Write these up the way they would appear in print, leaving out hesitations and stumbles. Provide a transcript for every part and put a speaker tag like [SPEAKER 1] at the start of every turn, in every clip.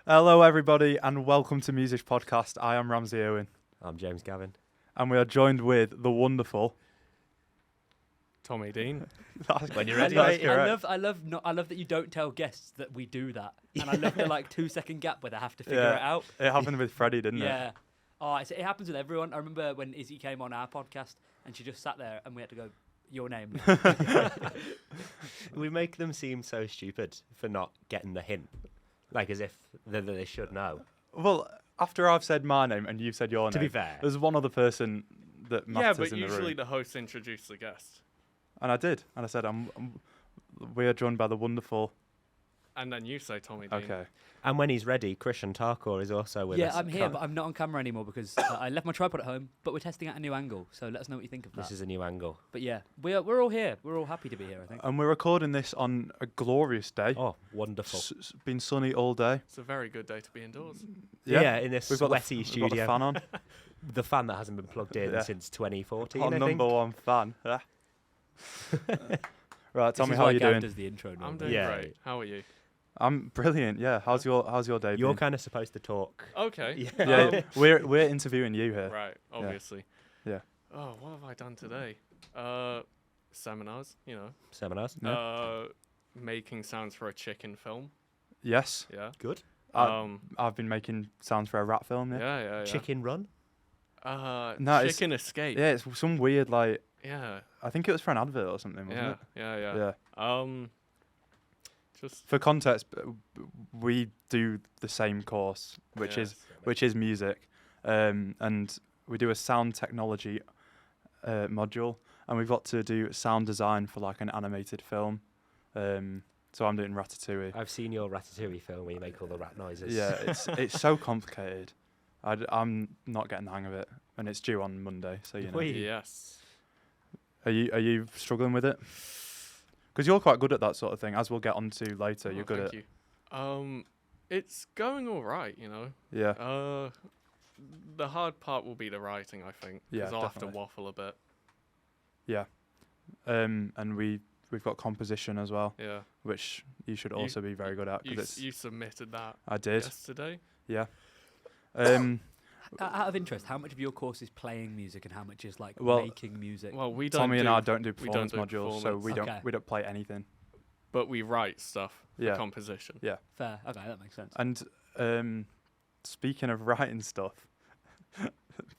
[SPEAKER 1] Hello, everybody, and welcome to Music Podcast. I am Ramsey Owen,
[SPEAKER 2] I'm James Gavin.
[SPEAKER 1] and we are joined with the wonderful
[SPEAKER 3] Tommy Dean.
[SPEAKER 2] When you're ready,
[SPEAKER 1] That's
[SPEAKER 2] mate.
[SPEAKER 1] correct.
[SPEAKER 4] I love that you don't tell guests that we do that, and I love the 2-second gap where they have to figure
[SPEAKER 1] Yeah.
[SPEAKER 4] it out.
[SPEAKER 1] It happened with Freddie, didn't it?
[SPEAKER 4] Yeah. Oh, it happens with everyone. I remember when Izzy came on our podcast, and she just sat there, and we had to go, "Your name."
[SPEAKER 2] We make them seem so stupid for not getting the hint, like as if they should know.
[SPEAKER 1] Well, after I've said my name and you've said your
[SPEAKER 2] To
[SPEAKER 1] name,
[SPEAKER 2] be fair,
[SPEAKER 1] there's one other person that
[SPEAKER 3] Yeah,
[SPEAKER 1] matters
[SPEAKER 3] but
[SPEAKER 1] in the
[SPEAKER 3] usually
[SPEAKER 1] room.
[SPEAKER 3] the host introduced the guest,
[SPEAKER 1] And I did. And I said, we are joined by the wonderful...
[SPEAKER 3] and then you say Tommy Dean.
[SPEAKER 1] Okay.
[SPEAKER 2] and when he's ready, Christian Tarkor is also with us.
[SPEAKER 4] Yeah, I'm here, but I'm not on camera anymore because I left my tripod at home. But we're testing out a new angle, so let us know what you think of that.
[SPEAKER 2] This is a new angle.
[SPEAKER 4] But yeah, we're all here. We're all happy to be here, I think.
[SPEAKER 1] And we're recording this on a glorious day.
[SPEAKER 2] Oh, wonderful.
[SPEAKER 1] It's been sunny all day.
[SPEAKER 3] It's a very good day to be indoors.
[SPEAKER 2] Yeah, in this
[SPEAKER 1] We've got
[SPEAKER 2] sweaty
[SPEAKER 1] we've
[SPEAKER 2] studio.
[SPEAKER 1] got the fan on.
[SPEAKER 2] The fan that hasn't been plugged in
[SPEAKER 1] Yeah.
[SPEAKER 2] since 2014,
[SPEAKER 1] Our
[SPEAKER 2] I think.
[SPEAKER 1] number one fan. Yeah. Right, tell
[SPEAKER 4] This
[SPEAKER 1] me
[SPEAKER 4] is
[SPEAKER 1] how
[SPEAKER 4] why
[SPEAKER 1] you
[SPEAKER 4] Gav
[SPEAKER 1] doing.
[SPEAKER 4] does the intro
[SPEAKER 3] I'm
[SPEAKER 4] normally.
[SPEAKER 3] doing
[SPEAKER 2] Yeah.
[SPEAKER 3] great. How are you?
[SPEAKER 1] I'm brilliant. Yeah. How's your day
[SPEAKER 2] You're
[SPEAKER 1] been?
[SPEAKER 2] kind of supposed to talk.
[SPEAKER 3] Okay.
[SPEAKER 1] Yeah, we're interviewing you here.
[SPEAKER 3] Right, obviously.
[SPEAKER 1] Yeah.
[SPEAKER 3] Oh, what have I done today? Seminars,
[SPEAKER 2] Seminars.
[SPEAKER 1] Yeah.
[SPEAKER 3] making sounds for a chicken film.
[SPEAKER 1] Yes.
[SPEAKER 3] Yeah.
[SPEAKER 2] Good.
[SPEAKER 1] I've been making sounds for a rat film.
[SPEAKER 3] Yeah,
[SPEAKER 1] Yeah.
[SPEAKER 3] yeah.
[SPEAKER 2] Chicken Run.
[SPEAKER 1] No, it's-
[SPEAKER 3] Chicken Escape.
[SPEAKER 1] Yeah, it's some weird
[SPEAKER 3] Yeah.
[SPEAKER 1] I think it was for an advert or something, wasn't
[SPEAKER 3] Yeah.
[SPEAKER 1] it?
[SPEAKER 3] Yeah.
[SPEAKER 1] Yeah.
[SPEAKER 3] Just
[SPEAKER 1] For context, we do the same course, which is music, and we do a sound technology module, and we've got to do sound design for like an animated film. So I'm doing Ratatouille.
[SPEAKER 2] I've seen your Ratatouille film where you make all the rat noises.
[SPEAKER 1] Yeah, it's so complicated. I'm not getting the hang of it, and it's due on Monday. So you know.
[SPEAKER 2] Wait.
[SPEAKER 3] yes.
[SPEAKER 1] Are you struggling with it? Because you're quite good at that sort of thing, as we'll get onto later.
[SPEAKER 3] Oh,
[SPEAKER 1] You're good
[SPEAKER 3] thank
[SPEAKER 1] at.
[SPEAKER 3] you. It's going all right,
[SPEAKER 1] Yeah.
[SPEAKER 3] The hard part will be the writing, I think.
[SPEAKER 1] Yeah,
[SPEAKER 3] Because I'll have to
[SPEAKER 1] definitely.
[SPEAKER 3] waffle a bit.
[SPEAKER 1] Yeah. And we've got composition as well,
[SPEAKER 3] Yeah.
[SPEAKER 1] which you should
[SPEAKER 3] You-
[SPEAKER 1] also be very good at.
[SPEAKER 3] You,
[SPEAKER 1] 'Cause it's
[SPEAKER 3] you submitted that
[SPEAKER 1] I did.
[SPEAKER 3] yesterday.
[SPEAKER 1] Yeah. Um,
[SPEAKER 4] Out of interest, how much of your course is playing music and how much is
[SPEAKER 1] Well,
[SPEAKER 4] making music?
[SPEAKER 3] Well, we don't.
[SPEAKER 1] Tommy
[SPEAKER 3] do,
[SPEAKER 1] and I don't do
[SPEAKER 3] we don't
[SPEAKER 1] performance
[SPEAKER 3] do
[SPEAKER 1] modules, so we
[SPEAKER 4] performance. Okay.
[SPEAKER 1] don't play anything.
[SPEAKER 3] but we write stuff
[SPEAKER 1] Yeah.
[SPEAKER 3] for composition.
[SPEAKER 4] Fair. Okay, that makes sense.
[SPEAKER 1] And speaking of writing stuff,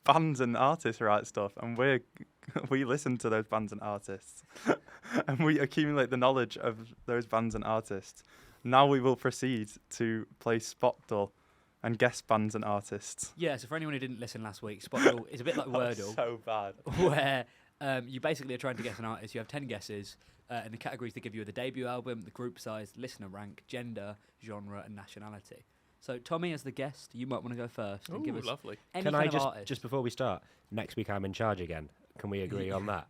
[SPEAKER 1] bands and artists write stuff, and we listen to those bands and artists, and we accumulate the knowledge of those bands and artists. Now we will proceed to play Spotdle and guess bands and artists.
[SPEAKER 4] Yeah, so for anyone who didn't listen last week, Spotdle is a bit like Wordle,
[SPEAKER 1] So bad.
[SPEAKER 4] where you basically are trying to guess an artist. You have 10 guesses, and the categories they give you are the debut album, the group size, listener rank, gender, genre, and nationality. So, Tommy, as the guest, you might want to go first and give
[SPEAKER 3] Ooh,
[SPEAKER 4] us
[SPEAKER 3] lovely.
[SPEAKER 4] any
[SPEAKER 2] Can
[SPEAKER 4] kind
[SPEAKER 2] I
[SPEAKER 4] of artist.
[SPEAKER 2] just before we start, next week I'm in charge again. Can we agree on that?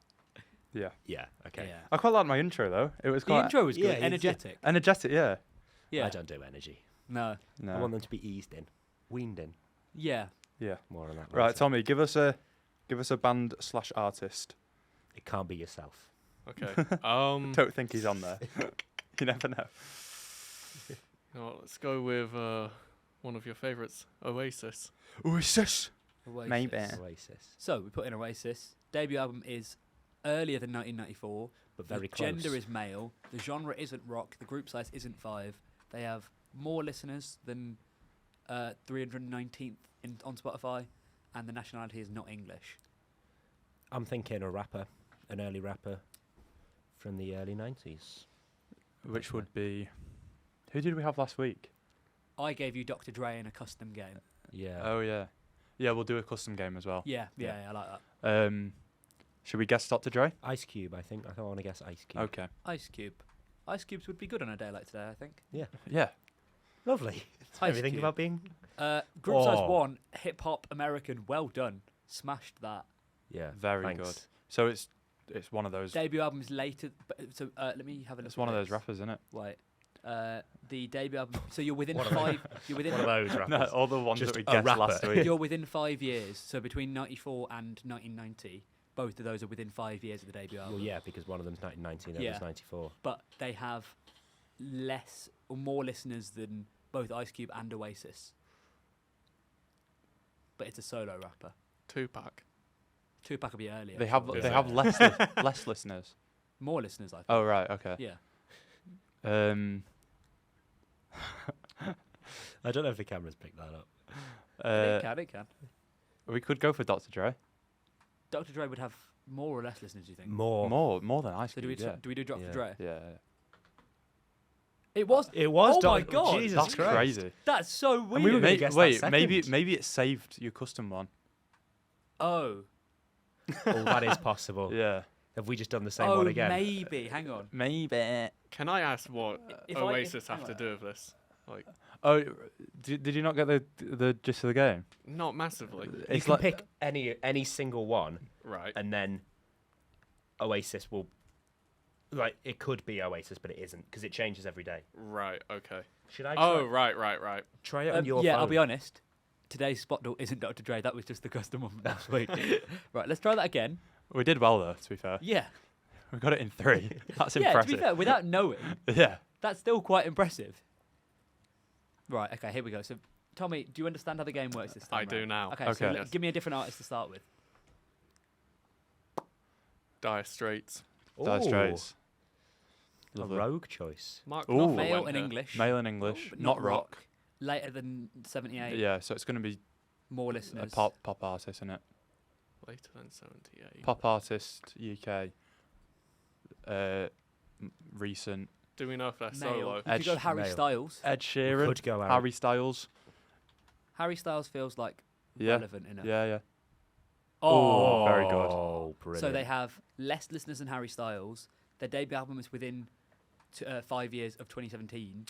[SPEAKER 1] Yeah.
[SPEAKER 2] Yeah. Okay.
[SPEAKER 4] Yeah.
[SPEAKER 1] I quite like my intro though. It was
[SPEAKER 4] The
[SPEAKER 1] quite
[SPEAKER 4] intro was good,
[SPEAKER 2] yeah, it's-
[SPEAKER 4] energetic.
[SPEAKER 1] energetic. Yeah.
[SPEAKER 4] Yeah.
[SPEAKER 2] I don't do energy.
[SPEAKER 4] No.
[SPEAKER 1] No.
[SPEAKER 2] I want them to be eased in, weaned in.
[SPEAKER 4] Yeah.
[SPEAKER 1] Yeah.
[SPEAKER 2] More on that.
[SPEAKER 1] Right,
[SPEAKER 2] later.
[SPEAKER 1] Tommy, give us a band / artist.
[SPEAKER 2] It can't be yourself.
[SPEAKER 3] Okay.
[SPEAKER 1] Don't think he's on there. You never know.
[SPEAKER 3] Let's go with one of your favorites, Oasis.
[SPEAKER 1] Oasis.
[SPEAKER 4] Oasis.
[SPEAKER 1] Maybe.
[SPEAKER 2] Oasis,
[SPEAKER 4] So, we put in Oasis. Debut album is earlier than 1994.
[SPEAKER 2] but very
[SPEAKER 4] the
[SPEAKER 2] close.
[SPEAKER 4] gender is male. The genre isn't rock. The group size isn't 5. They have more listeners than 319th on Spotify, and the nationality is not English.
[SPEAKER 2] I'm thinking a rapper, an early rapper from the early 90s.
[SPEAKER 1] Which would be... Who did we have last week?
[SPEAKER 4] I gave you Dr. Dre in a custom game.
[SPEAKER 2] Yeah.
[SPEAKER 1] Oh, yeah. Yeah, we'll do a custom game as well.
[SPEAKER 4] Yeah,
[SPEAKER 1] Yeah.
[SPEAKER 4] I like that.
[SPEAKER 1] Should we guess Dr. Dre?
[SPEAKER 2] Ice Cube, I think. I want to guess Ice Cube.
[SPEAKER 1] Okay.
[SPEAKER 4] Ice Cube. Ice Cubes would be good on a day like today, I think.
[SPEAKER 1] Yeah.
[SPEAKER 2] Lovely.
[SPEAKER 4] Ice
[SPEAKER 2] Everything
[SPEAKER 4] Cube.
[SPEAKER 2] about being...
[SPEAKER 4] Group size
[SPEAKER 2] Oh.
[SPEAKER 4] 1, hip hop American. Well done. Smashed that.
[SPEAKER 2] Yeah.
[SPEAKER 1] Very
[SPEAKER 2] thanks.
[SPEAKER 1] good. So it's one of those...
[SPEAKER 4] Debut album is later. So let me have a look.
[SPEAKER 1] It's
[SPEAKER 4] at
[SPEAKER 1] one of those
[SPEAKER 4] this.
[SPEAKER 1] rappers, isn't it?
[SPEAKER 4] Wait. The debut album. So you're within
[SPEAKER 2] One of
[SPEAKER 4] 5. You're within.
[SPEAKER 2] One of those rappers.
[SPEAKER 1] No, all the ones
[SPEAKER 2] Just
[SPEAKER 1] that we
[SPEAKER 2] a
[SPEAKER 1] guessed
[SPEAKER 2] rapper.
[SPEAKER 1] last week.
[SPEAKER 4] You're within 5 years. So between 94 and 1990, both of those are within 5 years of the debut album.
[SPEAKER 2] Well, yeah, because one of them's 1990 and the
[SPEAKER 4] Yeah.
[SPEAKER 2] other's 94.
[SPEAKER 4] But they have less or more listeners than both Ice Cube and Oasis. But it's a solo rapper.
[SPEAKER 3] Tupac.
[SPEAKER 4] Tupac will be earlier.
[SPEAKER 1] They have
[SPEAKER 3] Is
[SPEAKER 1] they
[SPEAKER 3] it?
[SPEAKER 1] have less listeners.
[SPEAKER 4] more listeners, I think.
[SPEAKER 1] Oh right, okay.
[SPEAKER 4] Yeah.
[SPEAKER 2] I don't know if the cameras picked that up.
[SPEAKER 4] It can.
[SPEAKER 1] We could go for Dr. Dre.
[SPEAKER 4] Dr. Dre would have more or less listeners, do you think?
[SPEAKER 2] More.
[SPEAKER 1] More than Ice
[SPEAKER 4] So
[SPEAKER 1] Cube.
[SPEAKER 4] do we do Dr.
[SPEAKER 2] Yeah.
[SPEAKER 4] Dre?
[SPEAKER 1] Yeah.
[SPEAKER 4] It was.
[SPEAKER 2] It was.
[SPEAKER 4] Oh my God.
[SPEAKER 2] Jesus
[SPEAKER 1] That's
[SPEAKER 2] Christ.
[SPEAKER 1] crazy.
[SPEAKER 4] That's so weird.
[SPEAKER 2] we were gonna guess that
[SPEAKER 1] Wait,
[SPEAKER 2] second.
[SPEAKER 1] maybe it saved your custom one.
[SPEAKER 4] Oh.
[SPEAKER 2] Oh, that is possible.
[SPEAKER 1] Yeah.
[SPEAKER 2] Have we just done the same
[SPEAKER 4] Oh,
[SPEAKER 2] one again?
[SPEAKER 4] maybe. Hang on.
[SPEAKER 1] Maybe.
[SPEAKER 3] Can I ask what
[SPEAKER 4] If
[SPEAKER 3] Oasis
[SPEAKER 4] hang
[SPEAKER 3] have to
[SPEAKER 4] on.
[SPEAKER 3] do with this? Like,
[SPEAKER 1] Oh, did you not get the gist of the game?
[SPEAKER 3] not massively.
[SPEAKER 2] You
[SPEAKER 1] It's
[SPEAKER 2] can
[SPEAKER 1] like
[SPEAKER 2] pick any single one,
[SPEAKER 3] Right.
[SPEAKER 2] and then Oasis will. Like, it could be Oasis, but it isn't because it changes every day.
[SPEAKER 3] Right. Okay.
[SPEAKER 2] Should I?
[SPEAKER 3] Oh, right.
[SPEAKER 2] Try it on your
[SPEAKER 4] yeah,
[SPEAKER 2] phone.
[SPEAKER 4] I'll be honest. Today's Spotdle isn't Dr. Dre. That was just the custom one from last week. Right, let's try that again.
[SPEAKER 1] we did well though. To be fair,
[SPEAKER 4] Yeah.
[SPEAKER 1] we got it in 3. That's
[SPEAKER 4] Yeah, to
[SPEAKER 1] impressive.
[SPEAKER 4] be fair, without knowing,
[SPEAKER 1] Yeah.
[SPEAKER 4] that's still quite impressive. Right, okay, here we go. So, Tommy, do you understand how the game works this time?
[SPEAKER 3] I do
[SPEAKER 4] round?
[SPEAKER 3] now.
[SPEAKER 4] Okay, so
[SPEAKER 1] Okay.
[SPEAKER 4] give me a different artist to start with.
[SPEAKER 3] Dire Straits.
[SPEAKER 1] Dire
[SPEAKER 2] Ooh,
[SPEAKER 1] Straits.
[SPEAKER 2] A
[SPEAKER 1] Lovely.
[SPEAKER 2] rogue choice.
[SPEAKER 3] Mark
[SPEAKER 1] Ooh.
[SPEAKER 3] Knopfler
[SPEAKER 4] Male
[SPEAKER 3] went
[SPEAKER 4] and
[SPEAKER 3] here.
[SPEAKER 4] English.
[SPEAKER 1] Male in English,
[SPEAKER 4] but
[SPEAKER 1] not rock.
[SPEAKER 4] Later than 78.
[SPEAKER 1] Yeah, so it's going to be
[SPEAKER 4] More
[SPEAKER 1] a
[SPEAKER 4] listeners.
[SPEAKER 1] pop artist, isn't it?
[SPEAKER 3] Later than 78.
[SPEAKER 1] Pop artist, UK. Recent.
[SPEAKER 3] Do we know if they're
[SPEAKER 4] Male.
[SPEAKER 3] solo?
[SPEAKER 4] You could go
[SPEAKER 1] Edge-
[SPEAKER 4] Harry
[SPEAKER 2] male.
[SPEAKER 4] Styles.
[SPEAKER 1] Ed Sheeran.
[SPEAKER 2] Could go out.
[SPEAKER 1] Harry Styles.
[SPEAKER 4] Harry Styles feels like
[SPEAKER 1] Yeah.
[SPEAKER 4] relevant enough.
[SPEAKER 1] Yeah.
[SPEAKER 4] Oh.
[SPEAKER 1] very good.
[SPEAKER 2] Oh, brilliant.
[SPEAKER 4] So they have less listeners than Harry Styles. Their debut album was within 5 years of 2017.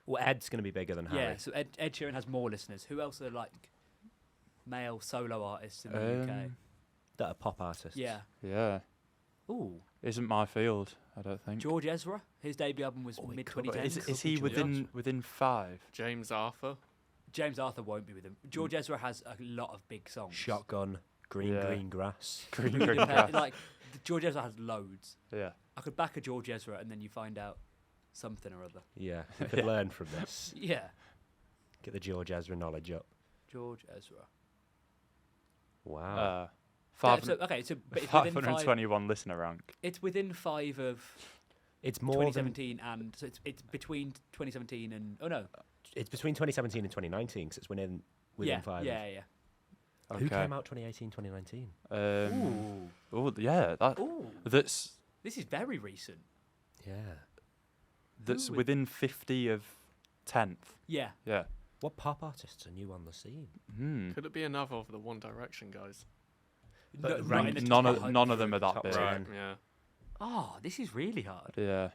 [SPEAKER 2] Well, Ed's going to be bigger than Harry.
[SPEAKER 4] Yeah, so Ed Sheeran has more listeners. Who else are like male solo artists in the UK?
[SPEAKER 2] That are pop artists.
[SPEAKER 4] Yeah.
[SPEAKER 1] Yeah.
[SPEAKER 4] Ooh,
[SPEAKER 1] Isn't my field, I don't think.
[SPEAKER 4] George Ezra. His debut album was
[SPEAKER 2] Oh, he
[SPEAKER 4] mid
[SPEAKER 2] could-
[SPEAKER 4] 2010s.
[SPEAKER 1] Is he
[SPEAKER 2] George
[SPEAKER 1] within 5?
[SPEAKER 3] James Arthur.
[SPEAKER 4] James Arthur won't be with him. George Ezra has a lot of big songs.
[SPEAKER 2] Shotgun, green
[SPEAKER 1] Yeah.
[SPEAKER 2] grass.
[SPEAKER 1] Green
[SPEAKER 4] Really
[SPEAKER 1] Green
[SPEAKER 4] depend-
[SPEAKER 1] Grass.
[SPEAKER 4] like George Ezra has loads.
[SPEAKER 1] Yeah.
[SPEAKER 4] I could back a George Ezra and then you find out something or other.
[SPEAKER 2] Yeah, we could
[SPEAKER 1] Yeah.
[SPEAKER 2] learn from this.
[SPEAKER 4] Yeah,
[SPEAKER 2] Get the George Ezra knowledge up.
[SPEAKER 4] George Ezra.
[SPEAKER 2] Wow.
[SPEAKER 1] Uh,
[SPEAKER 4] Yeah,
[SPEAKER 1] 5,
[SPEAKER 4] so, okay, so but it's within
[SPEAKER 1] 521 listener rank.
[SPEAKER 4] It's within 5 of
[SPEAKER 2] It's more than
[SPEAKER 4] 2017 and so it's between 2017 and
[SPEAKER 2] it's between 2017 and 2019 because it's within
[SPEAKER 4] yeah,
[SPEAKER 2] 5.
[SPEAKER 4] yeah.
[SPEAKER 1] Okay.
[SPEAKER 2] Who came out 2018, 2019?
[SPEAKER 1] Oh, yeah.
[SPEAKER 4] Ooh,
[SPEAKER 1] That's
[SPEAKER 4] this is very recent.
[SPEAKER 2] Yeah.
[SPEAKER 1] that's
[SPEAKER 4] Ooh.
[SPEAKER 1] within 50 of 10th.
[SPEAKER 4] Yeah,
[SPEAKER 1] Yeah.
[SPEAKER 2] What pop artists are new on the scene?
[SPEAKER 1] Hmm.
[SPEAKER 3] Could it be another of the One Direction guys?
[SPEAKER 2] But
[SPEAKER 4] not
[SPEAKER 2] ranked
[SPEAKER 4] in the
[SPEAKER 1] None
[SPEAKER 4] top
[SPEAKER 1] of
[SPEAKER 4] 100.
[SPEAKER 1] them are that
[SPEAKER 2] Top
[SPEAKER 1] big.
[SPEAKER 2] 10.
[SPEAKER 3] Right. Yeah.
[SPEAKER 4] Oh, this is really hard.
[SPEAKER 1] Yeah.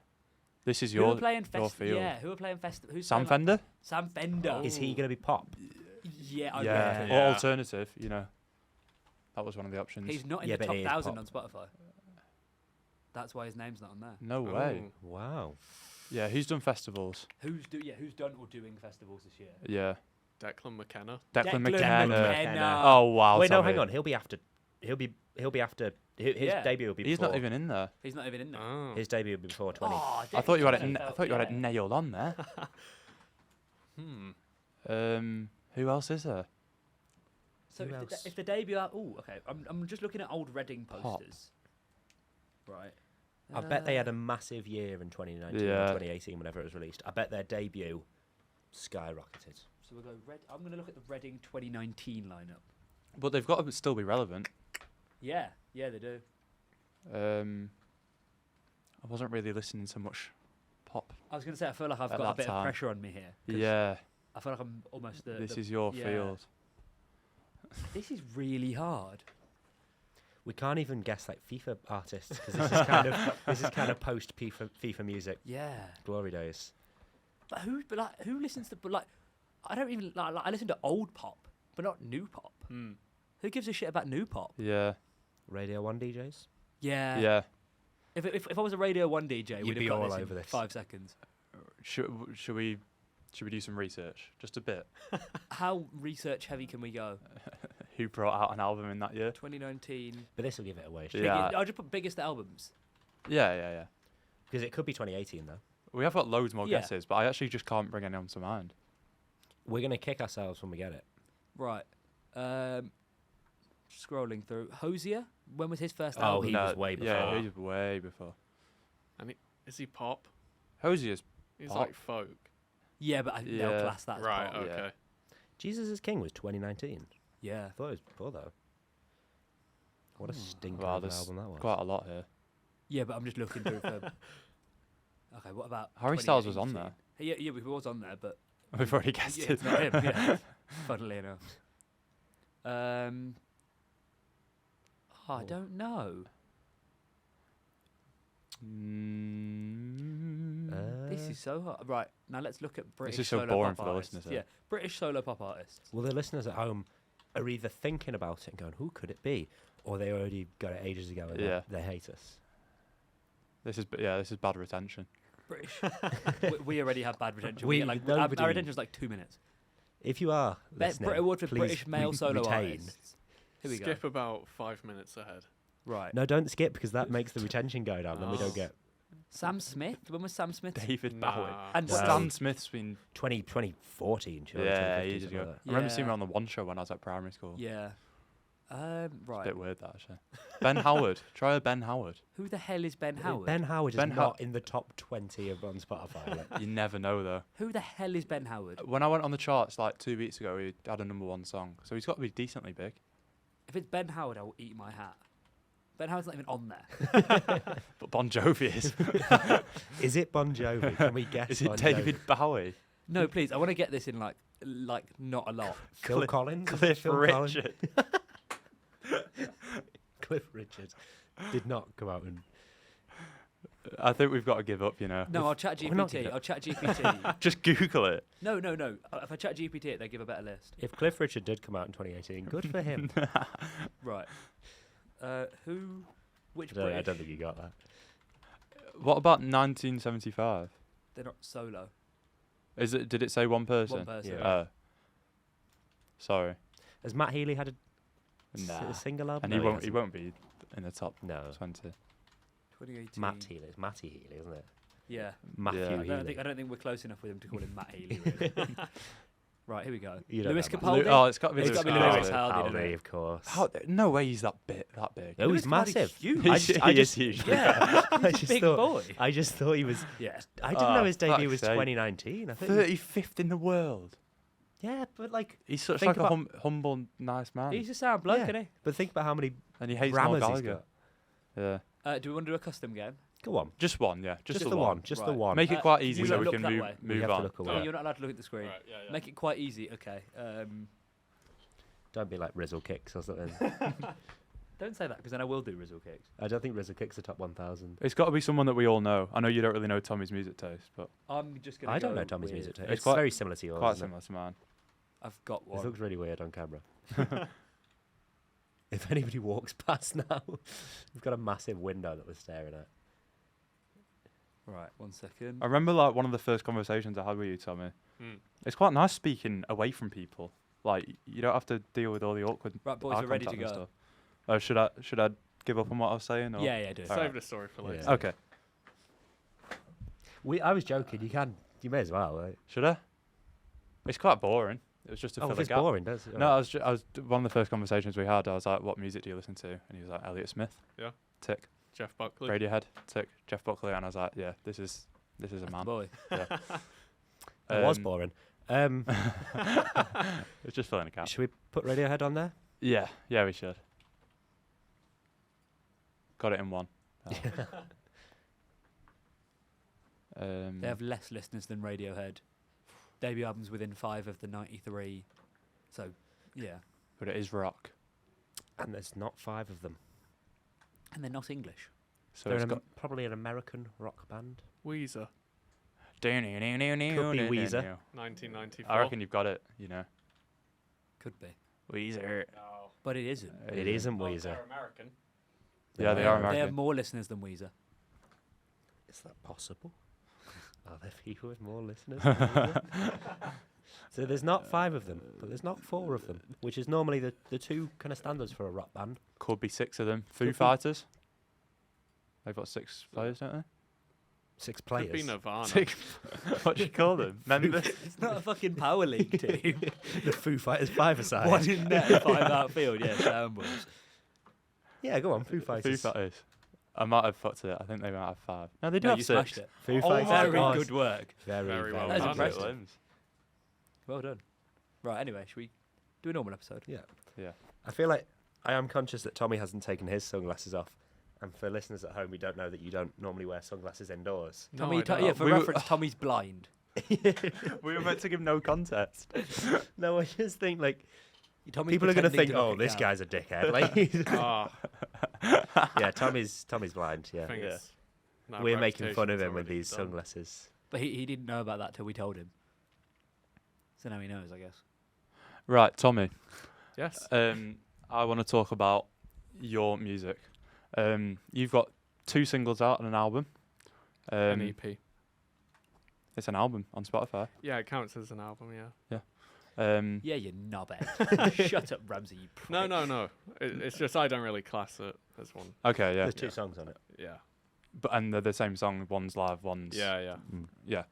[SPEAKER 1] This is
[SPEAKER 4] Who are
[SPEAKER 1] your
[SPEAKER 4] playing
[SPEAKER 1] your field.
[SPEAKER 4] Yeah, who are playing Who's
[SPEAKER 1] Sam
[SPEAKER 4] playing, like-
[SPEAKER 1] Fender?
[SPEAKER 4] Sam Fender.
[SPEAKER 2] Is he going to be pop?
[SPEAKER 4] Yeah, I
[SPEAKER 1] Yeah.
[SPEAKER 4] reckon.
[SPEAKER 1] Or
[SPEAKER 3] Yeah.
[SPEAKER 1] alternative, That was one of the options.
[SPEAKER 4] He's not in
[SPEAKER 2] Yeah,
[SPEAKER 4] the
[SPEAKER 2] but
[SPEAKER 4] top
[SPEAKER 2] he is
[SPEAKER 4] 1,000
[SPEAKER 2] pop.
[SPEAKER 4] on Spotify. That's why his name's not on there.
[SPEAKER 1] No way.
[SPEAKER 3] Oh.
[SPEAKER 2] Wow.
[SPEAKER 1] Yeah, who's done festivals?
[SPEAKER 4] Who's done or doing festivals this year?
[SPEAKER 1] Yeah.
[SPEAKER 3] Declan McKenna.
[SPEAKER 1] Declan
[SPEAKER 4] Declan
[SPEAKER 1] McKenna.
[SPEAKER 2] McKenna.
[SPEAKER 1] Oh wow.
[SPEAKER 2] Wait, no,
[SPEAKER 1] Tommy.
[SPEAKER 2] hang on. He'll be after. His
[SPEAKER 4] Yeah.
[SPEAKER 2] debut will be.
[SPEAKER 1] He's
[SPEAKER 2] before,
[SPEAKER 1] not even in there.
[SPEAKER 4] He's not even in there.
[SPEAKER 3] Oh.
[SPEAKER 2] His debut will be before 20.
[SPEAKER 4] Oh,
[SPEAKER 1] I thought you had it.
[SPEAKER 4] Declan
[SPEAKER 1] I
[SPEAKER 4] felt-
[SPEAKER 1] thought you had it
[SPEAKER 4] yeah.
[SPEAKER 1] nailed on there. Who else is there?
[SPEAKER 4] So
[SPEAKER 2] Who
[SPEAKER 4] if
[SPEAKER 2] else?
[SPEAKER 4] if the debut, okay. I'm just looking at old Reading
[SPEAKER 1] Pop.
[SPEAKER 4] posters. Right.
[SPEAKER 2] I bet they had a massive year in 2019
[SPEAKER 1] Yeah.
[SPEAKER 2] or 2018, whenever it was released. I bet their debut skyrocketed.
[SPEAKER 4] So we'll go I'm going to look at the Reading 2019 lineup.
[SPEAKER 1] But they've got to still be relevant.
[SPEAKER 4] Yeah, they do.
[SPEAKER 1] I wasn't really listening to much pop.
[SPEAKER 4] I was going to say I feel like I've
[SPEAKER 1] At
[SPEAKER 4] got a
[SPEAKER 1] that
[SPEAKER 4] bit of
[SPEAKER 1] time.
[SPEAKER 4] pressure on me here. 'cause
[SPEAKER 1] Yeah.
[SPEAKER 4] I feel like I'm almost
[SPEAKER 1] This is your
[SPEAKER 4] yeah.
[SPEAKER 1] field.
[SPEAKER 4] This is really hard.
[SPEAKER 2] We can't even guess like FIFA artists because this is kind of post FIFA music
[SPEAKER 4] Yeah.
[SPEAKER 2] glory days.
[SPEAKER 4] But who listens to I don't even like I listen to old pop, but not new pop.
[SPEAKER 3] Hmm.
[SPEAKER 4] Who gives a shit about new pop?
[SPEAKER 1] Yeah.
[SPEAKER 2] Radio 1 DJs.
[SPEAKER 4] Yeah.
[SPEAKER 1] Yeah.
[SPEAKER 4] If I was a Radio 1 DJ,
[SPEAKER 2] You'd
[SPEAKER 4] we'd
[SPEAKER 2] be
[SPEAKER 4] have got
[SPEAKER 2] all
[SPEAKER 4] this in
[SPEAKER 2] over this.
[SPEAKER 4] 5 seconds.
[SPEAKER 1] Should we do some research? Just a bit.
[SPEAKER 4] How research heavy can we go?
[SPEAKER 1] Who brought out an album in that year?
[SPEAKER 4] 2019.
[SPEAKER 2] But this will give it away.
[SPEAKER 1] Yeah.
[SPEAKER 4] I'll just put biggest albums.
[SPEAKER 1] Yeah.
[SPEAKER 2] Because it could be 2018 though.
[SPEAKER 1] We have got loads more
[SPEAKER 4] Yeah.
[SPEAKER 1] guesses, but I actually just can't bring anyone to mind.
[SPEAKER 2] We're going to kick ourselves when we get it.
[SPEAKER 4] Right. Scrolling through. Hosier? When was his first
[SPEAKER 2] Oh,
[SPEAKER 4] album?
[SPEAKER 2] he was way
[SPEAKER 1] Yeah,
[SPEAKER 2] before.
[SPEAKER 1] he was way before.
[SPEAKER 3] Is he pop?
[SPEAKER 1] Hosier's
[SPEAKER 3] He's
[SPEAKER 1] Pop?
[SPEAKER 3] like folk.
[SPEAKER 4] Yeah, but they'll
[SPEAKER 1] Yeah.
[SPEAKER 4] class that as
[SPEAKER 3] Right.
[SPEAKER 4] pop.
[SPEAKER 1] yeah.
[SPEAKER 3] Okay.
[SPEAKER 2] Jesus is King was 2019.
[SPEAKER 4] Yeah.
[SPEAKER 2] I thought it was before, though. What a stinker
[SPEAKER 1] Wow,
[SPEAKER 2] of an
[SPEAKER 1] there's
[SPEAKER 2] album that was.
[SPEAKER 1] quite a lot here.
[SPEAKER 4] Yeah, but I'm just looking through for. Okay, what about
[SPEAKER 1] Harry Styles was on
[SPEAKER 4] 2018? Yeah, he was on there, but
[SPEAKER 1] We've already guessed
[SPEAKER 4] yeah,
[SPEAKER 1] it.
[SPEAKER 4] it's not him. Yeah, funnily enough. I don't know. This is so hard. Right, now let's look at British
[SPEAKER 1] is so
[SPEAKER 4] solo
[SPEAKER 1] boring
[SPEAKER 4] pop
[SPEAKER 1] for the
[SPEAKER 4] artists.
[SPEAKER 1] listeners,
[SPEAKER 4] Yeah, British solo pop artists.
[SPEAKER 2] Well, the listeners at home are either thinking about it and going, who could it be? Or they already got it ages ago and
[SPEAKER 1] Yeah.
[SPEAKER 2] they hate us.
[SPEAKER 1] This is bad retention.
[SPEAKER 4] British. we already have bad retention.
[SPEAKER 2] We-
[SPEAKER 4] We get like
[SPEAKER 2] nobody-
[SPEAKER 4] our retention's like 2 minutes.
[SPEAKER 2] If you are listening,
[SPEAKER 4] Brit Award for
[SPEAKER 2] please
[SPEAKER 4] British male solo
[SPEAKER 2] retain.
[SPEAKER 4] artists. Here we
[SPEAKER 3] Skip
[SPEAKER 4] go.
[SPEAKER 3] about 5 minutes ahead.
[SPEAKER 4] Right.
[SPEAKER 2] No, don't skip because that makes the retention go down. Then we don't
[SPEAKER 3] Oh.
[SPEAKER 2] get
[SPEAKER 4] Sam Smith. When was Sam Smith?
[SPEAKER 1] David Bowie.
[SPEAKER 3] Nah.
[SPEAKER 4] And
[SPEAKER 2] No.
[SPEAKER 1] Stan Smith's been
[SPEAKER 2] 2014. Surely,
[SPEAKER 1] yeah,
[SPEAKER 2] 2015,
[SPEAKER 1] ages
[SPEAKER 2] something
[SPEAKER 1] ago.
[SPEAKER 2] like
[SPEAKER 1] I remember seeing him
[SPEAKER 4] Yeah.
[SPEAKER 1] on the One Show when I was at primary school.
[SPEAKER 4] Yeah.
[SPEAKER 1] It's a
[SPEAKER 4] Right.
[SPEAKER 1] bit weird that actually. Ben Howard. Try a Ben Howard.
[SPEAKER 4] Who the hell is Ben
[SPEAKER 2] that.
[SPEAKER 4] Howard?
[SPEAKER 2] Ben Howard
[SPEAKER 1] Ben
[SPEAKER 2] is
[SPEAKER 1] How-
[SPEAKER 2] not in the top 20 of on Spotify. Like,
[SPEAKER 1] You never know though.
[SPEAKER 4] Who the hell is Ben Howard?
[SPEAKER 1] When I went on the charts like 2 weeks ago, he had a #1 song, so he's got to be decently big.
[SPEAKER 4] If it's Ben Howard, I will eat my hat. Ben Howard's not even on there.
[SPEAKER 1] But Bon Jovi is.
[SPEAKER 2] is it Bon Jovi? Can we guess?
[SPEAKER 1] Is it
[SPEAKER 2] Bon
[SPEAKER 1] David
[SPEAKER 2] Jovi?
[SPEAKER 1] Bowie?
[SPEAKER 4] No, please. I want to get this in like not a lot.
[SPEAKER 2] Phil
[SPEAKER 1] Cliff-
[SPEAKER 2] Collins? Is it
[SPEAKER 1] Cliff
[SPEAKER 2] Phil Collins?
[SPEAKER 1] Richard.
[SPEAKER 2] Cliff Richard did not come out and.
[SPEAKER 1] I think we've got to give up. You know.
[SPEAKER 4] No, I'll chat
[SPEAKER 2] We're not
[SPEAKER 4] GPT.
[SPEAKER 2] giving up.
[SPEAKER 4] I'll chat GPT.
[SPEAKER 1] Just Google it.
[SPEAKER 4] No. If I chat GPT it, they give a better list.
[SPEAKER 2] If Cliff Richard did come out in 2018, good for him.
[SPEAKER 4] Right. Who? Which
[SPEAKER 2] I
[SPEAKER 4] British?
[SPEAKER 2] don't think you got that.
[SPEAKER 1] What about 1975?
[SPEAKER 4] They're not solo.
[SPEAKER 1] Is it? Did it say one person?
[SPEAKER 4] One person.
[SPEAKER 2] Yeah.
[SPEAKER 1] Sorry.
[SPEAKER 2] Has Matt Healy had
[SPEAKER 1] Nah.
[SPEAKER 2] a single album?
[SPEAKER 1] And
[SPEAKER 2] No,
[SPEAKER 1] he won't.
[SPEAKER 2] hasn't.
[SPEAKER 1] He won't be in the top
[SPEAKER 2] No.
[SPEAKER 1] 20.
[SPEAKER 4] 2018.
[SPEAKER 2] Matt Healy. It's Matty Healy, isn't it?
[SPEAKER 4] Yeah.
[SPEAKER 2] Matthew
[SPEAKER 1] Yeah. I
[SPEAKER 2] Healy.
[SPEAKER 4] I don't think we're close enough with him to call him Matt Healy. Really. Right, here we go.
[SPEAKER 2] You don't
[SPEAKER 4] Lewis
[SPEAKER 2] know Matt.
[SPEAKER 4] Capaldi.
[SPEAKER 1] Oh, it's got to be.
[SPEAKER 4] It's
[SPEAKER 1] Lewis
[SPEAKER 4] gotta be
[SPEAKER 1] Capaldi.
[SPEAKER 4] Lewis Capaldi, doesn't it?
[SPEAKER 2] of course.
[SPEAKER 1] How? No way. He's that big.
[SPEAKER 2] No,
[SPEAKER 4] Lewis
[SPEAKER 2] he's
[SPEAKER 4] Capaldi's
[SPEAKER 2] massive.
[SPEAKER 4] huge.
[SPEAKER 2] I
[SPEAKER 1] He
[SPEAKER 2] just, I
[SPEAKER 1] is
[SPEAKER 2] just,
[SPEAKER 1] huge.
[SPEAKER 4] Yeah.
[SPEAKER 2] I
[SPEAKER 4] He's a
[SPEAKER 2] just
[SPEAKER 4] big
[SPEAKER 2] thought,
[SPEAKER 4] boy.
[SPEAKER 2] I just thought he was.
[SPEAKER 4] Yeah.
[SPEAKER 2] I didn't know his debut
[SPEAKER 1] fuck's
[SPEAKER 2] was
[SPEAKER 1] sake.
[SPEAKER 2] 2019. I think. he was-
[SPEAKER 1] 35th in the world.
[SPEAKER 2] Yeah, but like,
[SPEAKER 1] He's such
[SPEAKER 2] Think
[SPEAKER 1] like a
[SPEAKER 2] about-
[SPEAKER 1] humble, nice man.
[SPEAKER 4] He's a sound bloke,
[SPEAKER 2] Yeah.
[SPEAKER 4] isn't he?
[SPEAKER 2] but think about how many
[SPEAKER 1] And he hates Noel
[SPEAKER 2] grammars he's
[SPEAKER 1] Gallagher.
[SPEAKER 2] got.
[SPEAKER 1] Yeah.
[SPEAKER 4] Do we want to do a custom game?
[SPEAKER 2] Go on,
[SPEAKER 1] Just one. Yeah.
[SPEAKER 2] just,
[SPEAKER 1] the
[SPEAKER 2] the one, just the
[SPEAKER 4] Right.
[SPEAKER 2] one.
[SPEAKER 1] Make it quite
[SPEAKER 4] you
[SPEAKER 1] easy
[SPEAKER 4] don't
[SPEAKER 1] so we
[SPEAKER 4] look
[SPEAKER 1] can
[SPEAKER 4] that
[SPEAKER 1] move,
[SPEAKER 4] way.
[SPEAKER 2] We
[SPEAKER 1] move
[SPEAKER 2] have to
[SPEAKER 1] on.
[SPEAKER 2] look away.
[SPEAKER 4] Oh, you're not allowed to look at the screen.
[SPEAKER 3] Right, yeah.
[SPEAKER 4] Make it quite easy. Okay.
[SPEAKER 2] Don't be like Rizzle Kicks or something.
[SPEAKER 4] Don't say that because then I will do Rizzle kicks.
[SPEAKER 2] I don't think Rizzle Kicks the top 1,000.
[SPEAKER 1] It's got to be someone that we all know. I know you don't really know Tommy's music taste, but
[SPEAKER 4] I'm just gonna.
[SPEAKER 2] I don't
[SPEAKER 4] go
[SPEAKER 2] know Tommy's
[SPEAKER 4] with-
[SPEAKER 2] music taste.
[SPEAKER 1] It's
[SPEAKER 2] It's
[SPEAKER 1] quite-
[SPEAKER 2] very similar to yours.
[SPEAKER 1] quite
[SPEAKER 2] isn't it?
[SPEAKER 1] similar to mine.
[SPEAKER 4] I've got
[SPEAKER 2] This
[SPEAKER 4] one.
[SPEAKER 2] looks really weird on camera. If anybody walks past now, we've got a massive window that we're staring at.
[SPEAKER 4] Right. 1 second.
[SPEAKER 1] I remember like one of the first conversations I had with you, Tommy.
[SPEAKER 3] Hmm.
[SPEAKER 1] It's quite nice speaking away from people. Like you don't have to deal with all the awkward.
[SPEAKER 4] Right, boys,
[SPEAKER 1] eye
[SPEAKER 4] we're ready to
[SPEAKER 1] contact and
[SPEAKER 4] go.
[SPEAKER 1] stuff. Oh, should I give up on what I was saying? Or?
[SPEAKER 4] Yeah, do it.
[SPEAKER 1] All
[SPEAKER 3] Save
[SPEAKER 1] right.
[SPEAKER 3] the story for
[SPEAKER 2] Yeah.
[SPEAKER 3] later.
[SPEAKER 1] Okay.
[SPEAKER 2] I was joking. You may as well. Right?
[SPEAKER 1] Should I? It's quite boring. It was just to
[SPEAKER 2] Oh,
[SPEAKER 1] fill
[SPEAKER 2] if
[SPEAKER 1] a
[SPEAKER 2] it's
[SPEAKER 1] gap.
[SPEAKER 2] boring, does it?
[SPEAKER 1] No, I was one of the first conversations we had. I was like, "What music do you listen to?" And he was like, "Elliott Smith."
[SPEAKER 3] Yeah.
[SPEAKER 1] Tick.
[SPEAKER 3] Jeff Buckley.
[SPEAKER 1] Radiohead. Tick. Jeff Buckley. And I was like, "Yeah, this is a
[SPEAKER 4] That's the
[SPEAKER 1] man."
[SPEAKER 4] boy.
[SPEAKER 1] Yeah.
[SPEAKER 2] It was
[SPEAKER 1] Um,
[SPEAKER 2] boring.
[SPEAKER 1] It's just filling a gap.
[SPEAKER 2] Should we put Radiohead on there?
[SPEAKER 1] Yeah, we should. Got it in one.
[SPEAKER 4] They have less listeners than Radiohead. Debut albums within 5 of the 93. So, yeah.
[SPEAKER 1] but it is rock.
[SPEAKER 2] And there's not 5 of them.
[SPEAKER 4] And they're not English.
[SPEAKER 1] So
[SPEAKER 2] They're
[SPEAKER 1] it's got
[SPEAKER 2] probably an American rock band.
[SPEAKER 3] Weezer.
[SPEAKER 1] Could
[SPEAKER 2] be Weezer.
[SPEAKER 3] 1994.
[SPEAKER 1] I reckon you've got it. You know,
[SPEAKER 4] Could be.
[SPEAKER 1] Weezer.
[SPEAKER 3] No.
[SPEAKER 4] But it isn't.
[SPEAKER 2] It isn't
[SPEAKER 3] Oh,
[SPEAKER 2] Weezer.
[SPEAKER 3] they're American.
[SPEAKER 1] Yeah, they are
[SPEAKER 4] They have
[SPEAKER 1] American.
[SPEAKER 4] more listeners than Weezer.
[SPEAKER 2] Is that possible? Are there people with more listeners? than Weezer? So there's not 5 of them, but there's not 4 of them, which is normally the 2 kind of standards for a rock band.
[SPEAKER 1] Could be 6 of them.
[SPEAKER 2] Could
[SPEAKER 1] Foo
[SPEAKER 2] be.
[SPEAKER 1] Fighters. They've got 6 players, don't they?
[SPEAKER 2] 6
[SPEAKER 3] Could be
[SPEAKER 2] players.
[SPEAKER 3] Nirvana.
[SPEAKER 1] What do you call them? Members?
[SPEAKER 4] It's not a fucking power league team.
[SPEAKER 2] The Foo Fighters 5-a-side.
[SPEAKER 4] 1 in net, 5 outfield. Yeah, soundboys.
[SPEAKER 2] Yeah, go on, Foo Fighters.
[SPEAKER 1] Foo Fighters. I might have fucked it. I think they might have 5. No, they do
[SPEAKER 4] No,
[SPEAKER 1] have
[SPEAKER 4] you
[SPEAKER 1] 6.
[SPEAKER 4] smashed it.
[SPEAKER 2] Foo
[SPEAKER 1] Oh
[SPEAKER 2] Fighters.
[SPEAKER 1] my
[SPEAKER 4] Very
[SPEAKER 1] God.
[SPEAKER 4] good work.
[SPEAKER 3] Very well
[SPEAKER 4] That's
[SPEAKER 3] done.
[SPEAKER 4] impressive. Well done. Right, anyway, should we do a normal episode?
[SPEAKER 2] Yeah.
[SPEAKER 1] Yeah.
[SPEAKER 2] I feel like I am conscious that Tommy hasn't taken his sunglasses off. And for listeners at home, we don't know that you don't normally wear sunglasses indoors.
[SPEAKER 3] No,
[SPEAKER 4] Tommy,
[SPEAKER 3] I don't.
[SPEAKER 4] yeah, for
[SPEAKER 1] We were-
[SPEAKER 4] reference, Tommy's blind.
[SPEAKER 1] We were meant to give no context.
[SPEAKER 2] No, I just think, like,
[SPEAKER 4] Tommy's
[SPEAKER 2] people are going to
[SPEAKER 4] pretending
[SPEAKER 2] think,
[SPEAKER 4] knock
[SPEAKER 2] oh,
[SPEAKER 4] it
[SPEAKER 2] this
[SPEAKER 4] down.
[SPEAKER 2] guy's a dickhead. Like,
[SPEAKER 3] Ah,
[SPEAKER 2] yeah, Tommy's blind, yeah.
[SPEAKER 3] I think
[SPEAKER 1] Yeah.
[SPEAKER 3] it's- that
[SPEAKER 2] We're making fun of
[SPEAKER 3] reputation's
[SPEAKER 2] him with
[SPEAKER 3] already
[SPEAKER 2] these
[SPEAKER 3] done.
[SPEAKER 2] sunglasses.
[SPEAKER 4] But he didn't know about that till we told him. So now he knows, I guess.
[SPEAKER 1] Right, Tommy.
[SPEAKER 3] Yes.
[SPEAKER 1] I want to talk about your music. You've got 2 singles out and an album.
[SPEAKER 3] An EP.
[SPEAKER 1] It's an album on Spotify.
[SPEAKER 3] Yeah, it counts as an album. Yeah.
[SPEAKER 4] Yeah, you knobhead. Shut up, Ramsey, you prick.
[SPEAKER 3] No. It's just I don't really class it as one.
[SPEAKER 1] Okay, yeah.
[SPEAKER 2] There's 2 songs on it.
[SPEAKER 3] Yeah.
[SPEAKER 1] And they're the same song. One's live, one's...
[SPEAKER 3] Yeah.
[SPEAKER 1] Yeah.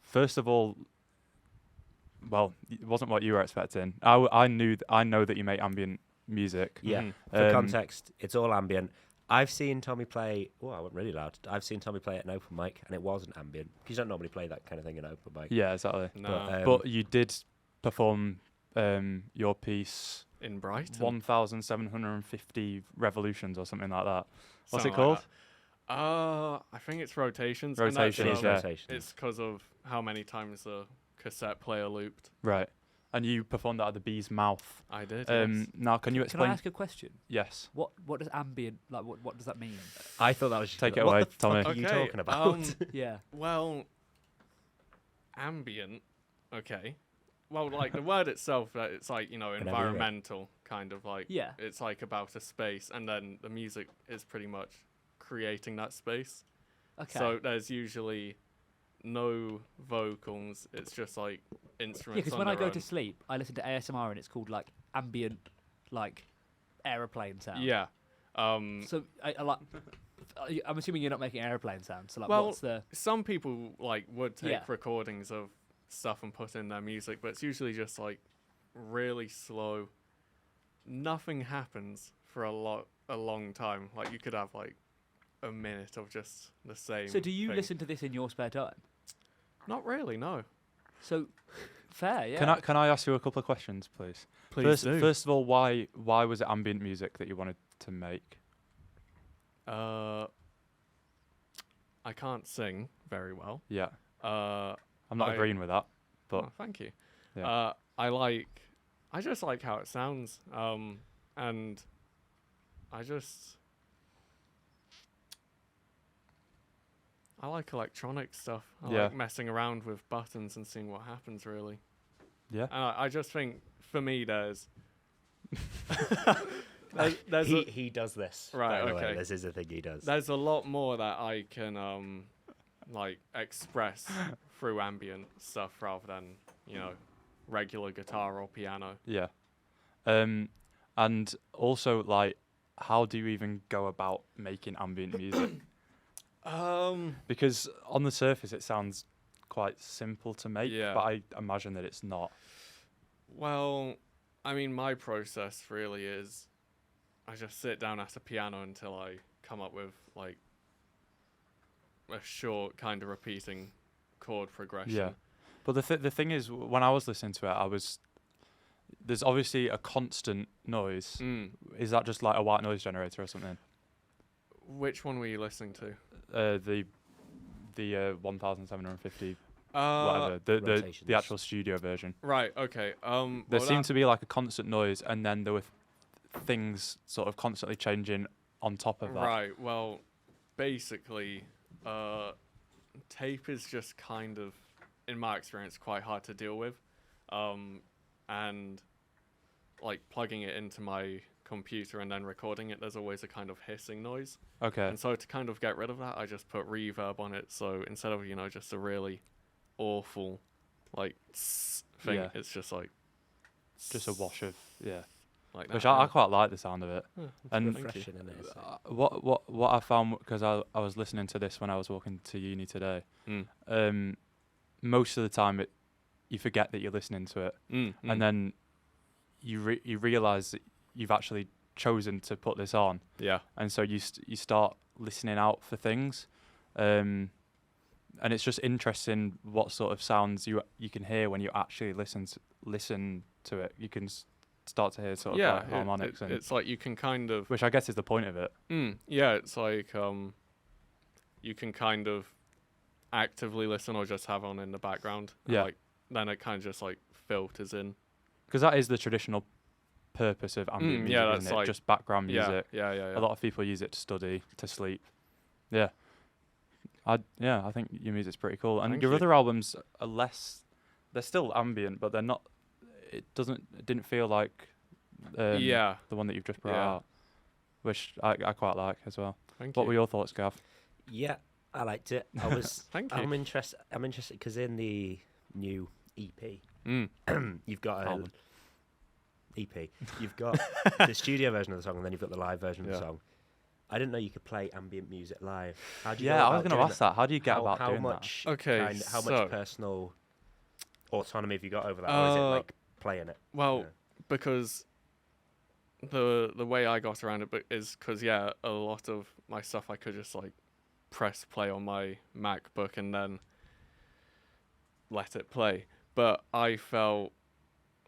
[SPEAKER 1] First of all, well, it wasn't what you were expecting. I know that you make ambient music.
[SPEAKER 2] Yeah.
[SPEAKER 3] Mhm.
[SPEAKER 2] For context, it's all ambient. I've seen Tommy play... Oh, I went really loud. I've seen Tommy play at an open mic, and it wasn't ambient. Because you don't normally play that kind of thing at an open mic.
[SPEAKER 1] Yeah, exactly.
[SPEAKER 3] No.
[SPEAKER 1] But you did perform your piece
[SPEAKER 3] in Brighton.
[SPEAKER 1] 1,750 revolutions or something like that. What's it
[SPEAKER 3] Something
[SPEAKER 1] called?
[SPEAKER 3] like that. I think it's rotations.
[SPEAKER 1] Rotations,
[SPEAKER 3] And
[SPEAKER 2] It is
[SPEAKER 3] that's,
[SPEAKER 1] yeah.
[SPEAKER 2] rotation.
[SPEAKER 3] It's because of how many times the cassette player looped.
[SPEAKER 1] Right. And you performed that at the Bee's Mouth.
[SPEAKER 3] I did. Yes.
[SPEAKER 1] Now, can you
[SPEAKER 4] Can
[SPEAKER 1] explain?
[SPEAKER 4] I ask a question?
[SPEAKER 1] Yes.
[SPEAKER 4] What does ambient, like, what does that mean?
[SPEAKER 2] I thought that was...
[SPEAKER 1] Take it
[SPEAKER 2] what
[SPEAKER 1] away,
[SPEAKER 2] the fuck
[SPEAKER 1] Tommy.
[SPEAKER 2] are you
[SPEAKER 3] Okay,
[SPEAKER 2] talking about?
[SPEAKER 4] Yeah.
[SPEAKER 3] Well, ambient. Okay. Well, like the word itself, it's like, you know,
[SPEAKER 2] Whenever you're ready.
[SPEAKER 3] environmental, kind of like.
[SPEAKER 4] Yeah.
[SPEAKER 3] It's like about a space, and then the music is pretty much creating that space.
[SPEAKER 4] Okay.
[SPEAKER 3] So there's usually no vocals. It's just like
[SPEAKER 4] yeah,
[SPEAKER 3] instruments.
[SPEAKER 4] because
[SPEAKER 3] on
[SPEAKER 4] when I
[SPEAKER 3] their
[SPEAKER 4] go to
[SPEAKER 3] own.
[SPEAKER 4] sleep, I listen to ASMR and it's called like ambient, like aeroplane sound.
[SPEAKER 3] Yeah.
[SPEAKER 4] So I like. I'm assuming you're not making aeroplane sounds. So like,
[SPEAKER 3] Well,
[SPEAKER 4] what's the?
[SPEAKER 3] Some people like would take
[SPEAKER 4] Yeah.
[SPEAKER 3] recordings of stuff and put in their music, but it's usually just like really slow. Nothing happens for a long time. Like you could have like a minute of just the same.
[SPEAKER 4] So do you
[SPEAKER 3] thing.
[SPEAKER 4] listen to this in your spare time?
[SPEAKER 3] Not really, no.
[SPEAKER 4] So fair, yeah.
[SPEAKER 1] Can I ask you a couple of questions, please?
[SPEAKER 3] Please
[SPEAKER 1] First of all, why was it ambient music that you wanted to make?
[SPEAKER 3] I can't sing very well.
[SPEAKER 1] Yeah.
[SPEAKER 3] Uh,
[SPEAKER 1] I'm not
[SPEAKER 3] I-
[SPEAKER 1] agreeing with that, but
[SPEAKER 3] oh, thank you.
[SPEAKER 1] yeah.
[SPEAKER 3] I just like how it sounds. And I like electronic stuff. I
[SPEAKER 1] Yeah.
[SPEAKER 3] like messing around with buttons and seeing what happens, really.
[SPEAKER 1] yeah.
[SPEAKER 3] And I just think, for me, there's there's
[SPEAKER 2] He does this.
[SPEAKER 3] Right,
[SPEAKER 2] by the way.
[SPEAKER 3] okay.
[SPEAKER 2] This is a thing he does.
[SPEAKER 3] there's a lot more that I can like express through ambient stuff rather than, you know, regular guitar or piano.
[SPEAKER 1] Yeah. And also, like, how do you even go about making ambient music? Because on the surface, it sounds quite simple to make,
[SPEAKER 3] Yeah.
[SPEAKER 1] but I imagine that it's not.
[SPEAKER 3] Well, I mean, my process really is I just sit down at a piano until I come up with like a short kind of repeating chord progression.
[SPEAKER 1] Yeah. But the thing is, when I was listening to it, there's obviously a constant noise.
[SPEAKER 3] Mm.
[SPEAKER 1] Is that just like a white noise generator or something?
[SPEAKER 3] Which one were you listening to?
[SPEAKER 1] The 1,750
[SPEAKER 3] Uh,
[SPEAKER 1] whatever the
[SPEAKER 2] Rotations.
[SPEAKER 1] actual studio version.
[SPEAKER 3] right. Okay.
[SPEAKER 1] There seemed to be like a constant noise, and then there were things sort of constantly changing on top of that.
[SPEAKER 3] Right. Well, basically, tape is just kind of, in my experience, quite hard to deal with, and like plugging it into my computer and then recording it, there's always a kind of hissing noise.
[SPEAKER 1] Okay.
[SPEAKER 3] And so to kind of get rid of that, I just put reverb on it. So instead of, you know, just a really awful like thing,
[SPEAKER 1] Yeah.
[SPEAKER 3] it's just like
[SPEAKER 1] Just a wash of yeah.
[SPEAKER 3] like that.
[SPEAKER 1] Which
[SPEAKER 3] yeah.
[SPEAKER 1] I quite like the sound of it.
[SPEAKER 3] Yeah,
[SPEAKER 1] And
[SPEAKER 3] thank you.
[SPEAKER 2] Refreshing, isn't it?
[SPEAKER 1] what I found, because I was listening to this when I was walking to uni today.
[SPEAKER 3] Mm.
[SPEAKER 1] Most of the time, you forget that you're listening to it,
[SPEAKER 3] Mm.
[SPEAKER 1] and then you realise that you've actually chosen to put this on,
[SPEAKER 3] Yeah.
[SPEAKER 1] and so you start listening out for things, and it's just interesting what sort of sounds you can hear when you actually listen to it. You can start to hear sort of
[SPEAKER 3] Yeah.
[SPEAKER 1] like harmonics, and
[SPEAKER 3] It's like you can kind of.
[SPEAKER 1] which I guess is the point of it.
[SPEAKER 3] Yeah, it's like you can kind of actively listen or just have on in the background. And,
[SPEAKER 1] Yeah.
[SPEAKER 3] like then it kind of just like filters in.
[SPEAKER 1] Because that is the traditional purpose of ambient music,
[SPEAKER 3] yeah,
[SPEAKER 1] isn't
[SPEAKER 3] that's
[SPEAKER 1] it?
[SPEAKER 3] like-
[SPEAKER 1] Just background
[SPEAKER 3] Yeah,
[SPEAKER 1] music.
[SPEAKER 3] yeah.
[SPEAKER 1] A lot of people use it to study, to sleep. Yeah. I think your music's pretty cool. And
[SPEAKER 3] Thank
[SPEAKER 1] your
[SPEAKER 3] you.
[SPEAKER 1] other albums are less. They're still ambient, but they're not. It didn't feel like.
[SPEAKER 3] Yeah.
[SPEAKER 1] The one that you've just brought
[SPEAKER 3] Yeah.
[SPEAKER 1] out, which I quite like as well.
[SPEAKER 3] Thank
[SPEAKER 1] What
[SPEAKER 3] you.
[SPEAKER 1] were your thoughts, Gav?
[SPEAKER 2] Yeah, I liked it. I was.
[SPEAKER 3] Thank you.
[SPEAKER 2] I'm interested because in the new EP, you've got a
[SPEAKER 1] Album.
[SPEAKER 2] EP. You've got the studio version of the song, and then you've got the live version of
[SPEAKER 3] Yeah.
[SPEAKER 2] the song. I didn't know you could play ambient music live. How do you?
[SPEAKER 1] Yeah,
[SPEAKER 2] go
[SPEAKER 1] I was
[SPEAKER 2] about
[SPEAKER 1] going to
[SPEAKER 2] doing
[SPEAKER 1] ask that. How do you get about
[SPEAKER 2] how
[SPEAKER 1] doing
[SPEAKER 2] much?
[SPEAKER 3] Okay,
[SPEAKER 2] how
[SPEAKER 3] so-
[SPEAKER 2] much personal autonomy have you got over that, or is it like playing it?
[SPEAKER 3] Well,
[SPEAKER 2] Yeah.
[SPEAKER 3] because the way I got around it is because a lot of my stuff I could just like press play on my MacBook and then let it play. But I felt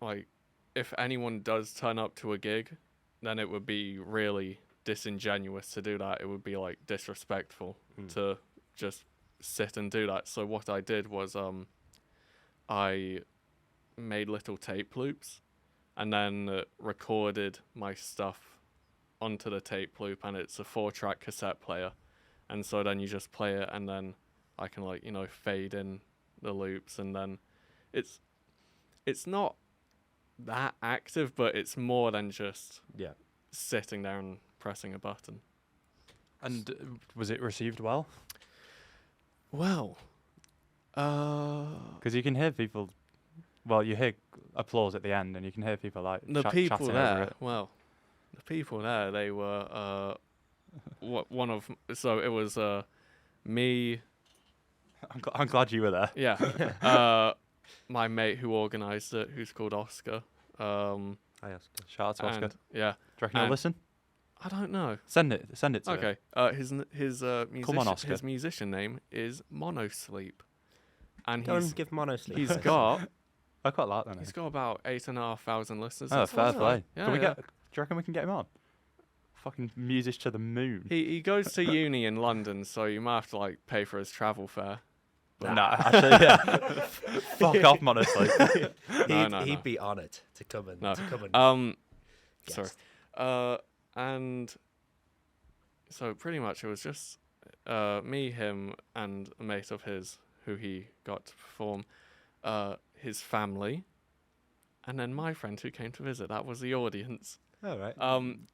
[SPEAKER 3] like if anyone does turn up to a gig, then it would be really disingenuous to do that. It would be like disrespectful to just sit and do that. So what I did was I made little tape loops and then recorded my stuff onto the tape loop, and it's a 4-track cassette player. And so then you just play it, and then I can like, fade in the loops, and then it's not that active, but it's more than just
[SPEAKER 2] Yeah.
[SPEAKER 3] sitting there and pressing a button.
[SPEAKER 1] And was it received well?
[SPEAKER 3] Well,
[SPEAKER 1] Because you can hear people. Well, you hear applause at the end, and you can hear people like
[SPEAKER 3] the people
[SPEAKER 1] chatting over
[SPEAKER 3] there,
[SPEAKER 1] it.
[SPEAKER 3] the people there, they were so it was me,
[SPEAKER 1] I'm glad you were there.
[SPEAKER 3] yeah, my mate who organised it, who's called Oscar.
[SPEAKER 2] Hi, Oscar.
[SPEAKER 1] Shout out to Oscar.
[SPEAKER 3] And, yeah,
[SPEAKER 1] Do you reckon he'll
[SPEAKER 3] and-
[SPEAKER 1] listen?
[SPEAKER 3] I don't know.
[SPEAKER 1] Send it to him.
[SPEAKER 3] Okay, his
[SPEAKER 1] Oscar.
[SPEAKER 3] his musician name is Monosleep, and
[SPEAKER 2] Go and give Mono sleep.
[SPEAKER 3] he's got
[SPEAKER 1] I quite like that.
[SPEAKER 3] he's got about 8,500 listeners.
[SPEAKER 1] Oh,
[SPEAKER 3] That's
[SPEAKER 1] fair
[SPEAKER 3] what's
[SPEAKER 1] play.
[SPEAKER 3] like. Yeah,
[SPEAKER 1] Can we
[SPEAKER 3] yeah.
[SPEAKER 1] do you reckon we can get him on? Fucking music to the moon.
[SPEAKER 3] He goes to uni in London, so you might have to like pay for his travel fare.
[SPEAKER 1] Nah, actually, yeah. Fuck off, honestly.
[SPEAKER 3] No.
[SPEAKER 2] He'd be honoured to come and
[SPEAKER 3] No.
[SPEAKER 2] guest.
[SPEAKER 3] Sorry. And so pretty much it was just me, him, and a mate of his who he got to perform, his family, and then my friend who came to visit. That was the audience.
[SPEAKER 2] All right.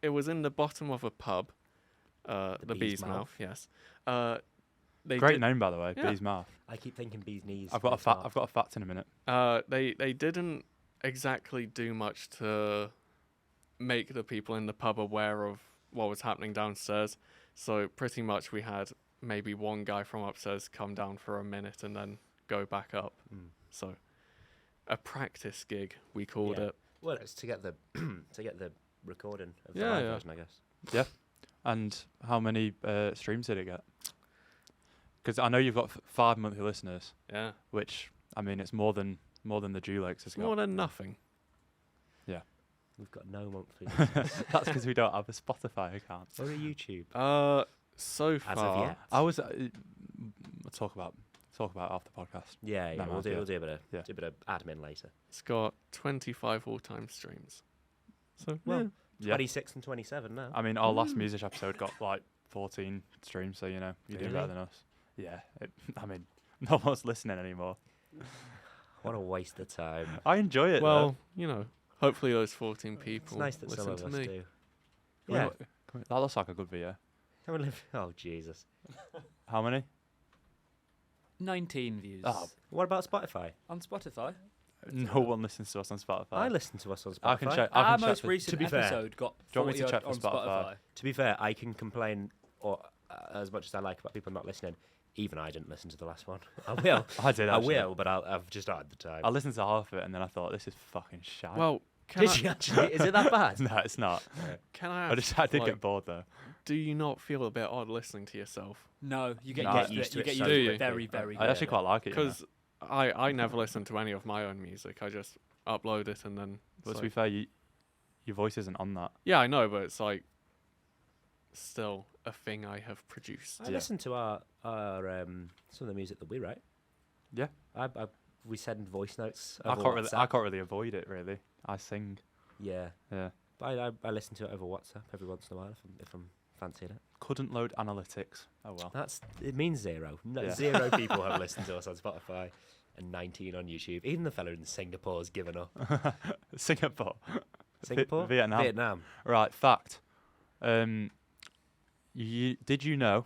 [SPEAKER 3] It was in the bottom of a pub, the Bee's Mouth. Yes. They
[SPEAKER 1] Great
[SPEAKER 3] did-
[SPEAKER 1] name, by the way.
[SPEAKER 3] Yeah.
[SPEAKER 1] Bee's Mouth.
[SPEAKER 2] I keep thinking bee's knees.
[SPEAKER 1] I've got a fact in a minute.
[SPEAKER 3] They didn't exactly do much to make the people in the pub aware of what was happening downstairs. So pretty much we had maybe one guy from upstairs come down for a minute and then go back up. So a practice gig, we called
[SPEAKER 2] Yeah.
[SPEAKER 3] it.
[SPEAKER 2] Well, it's to get the recording of the
[SPEAKER 3] Yeah,
[SPEAKER 2] live
[SPEAKER 3] yeah.
[SPEAKER 2] version, I guess.
[SPEAKER 1] And how many streams did it get? Because I know you've got 5 monthly listeners,
[SPEAKER 3] Yeah.
[SPEAKER 1] which I mean it's more than the Jew Lakes has
[SPEAKER 3] It's more
[SPEAKER 1] got.
[SPEAKER 3] than nothing.
[SPEAKER 2] We've got no monthly.
[SPEAKER 1] That's because we don't have a Spotify account.
[SPEAKER 2] Or a YouTube.
[SPEAKER 3] So
[SPEAKER 2] As of
[SPEAKER 3] far,
[SPEAKER 2] yet.
[SPEAKER 1] I was we'll talk about after podcast.
[SPEAKER 2] Yeah,
[SPEAKER 1] No,
[SPEAKER 2] we'll do
[SPEAKER 1] yeah.
[SPEAKER 2] a bit of
[SPEAKER 1] Yeah.
[SPEAKER 2] do a bit of admin later.
[SPEAKER 3] it's got 25 all-time streams. So
[SPEAKER 2] Well,
[SPEAKER 3] yeah.
[SPEAKER 1] Yeah.
[SPEAKER 2] 26 and 27 now.
[SPEAKER 1] I mean, our last music episode got like 14 streams, so you know you do
[SPEAKER 2] Really?
[SPEAKER 1] better than us. Yeah, I mean, no one's listening anymore.
[SPEAKER 2] What a waste of time.
[SPEAKER 1] I enjoy it.
[SPEAKER 3] Well, hopefully those 14
[SPEAKER 2] It's
[SPEAKER 3] people
[SPEAKER 2] nice that some
[SPEAKER 3] listen
[SPEAKER 2] of
[SPEAKER 3] to
[SPEAKER 2] us
[SPEAKER 3] me.
[SPEAKER 2] do.
[SPEAKER 1] though.
[SPEAKER 2] Yeah.
[SPEAKER 1] That looks like a good video.
[SPEAKER 2] Come and live. Oh, Jesus.
[SPEAKER 1] How many?
[SPEAKER 4] 19 views
[SPEAKER 1] Oh.
[SPEAKER 2] What about Spotify?
[SPEAKER 4] on Spotify.
[SPEAKER 1] No one listens to us on Spotify.
[SPEAKER 2] I listen to us on Spotify.
[SPEAKER 1] I can check.
[SPEAKER 4] Our
[SPEAKER 1] I can check.
[SPEAKER 4] most recent
[SPEAKER 2] to be fair,
[SPEAKER 4] episode got
[SPEAKER 1] do you want me to
[SPEAKER 4] 40
[SPEAKER 1] check
[SPEAKER 4] on
[SPEAKER 1] for Spotify?
[SPEAKER 2] To be fair, I can complain as much as I like about people not listening. Even I didn't listen to the last one. I will.
[SPEAKER 1] I did.
[SPEAKER 2] I
[SPEAKER 1] Actually.
[SPEAKER 2] will, but I've just not had the time.
[SPEAKER 1] I listened to half of it and then I thought this is fucking shite.
[SPEAKER 3] Well, can
[SPEAKER 2] Did you actually? Is it that bad?
[SPEAKER 1] no, it's not.
[SPEAKER 3] I
[SPEAKER 1] I did
[SPEAKER 3] like,
[SPEAKER 1] get bored though.
[SPEAKER 3] do you not feel a bit odd listening to yourself?
[SPEAKER 4] No, you get
[SPEAKER 1] No,
[SPEAKER 4] used to it. You get
[SPEAKER 2] so
[SPEAKER 4] used to
[SPEAKER 3] quickly.
[SPEAKER 4] it very, very
[SPEAKER 1] I actually
[SPEAKER 4] quickly.
[SPEAKER 1] quite like it.
[SPEAKER 3] Because I never listen to any of my own music. I just upload it and then.
[SPEAKER 1] But
[SPEAKER 3] it's
[SPEAKER 1] to be
[SPEAKER 3] like-
[SPEAKER 1] fair, your voice isn't on that.
[SPEAKER 3] yeah, I know, but it's like still a thing I have produced.
[SPEAKER 2] I
[SPEAKER 1] Yeah.
[SPEAKER 2] listen to our some of the music that we write.
[SPEAKER 1] Yeah.
[SPEAKER 2] We send voice notes.
[SPEAKER 1] I
[SPEAKER 2] over
[SPEAKER 1] can't
[SPEAKER 2] WhatsApp.
[SPEAKER 1] really avoid it. Really, I sing.
[SPEAKER 2] Yeah,
[SPEAKER 1] Yeah.
[SPEAKER 2] but I listen to it over WhatsApp every once in a while if I'm fancying it.
[SPEAKER 1] Couldn't load analytics. Oh well.
[SPEAKER 2] It means zero. No,
[SPEAKER 1] Yeah.
[SPEAKER 2] 0 people have listened to us on Spotify, and 19 on YouTube. Even the fella in Singapore's given up.
[SPEAKER 1] Singapore.
[SPEAKER 2] Singapore,
[SPEAKER 1] Vietnam.
[SPEAKER 2] Vietnam.
[SPEAKER 1] Right. Fact. Did you know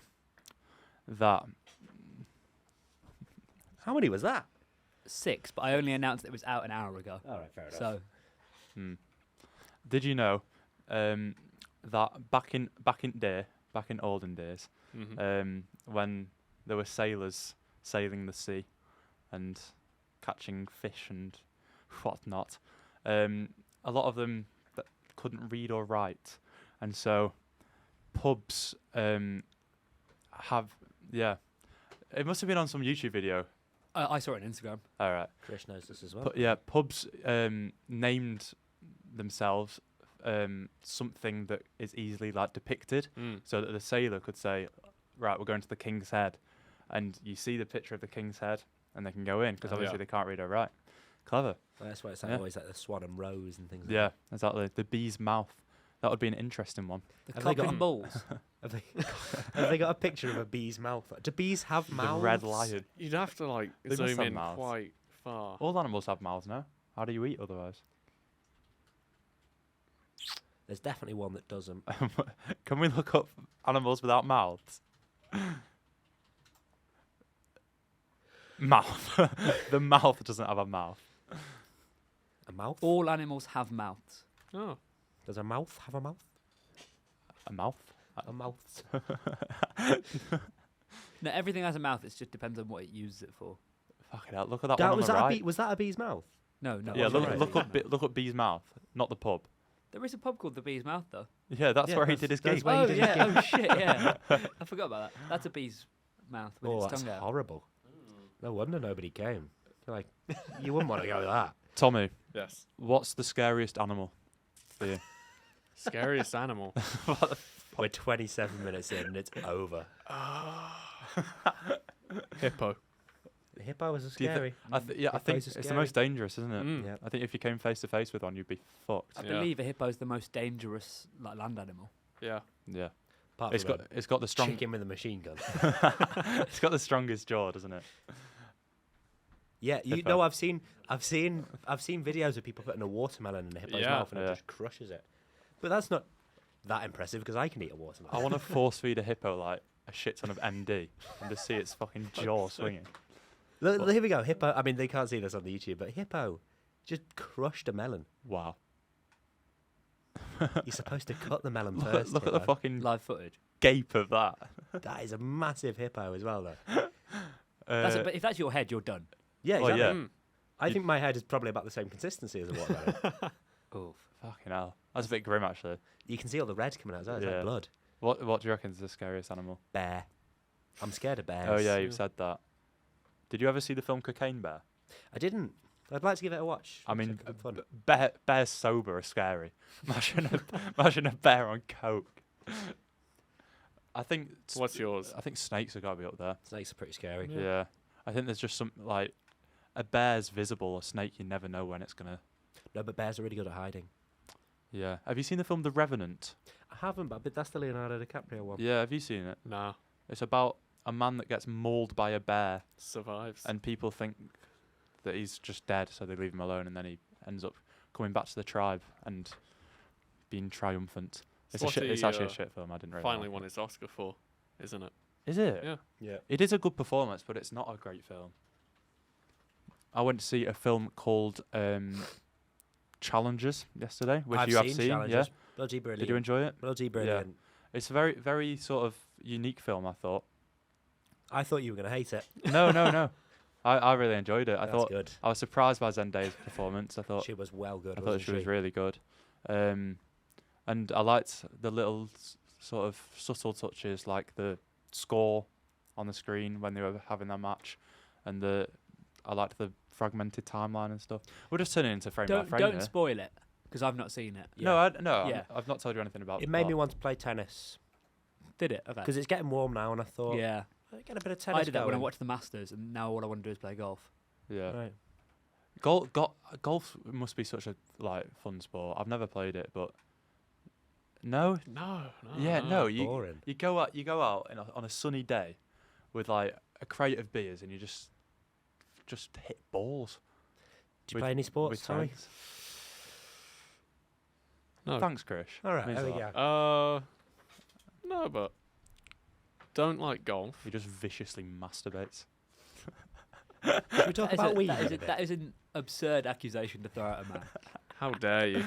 [SPEAKER 1] that?
[SPEAKER 2] How many was that?
[SPEAKER 4] 6, but I only announced it was out an hour ago.
[SPEAKER 2] All right, fair enough.
[SPEAKER 4] So
[SPEAKER 1] Did you know that back in olden days,
[SPEAKER 3] Mhm.
[SPEAKER 1] when there were sailors sailing the sea and catching fish and whatnot, a lot of them that couldn't read or write, and so pubs have it must have been on some YouTube video.
[SPEAKER 4] I saw it on Instagram.
[SPEAKER 1] All right.
[SPEAKER 2] Chris knows this as well.
[SPEAKER 1] Pubs named themselves something that is easily like depicted,
[SPEAKER 3] Mm.
[SPEAKER 1] so that the sailor could say, "Right, we're going to the King's Head," and you see the picture of the King's Head, and they can go in because
[SPEAKER 2] Oh,
[SPEAKER 1] obviously
[SPEAKER 3] yeah.
[SPEAKER 1] they can't read or write. Clever.
[SPEAKER 2] Well, that's why it's like
[SPEAKER 1] Yeah.
[SPEAKER 2] always like the Swan and Rose and things. Like
[SPEAKER 1] Yeah, exactly. The bee's mouth. That would be an interesting one.
[SPEAKER 4] The
[SPEAKER 2] Have they
[SPEAKER 4] cock
[SPEAKER 2] got-
[SPEAKER 4] and balls.
[SPEAKER 2] that. Have they got a picture of a bee's mouth? Do bees have mouths?
[SPEAKER 1] The red lion.
[SPEAKER 3] You'd have to like
[SPEAKER 1] They must
[SPEAKER 3] zoom
[SPEAKER 1] have
[SPEAKER 3] in
[SPEAKER 1] mouths.
[SPEAKER 3] quite far.
[SPEAKER 1] All animals have mouths now. How do you eat otherwise?
[SPEAKER 2] There's definitely one that doesn't.
[SPEAKER 1] Can we look up animals without mouths? Mouth. The mouth doesn't have a mouth.
[SPEAKER 2] A mouth?
[SPEAKER 4] All animals have mouths.
[SPEAKER 3] Oh,
[SPEAKER 2] Does a mouth have a mouth?
[SPEAKER 1] A mouth?
[SPEAKER 2] A mouth.
[SPEAKER 4] No, everything has a mouth. It just depends on what it uses it for.
[SPEAKER 1] Fucking hell, look at that
[SPEAKER 2] That,
[SPEAKER 1] one
[SPEAKER 2] was,
[SPEAKER 1] on the
[SPEAKER 2] that
[SPEAKER 1] right.
[SPEAKER 2] was that a bee's mouth?
[SPEAKER 4] No, no.
[SPEAKER 1] Yeah,
[SPEAKER 4] it's
[SPEAKER 1] look,
[SPEAKER 4] not.
[SPEAKER 2] right.
[SPEAKER 1] look up Bee's mouth, not the pub.
[SPEAKER 4] There is a pub called the Bee's Mouth, though.
[SPEAKER 1] Yeah, that's
[SPEAKER 2] Yeah,
[SPEAKER 1] where he
[SPEAKER 2] that's-
[SPEAKER 1] did his
[SPEAKER 2] that's
[SPEAKER 1] gig.
[SPEAKER 2] where he
[SPEAKER 4] Oh
[SPEAKER 2] did his
[SPEAKER 4] yeah.
[SPEAKER 2] gig.
[SPEAKER 4] Oh shit. Yeah. I forgot about that. That's a bee's mouth with
[SPEAKER 2] Oh,
[SPEAKER 4] its
[SPEAKER 2] that's
[SPEAKER 4] tongue out.
[SPEAKER 2] horrible. No wonder nobody came. You're like, you wouldn't want to go with that.
[SPEAKER 1] Tommy,
[SPEAKER 3] yes.
[SPEAKER 1] what's the scariest animal for you?
[SPEAKER 3] Scariest animal.
[SPEAKER 2] We're 27 minutes in and it's over.
[SPEAKER 3] Hippo.
[SPEAKER 2] The hippo was
[SPEAKER 1] Do you thi-
[SPEAKER 2] scary.
[SPEAKER 1] I think
[SPEAKER 2] Hippos are
[SPEAKER 1] it's the
[SPEAKER 2] scary.
[SPEAKER 1] most dangerous, isn't it?
[SPEAKER 3] Mm.
[SPEAKER 2] Yeah.
[SPEAKER 1] I think if you came face to face with one, you'd be fucked.
[SPEAKER 4] I
[SPEAKER 3] Yeah.
[SPEAKER 4] believe a hippo is the most dangerous like land animal.
[SPEAKER 3] Yeah.
[SPEAKER 1] Yeah,
[SPEAKER 2] Apart
[SPEAKER 1] it's
[SPEAKER 2] from
[SPEAKER 1] got the
[SPEAKER 2] a
[SPEAKER 1] strong.
[SPEAKER 2] chicken with a machine gun.
[SPEAKER 1] It's got the strongest jaw, doesn't it?
[SPEAKER 2] Yeah, you
[SPEAKER 1] Hippo.
[SPEAKER 2] know, I've seen videos of people putting a watermelon in a hippo's
[SPEAKER 3] Yeah.
[SPEAKER 2] mouth and
[SPEAKER 1] Yeah.
[SPEAKER 2] it just crushes it. But that's not that impressive because I can eat a watermelon.
[SPEAKER 1] I want to force feed a hippo like a shit ton of MD and just see its fucking jaw swinging.
[SPEAKER 2] Look, here we go. Hippo. I mean, they can't see this on the YouTube, but hippo just crushed a melon.
[SPEAKER 1] Wow.
[SPEAKER 2] You're supposed to cut the melon first.
[SPEAKER 1] Look at the
[SPEAKER 2] hippo.
[SPEAKER 1] fucking
[SPEAKER 4] Live footage.
[SPEAKER 1] gape of that.
[SPEAKER 2] That is a massive hippo as well, though.
[SPEAKER 4] That's it, but if that's your head, you're done.
[SPEAKER 2] Yeah,
[SPEAKER 1] well,
[SPEAKER 2] exactly.
[SPEAKER 1] yeah.
[SPEAKER 3] Mm.
[SPEAKER 2] I think my head is probably about the same consistency as a watermelon.
[SPEAKER 4] Oof.
[SPEAKER 1] Fucking hell. That's a bit grim, actually.
[SPEAKER 2] You can see all the red coming out as well. It's
[SPEAKER 1] Yeah.
[SPEAKER 2] like blood.
[SPEAKER 1] What do you reckon is the scariest animal?
[SPEAKER 2] Bear. I'm scared of bears.
[SPEAKER 1] Oh yeah, you've
[SPEAKER 3] Yeah.
[SPEAKER 1] said that. Did you ever see the film Cocaine Bear?
[SPEAKER 2] I didn't. I'd like to give it a watch.
[SPEAKER 1] I mean,
[SPEAKER 2] Looks like good fun.
[SPEAKER 1] bears sober are scary. Imagine a bear on coke. I think.
[SPEAKER 3] What's yours?
[SPEAKER 1] I think snakes have got to be up there.
[SPEAKER 2] Snakes are pretty scary.
[SPEAKER 3] Yeah.
[SPEAKER 1] Yeah. I think there's just some like a bear's visible. A snake, you never know when it's gonna.
[SPEAKER 2] No, but bears are really good at hiding.
[SPEAKER 1] Yeah. Have you seen the film The Revenant?
[SPEAKER 2] I haven't, but that's the Leonardo DiCaprio one.
[SPEAKER 1] Yeah. Have you seen it?
[SPEAKER 3] Nah.
[SPEAKER 1] It's about a man that gets mauled by a bear,
[SPEAKER 3] Survives.
[SPEAKER 1] and people think that he's just dead, so they leave him alone, and then he ends up coming back to the tribe and being triumphant. It's
[SPEAKER 3] what
[SPEAKER 1] it's
[SPEAKER 3] he,
[SPEAKER 1] actually a shit film. I didn't really.
[SPEAKER 3] finally
[SPEAKER 1] like
[SPEAKER 3] won
[SPEAKER 1] it.
[SPEAKER 3] his Oscar for, isn't it?
[SPEAKER 1] Is it?
[SPEAKER 3] Yeah.
[SPEAKER 2] Yeah.
[SPEAKER 1] It is a good performance, but it's not a great film. I went to see a film called Challengers yesterday, which
[SPEAKER 2] I've
[SPEAKER 1] you have
[SPEAKER 2] seen
[SPEAKER 1] seen.
[SPEAKER 2] Challengers.
[SPEAKER 1] Yeah.
[SPEAKER 2] Bloody brilliant.
[SPEAKER 1] Did you enjoy it?
[SPEAKER 2] Bloody brilliant.
[SPEAKER 1] It's a very, very sort of unique film, I thought.
[SPEAKER 2] I thought you were going to hate it.
[SPEAKER 1] No. I really enjoyed it. I
[SPEAKER 2] That's
[SPEAKER 1] thought
[SPEAKER 2] good.
[SPEAKER 1] I was surprised by Zendaya's performance. I thought
[SPEAKER 2] She was well good,
[SPEAKER 1] I thought
[SPEAKER 2] wasn't
[SPEAKER 1] she was really good. And I liked the little sort of subtle touches, like the score on the screen when they were having their match, and I liked the fragmented timeline and stuff. We'll just turn it into frame by frame.
[SPEAKER 4] Don't
[SPEAKER 1] here.
[SPEAKER 4] spoil it, because I've not seen it.
[SPEAKER 1] No,
[SPEAKER 4] Yeah.
[SPEAKER 1] I've not told you anything about
[SPEAKER 2] It
[SPEAKER 1] the
[SPEAKER 2] made me
[SPEAKER 1] plot.
[SPEAKER 2] want to play tennis
[SPEAKER 4] Did it? Okay.
[SPEAKER 2] because it's getting warm now, and I thought,
[SPEAKER 4] Yeah.
[SPEAKER 2] get a bit of tennis
[SPEAKER 4] I did that when I
[SPEAKER 2] going.
[SPEAKER 4] watched the Masters, and now all I want to do is play golf.
[SPEAKER 1] Yeah.
[SPEAKER 2] Right.
[SPEAKER 1] Golf must be such a fun sport. I've never played it, but no. You
[SPEAKER 2] Boring.
[SPEAKER 1] you go out on a sunny day with like a crate of beers and you just hit balls.
[SPEAKER 2] Do you play any sports, Tommy?
[SPEAKER 1] friends.
[SPEAKER 3] No.
[SPEAKER 1] Thanks, Krish.
[SPEAKER 2] All right,
[SPEAKER 1] Means
[SPEAKER 2] there
[SPEAKER 1] a
[SPEAKER 2] we
[SPEAKER 1] lot.
[SPEAKER 2] go.
[SPEAKER 3] No, but don't like golf.
[SPEAKER 1] He just viciously masturbates.
[SPEAKER 2] Should we talk about Ween?
[SPEAKER 4] That is an absurd accusation to throw at a man.
[SPEAKER 3] How dare you?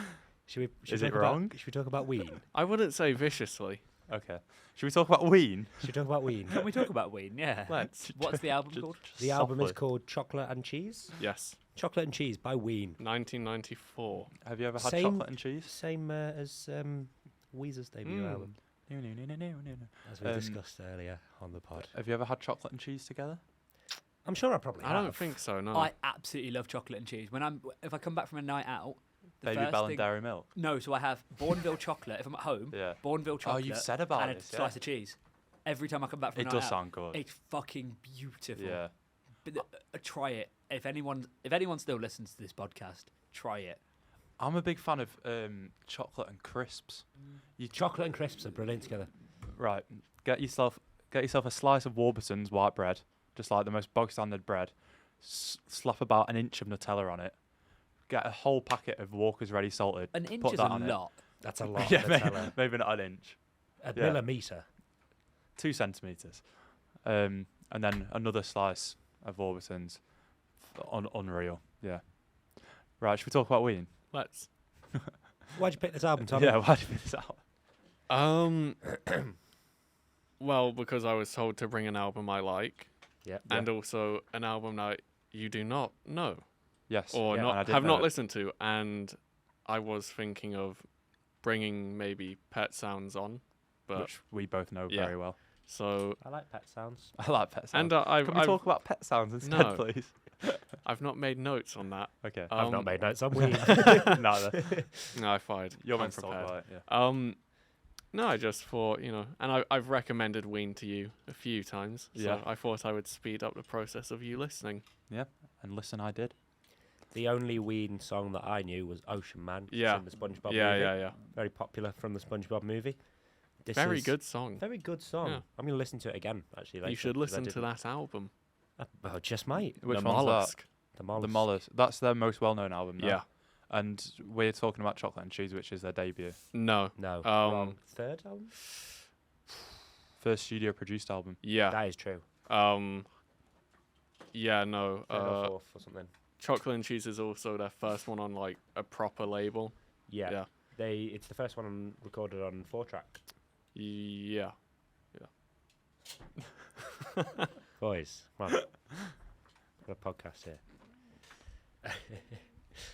[SPEAKER 2] Should
[SPEAKER 1] Is
[SPEAKER 2] we
[SPEAKER 1] it
[SPEAKER 2] talk about-
[SPEAKER 1] wrong?
[SPEAKER 2] Should we talk about Ween?
[SPEAKER 3] I wouldn't say viciously.
[SPEAKER 1] Okay. Should we talk about Ween?
[SPEAKER 2] Should we talk about Ween?
[SPEAKER 4] Can we talk about Ween? Yeah.
[SPEAKER 3] Let's.
[SPEAKER 4] What's the album called?
[SPEAKER 2] The album is
[SPEAKER 1] Softly.
[SPEAKER 2] called Chocolate and Cheese.
[SPEAKER 3] Yes.
[SPEAKER 2] Chocolate and Cheese by Ween.
[SPEAKER 3] 1994.
[SPEAKER 1] Have you ever had
[SPEAKER 2] Same-
[SPEAKER 1] chocolate and cheese?
[SPEAKER 2] Same as Weezer's debut album, as we
[SPEAKER 1] Um,
[SPEAKER 2] discussed earlier on the pod.
[SPEAKER 1] Have you ever had chocolate and cheese together?
[SPEAKER 2] I'm sure I probably
[SPEAKER 3] I
[SPEAKER 2] have.
[SPEAKER 3] don't think so. No.
[SPEAKER 4] I absolutely love chocolate and cheese. If I come back from a night out, the
[SPEAKER 1] Baby
[SPEAKER 4] first
[SPEAKER 1] Bell
[SPEAKER 4] thing,
[SPEAKER 1] and Dairy Milk.
[SPEAKER 4] No, so I have Bourneville chocolate if I'm at home.
[SPEAKER 1] Yeah.
[SPEAKER 4] Bourneville
[SPEAKER 1] Oh,
[SPEAKER 4] chocolate.
[SPEAKER 1] you've said about
[SPEAKER 4] and a
[SPEAKER 1] this, yeah.
[SPEAKER 4] slice of cheese. Every time I come back from
[SPEAKER 1] It
[SPEAKER 4] a night
[SPEAKER 1] does
[SPEAKER 4] out,
[SPEAKER 1] sound good.
[SPEAKER 4] it's fucking beautiful.
[SPEAKER 1] Yeah.
[SPEAKER 4] But try it. If anyone still listens to this podcast, try it.
[SPEAKER 1] I'm a big fan of chocolate and crisps.
[SPEAKER 2] Chocolate and crisps are brilliant together.
[SPEAKER 1] Right, get yourself a slice of Warburton's white bread, just like the most bog standard bread. Slap about an inch of Nutella on it. Get a whole packet of Walker's Ready Salted.
[SPEAKER 4] An inch
[SPEAKER 1] put
[SPEAKER 4] is
[SPEAKER 1] that
[SPEAKER 4] a
[SPEAKER 1] on it.
[SPEAKER 4] lot.
[SPEAKER 2] That's a lot.
[SPEAKER 1] Yeah,
[SPEAKER 2] of
[SPEAKER 1] maybe,
[SPEAKER 2] Nutella.
[SPEAKER 1] maybe not an inch.
[SPEAKER 2] A
[SPEAKER 1] yeah.
[SPEAKER 2] millimetre.
[SPEAKER 1] 2 centimeters, and then another slice of Warburton's. Unreal. Yeah. Right, should we talk about Ween?
[SPEAKER 3] Let's.
[SPEAKER 2] Why'd you pick this album, Tommy?
[SPEAKER 1] Yeah, why did you pick this out?
[SPEAKER 3] Well, because I was told to bring an album I like,
[SPEAKER 2] Yeah.
[SPEAKER 3] and also an album that you do not know
[SPEAKER 1] Yes.
[SPEAKER 3] or
[SPEAKER 1] yeah, and I
[SPEAKER 3] not
[SPEAKER 1] did
[SPEAKER 3] have
[SPEAKER 1] know
[SPEAKER 3] not
[SPEAKER 1] it.
[SPEAKER 3] listened to, and I was thinking of bringing maybe Pet Sounds on, but
[SPEAKER 1] Which we both know
[SPEAKER 3] yeah.
[SPEAKER 1] very well.
[SPEAKER 3] so
[SPEAKER 2] I like Pet Sounds.
[SPEAKER 1] I like pet sounds.
[SPEAKER 3] and I've
[SPEAKER 1] Can we talk about pet sounds instead,
[SPEAKER 3] No.
[SPEAKER 1] please?
[SPEAKER 3] I've not made notes on that.
[SPEAKER 1] Okay.
[SPEAKER 2] I've not made notes on Ween.
[SPEAKER 1] Neither.
[SPEAKER 3] No, I fired.
[SPEAKER 1] You're meant to talk
[SPEAKER 3] unprepared.
[SPEAKER 1] about it, yeah.
[SPEAKER 3] No, I just thought, and I've recommended Ween to you a few times, so
[SPEAKER 1] Yeah.
[SPEAKER 3] I thought I would speed up the process of you listening.
[SPEAKER 1] And listen, I did.
[SPEAKER 2] The only Ween song that I knew was Ocean Man. It's
[SPEAKER 3] Yeah.
[SPEAKER 2] in the SpongeBob
[SPEAKER 3] Yeah,
[SPEAKER 2] movie.
[SPEAKER 3] yeah.
[SPEAKER 2] Very popular from the SpongeBob movie. This
[SPEAKER 3] Very
[SPEAKER 2] is
[SPEAKER 3] good song.
[SPEAKER 2] Very good song.
[SPEAKER 3] Yeah.
[SPEAKER 2] I'm going to listen to it again, actually. Later,
[SPEAKER 3] You should
[SPEAKER 2] 'cause I
[SPEAKER 3] listen to
[SPEAKER 2] didn't-
[SPEAKER 3] that album.
[SPEAKER 2] Oh, just might.
[SPEAKER 1] Which
[SPEAKER 3] The
[SPEAKER 1] one's that?
[SPEAKER 3] Mollusk.
[SPEAKER 2] The Mollusk.
[SPEAKER 1] The Mollusk. That's their most well-known album now.
[SPEAKER 3] Yeah.
[SPEAKER 1] And we're talking about Chocolate and Cheese, which is their debut.
[SPEAKER 3] No.
[SPEAKER 2] No, wrong. Third album?
[SPEAKER 1] First studio-produced album.
[SPEAKER 3] Yeah.
[SPEAKER 2] That is true.
[SPEAKER 3] Yeah, no.
[SPEAKER 2] Third or fourth or something.
[SPEAKER 3] Chocolate and Cheese is also their first one on like a proper label.
[SPEAKER 2] Yeah.
[SPEAKER 3] Yeah.
[SPEAKER 2] It's the first one recorded on 4-track.
[SPEAKER 3] Yeah.
[SPEAKER 2] Boys, come on. Got a podcast here.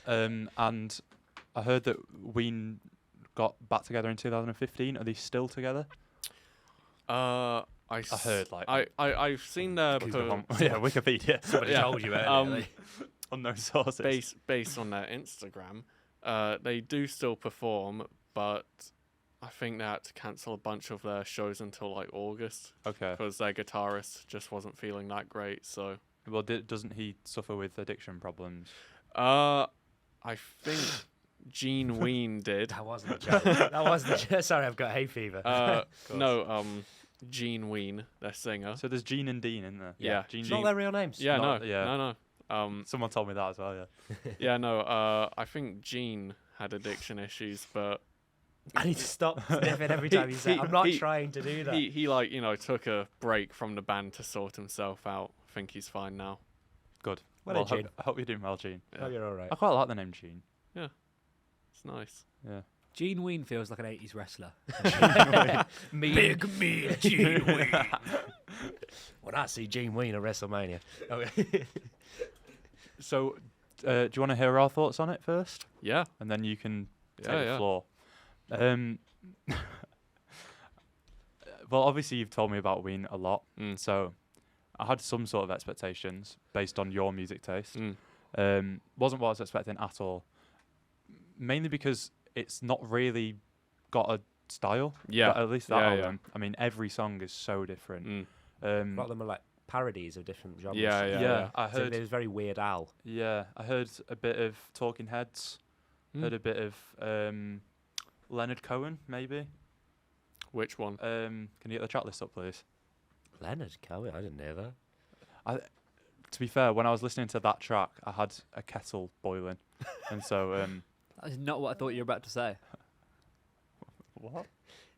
[SPEAKER 1] And I heard that Ween got back together in 2015. Are they still together?
[SPEAKER 3] I
[SPEAKER 1] heard, like-
[SPEAKER 3] I've seen their
[SPEAKER 1] Yeah, Wikipedia.
[SPEAKER 2] Somebody
[SPEAKER 3] Yeah.
[SPEAKER 2] told you earlier.
[SPEAKER 3] Um,
[SPEAKER 1] Unknown sources.
[SPEAKER 3] based on their Instagram. They do still perform, but I think they had to cancel a bunch of their shows until like August
[SPEAKER 1] Okay.
[SPEAKER 3] because their guitarist just wasn't feeling that great. So
[SPEAKER 1] Well, doesn't he suffer with addiction problems?
[SPEAKER 3] I think Gene Ween did.
[SPEAKER 2] That wasn't a joke. That wasn't a joke. Sorry, I've got hay fever.
[SPEAKER 3] No, Gene Ween, their singer.
[SPEAKER 1] So there's Gene and Dean in there.
[SPEAKER 3] Yeah.
[SPEAKER 1] Gene.
[SPEAKER 2] It's not their real names.
[SPEAKER 3] Yeah,
[SPEAKER 1] not-
[SPEAKER 3] no,
[SPEAKER 1] yeah.
[SPEAKER 3] no.
[SPEAKER 1] Someone told me that as well. Yeah.
[SPEAKER 3] Yeah, no. I think Gene had addiction issues, but
[SPEAKER 2] I need to stop sniffing every time you say. I'm not
[SPEAKER 3] he-
[SPEAKER 2] trying to do that.
[SPEAKER 3] he like took a break from the band to sort himself out. I think he's fine now.
[SPEAKER 2] Well,
[SPEAKER 1] Well,
[SPEAKER 2] Gene.
[SPEAKER 1] I hope you're doing well, Gene.
[SPEAKER 2] Oh, you're all right.
[SPEAKER 1] I quite like the name Gene.
[SPEAKER 3] It's nice.
[SPEAKER 1] Yeah.
[SPEAKER 4] Gene Ween feels like an 80s wrestler.
[SPEAKER 2] Big me, Gene Ween. When I see Gene Ween at WrestleMania. Okay.
[SPEAKER 1] So, do you want to hear our thoughts on it first,
[SPEAKER 3] Yeah.
[SPEAKER 1] and then you can take
[SPEAKER 3] Yeah,
[SPEAKER 1] the
[SPEAKER 3] yeah.
[SPEAKER 1] floor? Well, obviously you've told me about Ween a lot,
[SPEAKER 3] Mm.
[SPEAKER 1] so I had some sort of expectations based on your music taste.
[SPEAKER 3] Mm.
[SPEAKER 1] Wasn't what I was expecting at all. Mainly because it's not really got a style.
[SPEAKER 3] Yeah.
[SPEAKER 1] But at least that
[SPEAKER 3] Yeah, yeah.
[SPEAKER 1] album. I mean, every song is so different.
[SPEAKER 3] Mm.
[SPEAKER 2] A lot of them are like parodies of different genres.
[SPEAKER 3] Yeah, yeah.
[SPEAKER 1] I
[SPEAKER 2] So
[SPEAKER 1] heard.
[SPEAKER 2] it was very Weird Al.
[SPEAKER 1] Yeah, I heard a bit of Talking Heads.
[SPEAKER 3] Mm.
[SPEAKER 1] Heard a bit of Leonard Cohen, maybe.
[SPEAKER 3] Which one?
[SPEAKER 1] Can you get the track list up, please?
[SPEAKER 2] Leonard Cohen, I didn't know that.
[SPEAKER 1] To be fair, when I was listening to that track, I had a kettle boiling, and so
[SPEAKER 4] That is not what I thought you were about to say.
[SPEAKER 1] what?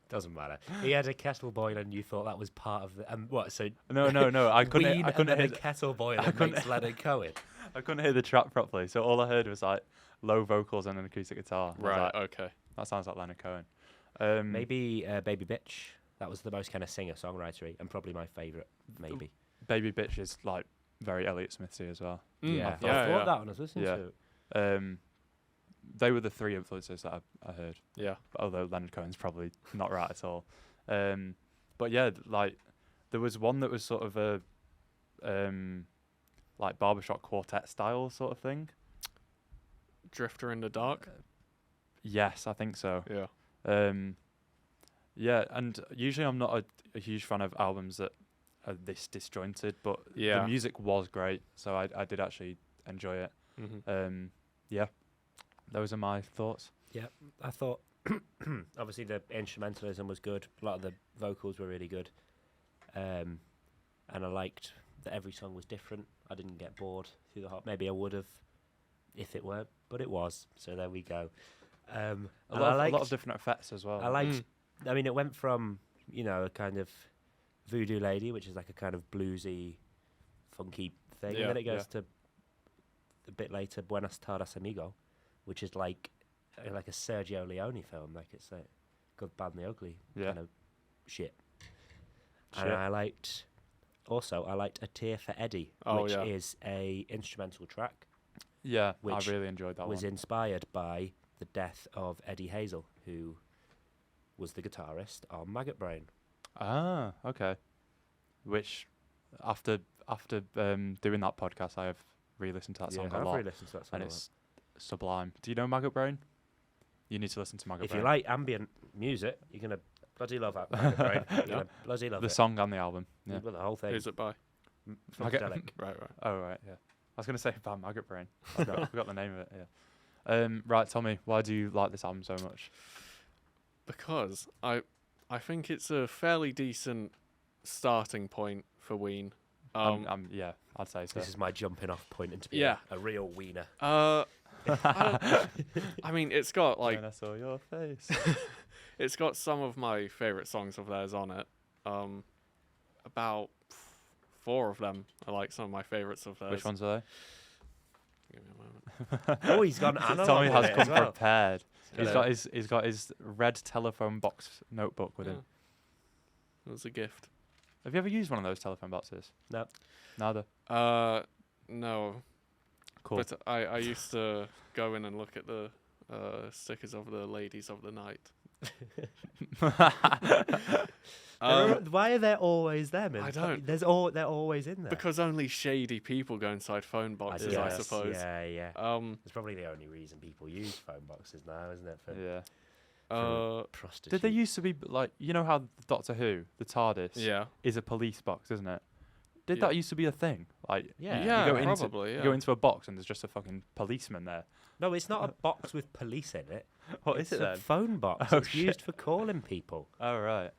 [SPEAKER 2] Doesn't matter. He had a kettle boil and you thought that was part of the... what, so...
[SPEAKER 1] No, I couldn't.
[SPEAKER 2] Ween
[SPEAKER 1] I couldn't
[SPEAKER 2] and
[SPEAKER 1] hear.
[SPEAKER 2] then a kettle boil
[SPEAKER 1] I
[SPEAKER 2] and
[SPEAKER 1] couldn't-
[SPEAKER 2] makes Leonard Cohen.
[SPEAKER 1] I couldn't hear the track properly, so all I heard was like low vocals and an acoustic guitar. And I was
[SPEAKER 3] Right.
[SPEAKER 1] like,
[SPEAKER 3] Okay.
[SPEAKER 1] that sounds like Leonard Cohen.
[SPEAKER 2] Maybe Baby Bitch. That was the most kind of singer-songwritery and probably my favourite, maybe.
[SPEAKER 1] Baby Bitch is like very Elliott Smithy as well.
[SPEAKER 3] Mm.
[SPEAKER 2] Yeah, I
[SPEAKER 1] I
[SPEAKER 2] thought
[SPEAKER 3] yeah.
[SPEAKER 2] that one I was listening
[SPEAKER 1] Yeah.
[SPEAKER 2] to.
[SPEAKER 1] They were the three influences that I heard.
[SPEAKER 3] Yeah.
[SPEAKER 1] Although Leonard Cohen's probably not right at all. But yeah, like there was one that was sort of a like barbershop quartet style sort of thing.
[SPEAKER 3] Drifter in the Dark.
[SPEAKER 1] Yes, I think so.
[SPEAKER 3] Yeah.
[SPEAKER 1] Yeah, and usually I'm not a huge fan of albums that are this disjointed, but
[SPEAKER 3] Yeah.
[SPEAKER 1] the music was great, so I did actually enjoy it.
[SPEAKER 3] Mm-hmm.
[SPEAKER 1] Yeah, those are my thoughts.
[SPEAKER 2] I thought, obviously, the instrumentalism was good. A lot of the vocals were really good. And I liked that every song was different. I didn't get bored through the whole... Maybe I would have if it weren't, but it was. So there we go.
[SPEAKER 1] A lot of different effects as well.
[SPEAKER 2] I liked... I mean, it went from, a kind of Voodoo Lady, which is like a kind of bluesy, funky thing.
[SPEAKER 3] Yeah,
[SPEAKER 2] And then it goes to, a bit later, Buenas Tardes, Amigo, which is like a Sergio Leone film. Like it's like Good, Bad and the Ugly kind of shit. And I liked A Tear for Eddie, which is a instrumental track.
[SPEAKER 1] Yeah,
[SPEAKER 2] which
[SPEAKER 1] I really enjoyed that
[SPEAKER 2] was
[SPEAKER 1] one.
[SPEAKER 2] inspired by the death of Eddie Hazel, who was the guitarist on Maggot Brain.
[SPEAKER 1] Ah, okay. Which, after doing that podcast, I have re-listened to that song a
[SPEAKER 2] I've
[SPEAKER 1] lot,
[SPEAKER 2] re-listened to that song
[SPEAKER 1] and
[SPEAKER 2] a lot.
[SPEAKER 1] it's sublime. Do you know Maggot Brain? You need to listen to Maggot
[SPEAKER 2] If
[SPEAKER 1] Brain.
[SPEAKER 2] you like ambient music, you're gonna bloody love that Maggot Brain. You're gonna bloody love
[SPEAKER 1] the
[SPEAKER 2] it.
[SPEAKER 1] song and the album. Yeah.
[SPEAKER 2] Well, the whole thing.
[SPEAKER 3] Who's it by?
[SPEAKER 1] Maggot-
[SPEAKER 2] Funkadelic.
[SPEAKER 3] Right.
[SPEAKER 1] Oh right, yeah. I was gonna say about Maggot Brain.
[SPEAKER 2] No.
[SPEAKER 1] I forgot the name of it. Yeah. Right, Tommy, why do you like this album so much?
[SPEAKER 3] Because I think it's a fairly decent starting point for Ween.
[SPEAKER 1] Yeah, I'd say so.
[SPEAKER 2] This is my jumping off point into being
[SPEAKER 3] Yeah.
[SPEAKER 2] a real wiener.
[SPEAKER 3] I mean, it's got like
[SPEAKER 1] When I saw your face.
[SPEAKER 3] it's got some of my favorite songs of theirs on it. About 4 of them are like some of my favorites of theirs.
[SPEAKER 1] Which ones are
[SPEAKER 3] Give me a moment.
[SPEAKER 2] Oh, he's gone
[SPEAKER 1] they?
[SPEAKER 2] analog
[SPEAKER 1] Tommy
[SPEAKER 2] with
[SPEAKER 1] has
[SPEAKER 2] it
[SPEAKER 1] come
[SPEAKER 2] as well.
[SPEAKER 1] prepared.
[SPEAKER 3] Got
[SPEAKER 1] He's got his red telephone box notebook with him.
[SPEAKER 3] It was a gift.
[SPEAKER 1] Have you ever used one of those telephone boxes?
[SPEAKER 2] No.
[SPEAKER 1] Neither.
[SPEAKER 3] No.
[SPEAKER 1] Cool.
[SPEAKER 3] But I used to go in and look at the stickers of the ladies of the night.
[SPEAKER 2] Why are there always them?
[SPEAKER 3] I don't.
[SPEAKER 2] They're always in there.
[SPEAKER 3] Because only shady people go inside phone boxes, I
[SPEAKER 2] guess,
[SPEAKER 3] suppose.
[SPEAKER 2] Yeah.
[SPEAKER 3] Um,
[SPEAKER 2] It's probably the only reason people use phone boxes now, isn't it? For
[SPEAKER 1] Yeah.
[SPEAKER 2] prostitutes.
[SPEAKER 1] Did they used to be like, you know how Doctor Who, the TARDIS,
[SPEAKER 3] yeah.
[SPEAKER 1] is a police box, isn't it? Did
[SPEAKER 3] Yeah.
[SPEAKER 1] that used to be a thing? Like,
[SPEAKER 2] Yeah.
[SPEAKER 3] Yeah,
[SPEAKER 1] you go into,
[SPEAKER 3] probably. Yeah.
[SPEAKER 1] you go into a box and there's just a fucking policeman there.
[SPEAKER 2] No, it's not a box with police in it.
[SPEAKER 1] What
[SPEAKER 2] It's
[SPEAKER 1] is it
[SPEAKER 2] a
[SPEAKER 1] then?
[SPEAKER 2] phone box.
[SPEAKER 1] Oh,
[SPEAKER 2] It's used for calling people.
[SPEAKER 1] Oh right.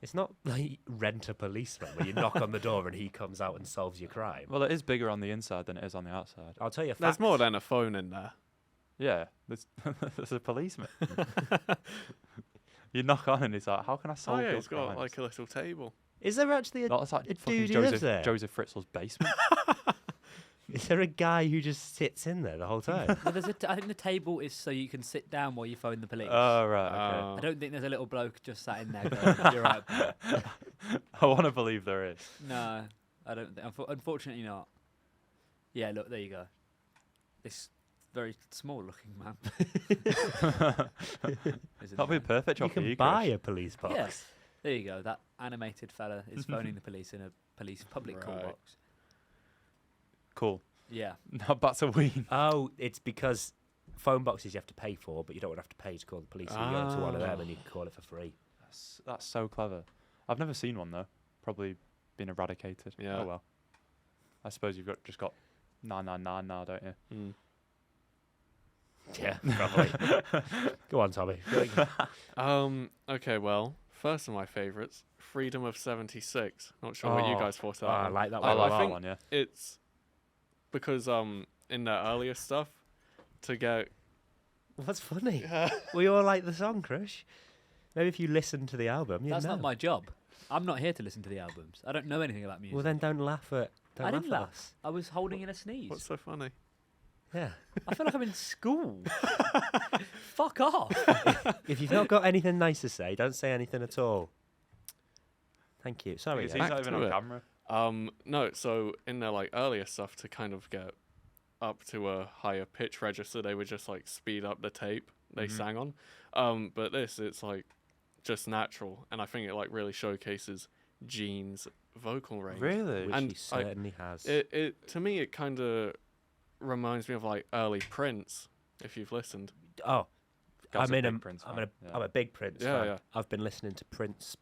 [SPEAKER 2] It's not like Rent a Policeman where you knock on the door and he comes out and solves your crime.
[SPEAKER 1] Well, it is bigger on the inside than it is on the outside.
[SPEAKER 2] I'll tell you a
[SPEAKER 3] There's
[SPEAKER 2] fact.
[SPEAKER 3] more than a phone in there.
[SPEAKER 1] Yeah, there's, there's a policeman. You knock on and he's like, "How can I
[SPEAKER 3] Oh
[SPEAKER 1] solve
[SPEAKER 3] yeah,
[SPEAKER 1] your
[SPEAKER 3] he's got
[SPEAKER 1] crimes?"
[SPEAKER 3] like a little table.
[SPEAKER 2] Is there actually
[SPEAKER 1] Not like
[SPEAKER 2] a
[SPEAKER 1] fucking
[SPEAKER 2] dude who lives
[SPEAKER 1] Joseph,
[SPEAKER 2] there?
[SPEAKER 1] Joseph Fritzl's basement.
[SPEAKER 2] Is there a guy who just sits in there the whole time?
[SPEAKER 4] Well, I think the table is so you can sit down while you phone the police.
[SPEAKER 1] Oh, right, okay.
[SPEAKER 3] Oh.
[SPEAKER 4] I don't think there's a little bloke just sat in there going, "You're right, pal."
[SPEAKER 1] I want to believe there is.
[SPEAKER 4] No, I don't think. Unfortunately not. Yeah, look, there you go. This very small-looking man. Isn't
[SPEAKER 1] That'll be
[SPEAKER 4] there?
[SPEAKER 1] perfect
[SPEAKER 2] You
[SPEAKER 1] job for
[SPEAKER 2] can
[SPEAKER 1] you,
[SPEAKER 2] buy
[SPEAKER 1] Krish.
[SPEAKER 2] a police box.
[SPEAKER 4] Yes. There you go. That animated fella is phoning the police in a police public call
[SPEAKER 3] Right.
[SPEAKER 4] box.
[SPEAKER 1] Cool.
[SPEAKER 4] Yeah.
[SPEAKER 1] Now back to Ween.
[SPEAKER 2] Oh, it's because phone boxes you have to pay for, but you don't want to have to pay to call the police. So you go to one of them and you can call it for free.
[SPEAKER 1] That's so clever. I've never seen one though. Probably been eradicated.
[SPEAKER 3] Yeah.
[SPEAKER 1] Oh well. I suppose you've just got 999 now, don't you?
[SPEAKER 3] Mm.
[SPEAKER 2] Yeah, probably. Go on, Tommy.
[SPEAKER 3] Okay, well, first of my favourites, Freedom of 76. Not sure what you
[SPEAKER 2] Oh,
[SPEAKER 3] guys thought of that
[SPEAKER 2] I
[SPEAKER 3] one.
[SPEAKER 2] like that
[SPEAKER 1] I
[SPEAKER 2] one.
[SPEAKER 1] like
[SPEAKER 3] I
[SPEAKER 1] that
[SPEAKER 3] think
[SPEAKER 1] one, yeah.
[SPEAKER 3] It's because in their earlier stuff, to get
[SPEAKER 2] What's funny? We all like the song, Krish. Maybe if you listen to the album, you
[SPEAKER 4] That's
[SPEAKER 2] know.
[SPEAKER 4] not my job. I'm not here to listen to the albums. I don't know anything about music.
[SPEAKER 2] Well, then don't laugh at. Don't
[SPEAKER 4] I didn't
[SPEAKER 2] laugh. At
[SPEAKER 4] laugh.
[SPEAKER 2] us.
[SPEAKER 4] I was holding in a sneeze.
[SPEAKER 3] what's so funny?
[SPEAKER 2] Yeah.
[SPEAKER 4] I feel like I'm in school. Fuck off.
[SPEAKER 2] If you've not got anything nice to say, don't say anything at all. Thank you. Sorry.
[SPEAKER 1] He's
[SPEAKER 2] Ed.
[SPEAKER 1] not
[SPEAKER 3] Back
[SPEAKER 1] even
[SPEAKER 3] to
[SPEAKER 1] on
[SPEAKER 3] it.
[SPEAKER 1] camera.
[SPEAKER 3] No, so in their like earlier stuff to kind of get up to a higher pitch register, they would just like speed up the tape they
[SPEAKER 1] Mhm.
[SPEAKER 3] sang on. But this, it's like just natural, and I think it like really showcases Gene's vocal range.
[SPEAKER 1] Really?
[SPEAKER 2] Which
[SPEAKER 3] And
[SPEAKER 2] he
[SPEAKER 3] I-
[SPEAKER 2] certainly has.
[SPEAKER 3] It to me, it kind of reminds me of like early Prince, if you've listened.
[SPEAKER 2] Oh,
[SPEAKER 1] Guy's
[SPEAKER 2] I'm
[SPEAKER 1] a
[SPEAKER 2] in a,
[SPEAKER 1] big Prince
[SPEAKER 2] I'm,
[SPEAKER 1] fan,
[SPEAKER 2] a,
[SPEAKER 1] yeah.
[SPEAKER 2] I'm a big Prince
[SPEAKER 3] Yeah,
[SPEAKER 2] fan.
[SPEAKER 3] yeah.
[SPEAKER 2] I've been listening to Prince,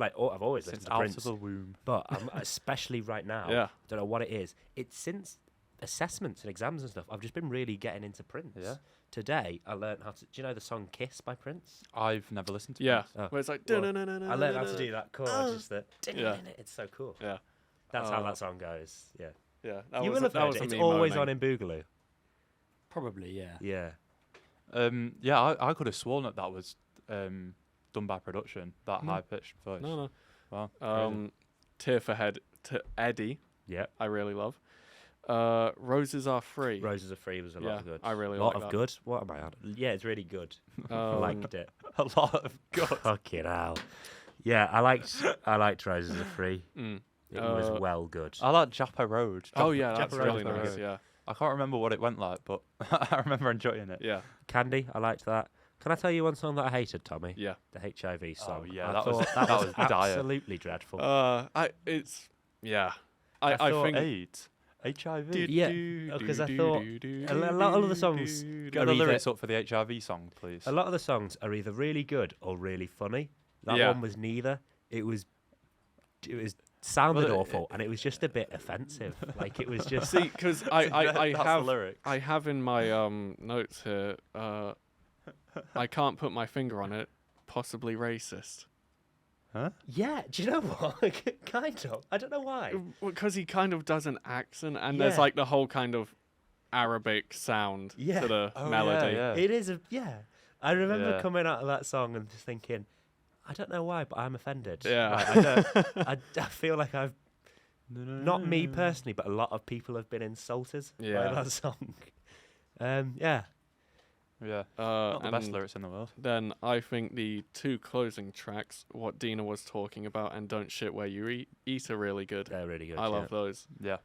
[SPEAKER 2] I've always
[SPEAKER 1] Since
[SPEAKER 2] listened to
[SPEAKER 1] out
[SPEAKER 2] Prince,
[SPEAKER 1] of the womb.
[SPEAKER 2] but especially right now,
[SPEAKER 3] Yeah.
[SPEAKER 2] don't know what it is. It's since assessments and exams and stuff. I've just been really getting into Prince.
[SPEAKER 1] Yeah.
[SPEAKER 2] Today, I learned how to. Do you know the song "Kiss" by Prince?
[SPEAKER 1] I've never listened to
[SPEAKER 3] Yeah,
[SPEAKER 1] Prince.
[SPEAKER 2] Oh.
[SPEAKER 3] where it's like.
[SPEAKER 2] Well, I learned how to do that chord. Just that.
[SPEAKER 3] Yeah.
[SPEAKER 2] It's so cool.
[SPEAKER 3] Yeah,
[SPEAKER 2] That's how
[SPEAKER 3] Oh.
[SPEAKER 2] that song goes. Yeah.
[SPEAKER 3] yeah. That
[SPEAKER 2] You
[SPEAKER 3] was
[SPEAKER 2] will have
[SPEAKER 3] that
[SPEAKER 2] heard
[SPEAKER 3] was
[SPEAKER 2] it.
[SPEAKER 3] a
[SPEAKER 2] It's
[SPEAKER 3] me
[SPEAKER 2] always
[SPEAKER 3] moaning.
[SPEAKER 2] on in Boogaloo.
[SPEAKER 4] Probably, yeah.
[SPEAKER 2] Yeah.
[SPEAKER 1] Yeah, I could have sworn that was done by production. That
[SPEAKER 3] No.
[SPEAKER 1] high pitched voice.
[SPEAKER 3] No,
[SPEAKER 1] Wow.
[SPEAKER 3] no. Tear for Head to Eddie,
[SPEAKER 2] Yeah.
[SPEAKER 3] I really love. Roses Are Free.
[SPEAKER 2] Roses Are Free was a lot
[SPEAKER 3] Yeah,
[SPEAKER 2] of good.
[SPEAKER 3] I really
[SPEAKER 2] a lot
[SPEAKER 3] like
[SPEAKER 2] of
[SPEAKER 3] that.
[SPEAKER 2] good. What am I on? Yeah, it's really good. I liked it.
[SPEAKER 1] A lot of good.
[SPEAKER 2] Fucking hell. Yeah, I liked Roses Are Free.
[SPEAKER 3] Mm.
[SPEAKER 2] It was
[SPEAKER 3] Uh,
[SPEAKER 2] well good.
[SPEAKER 1] I like Japa Road.
[SPEAKER 3] Oh yeah, that's
[SPEAKER 1] Japa
[SPEAKER 3] really
[SPEAKER 1] Road.
[SPEAKER 3] nice. Yeah,
[SPEAKER 1] I can't remember what it went like, but I remember enjoying it.
[SPEAKER 3] yeah,
[SPEAKER 2] Candy, I liked that. Can I tell you one song that I hated, Tommy?
[SPEAKER 3] yeah.
[SPEAKER 2] The HIV song.
[SPEAKER 1] yeah,
[SPEAKER 2] I
[SPEAKER 1] that was-
[SPEAKER 2] thought that
[SPEAKER 1] that
[SPEAKER 2] was
[SPEAKER 1] was dire.
[SPEAKER 2] absolutely dreadful.
[SPEAKER 3] Yeah.
[SPEAKER 2] I
[SPEAKER 3] I
[SPEAKER 2] thought
[SPEAKER 3] think
[SPEAKER 1] AIDS, HIV.
[SPEAKER 2] Yeah, because I thought a lot of the songs
[SPEAKER 1] Get
[SPEAKER 2] are
[SPEAKER 1] the
[SPEAKER 2] either-
[SPEAKER 1] lyrics up for the HIV song, please.
[SPEAKER 2] A lot of the songs are either really good or really funny. That
[SPEAKER 3] Yeah.
[SPEAKER 2] one was neither. It was sounded
[SPEAKER 1] Well,
[SPEAKER 2] awful, and it was just a bit offensive. Like it was just.
[SPEAKER 3] see, because I
[SPEAKER 1] That's the
[SPEAKER 3] have
[SPEAKER 1] lyrics.
[SPEAKER 3] I have in my notes here. I can't put my finger on it. Possibly racist.
[SPEAKER 1] Huh?
[SPEAKER 2] Yeah, do you know what? Kind of. I don't know why.
[SPEAKER 3] Because he kind of does an accent, and there's
[SPEAKER 2] Yeah.
[SPEAKER 3] like the whole kind of Arabic sound
[SPEAKER 2] Yeah.
[SPEAKER 3] to the
[SPEAKER 1] Oh,
[SPEAKER 3] melody.
[SPEAKER 1] Yeah, yeah.
[SPEAKER 2] It is a yeah. I remember
[SPEAKER 1] Yeah.
[SPEAKER 2] coming out of that song and just thinking, I don't know why, but I'm offended.
[SPEAKER 3] Yeah.
[SPEAKER 2] Like, I don't. I feel like I've not me personally, but a lot of people have been insulted
[SPEAKER 3] Yeah.
[SPEAKER 2] by that song. Yeah.
[SPEAKER 1] Yeah. Not the best
[SPEAKER 3] and
[SPEAKER 1] lyrics in the world.
[SPEAKER 3] Then I think the two closing tracks, what Dina was talking about, and Don't Shit Where You Eat are really good.
[SPEAKER 2] They're really good.
[SPEAKER 3] I love those.
[SPEAKER 1] Yeah.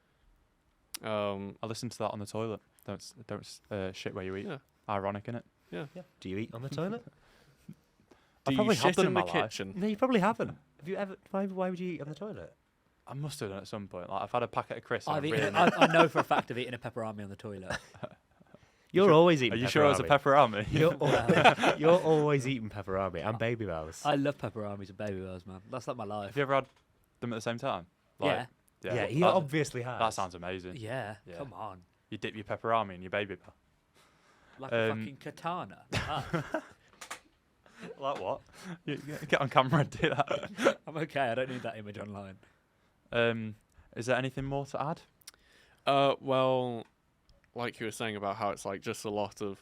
[SPEAKER 3] Um,
[SPEAKER 1] I listened to that on the toilet. Don't shit where you eat.
[SPEAKER 3] Yeah.
[SPEAKER 1] Ironic, innit?
[SPEAKER 2] Do you eat on the toilet?
[SPEAKER 1] I
[SPEAKER 3] do
[SPEAKER 1] probably
[SPEAKER 3] you
[SPEAKER 1] have
[SPEAKER 3] shit
[SPEAKER 1] done
[SPEAKER 3] in
[SPEAKER 1] in
[SPEAKER 3] the
[SPEAKER 1] my life.
[SPEAKER 3] kitchen?
[SPEAKER 2] No, you probably haven't. Have you ever? Why would you eat on the toilet?
[SPEAKER 1] I must have done it at some point. Like I've had a packet of crisps.
[SPEAKER 4] I've
[SPEAKER 1] and
[SPEAKER 4] eaten,
[SPEAKER 1] really
[SPEAKER 4] I know for a fact of eating a pepperami on the toilet.
[SPEAKER 2] You're
[SPEAKER 1] sure-
[SPEAKER 2] always eating.
[SPEAKER 1] Are you sure it was a pepperami?
[SPEAKER 2] You're always eating pepperami and baby bells.
[SPEAKER 4] I love peperamis and baby bells, man. That's like my life.
[SPEAKER 1] Have you ever had them at the same time?
[SPEAKER 4] Yeah.
[SPEAKER 2] Yeah, he
[SPEAKER 1] that,
[SPEAKER 2] obviously has.
[SPEAKER 1] that sounds amazing.
[SPEAKER 4] Yeah.
[SPEAKER 1] Yeah.
[SPEAKER 4] Come on.
[SPEAKER 1] You dip your pepperami in your baby bell.
[SPEAKER 4] Like a
[SPEAKER 1] Um,
[SPEAKER 4] fucking katana. Ah,
[SPEAKER 1] Like what? You get on camera and do that.
[SPEAKER 4] I'm okay. I don't need that image online.
[SPEAKER 1] Is there anything more to add?
[SPEAKER 3] Well, like you were saying about how it's like just a lot of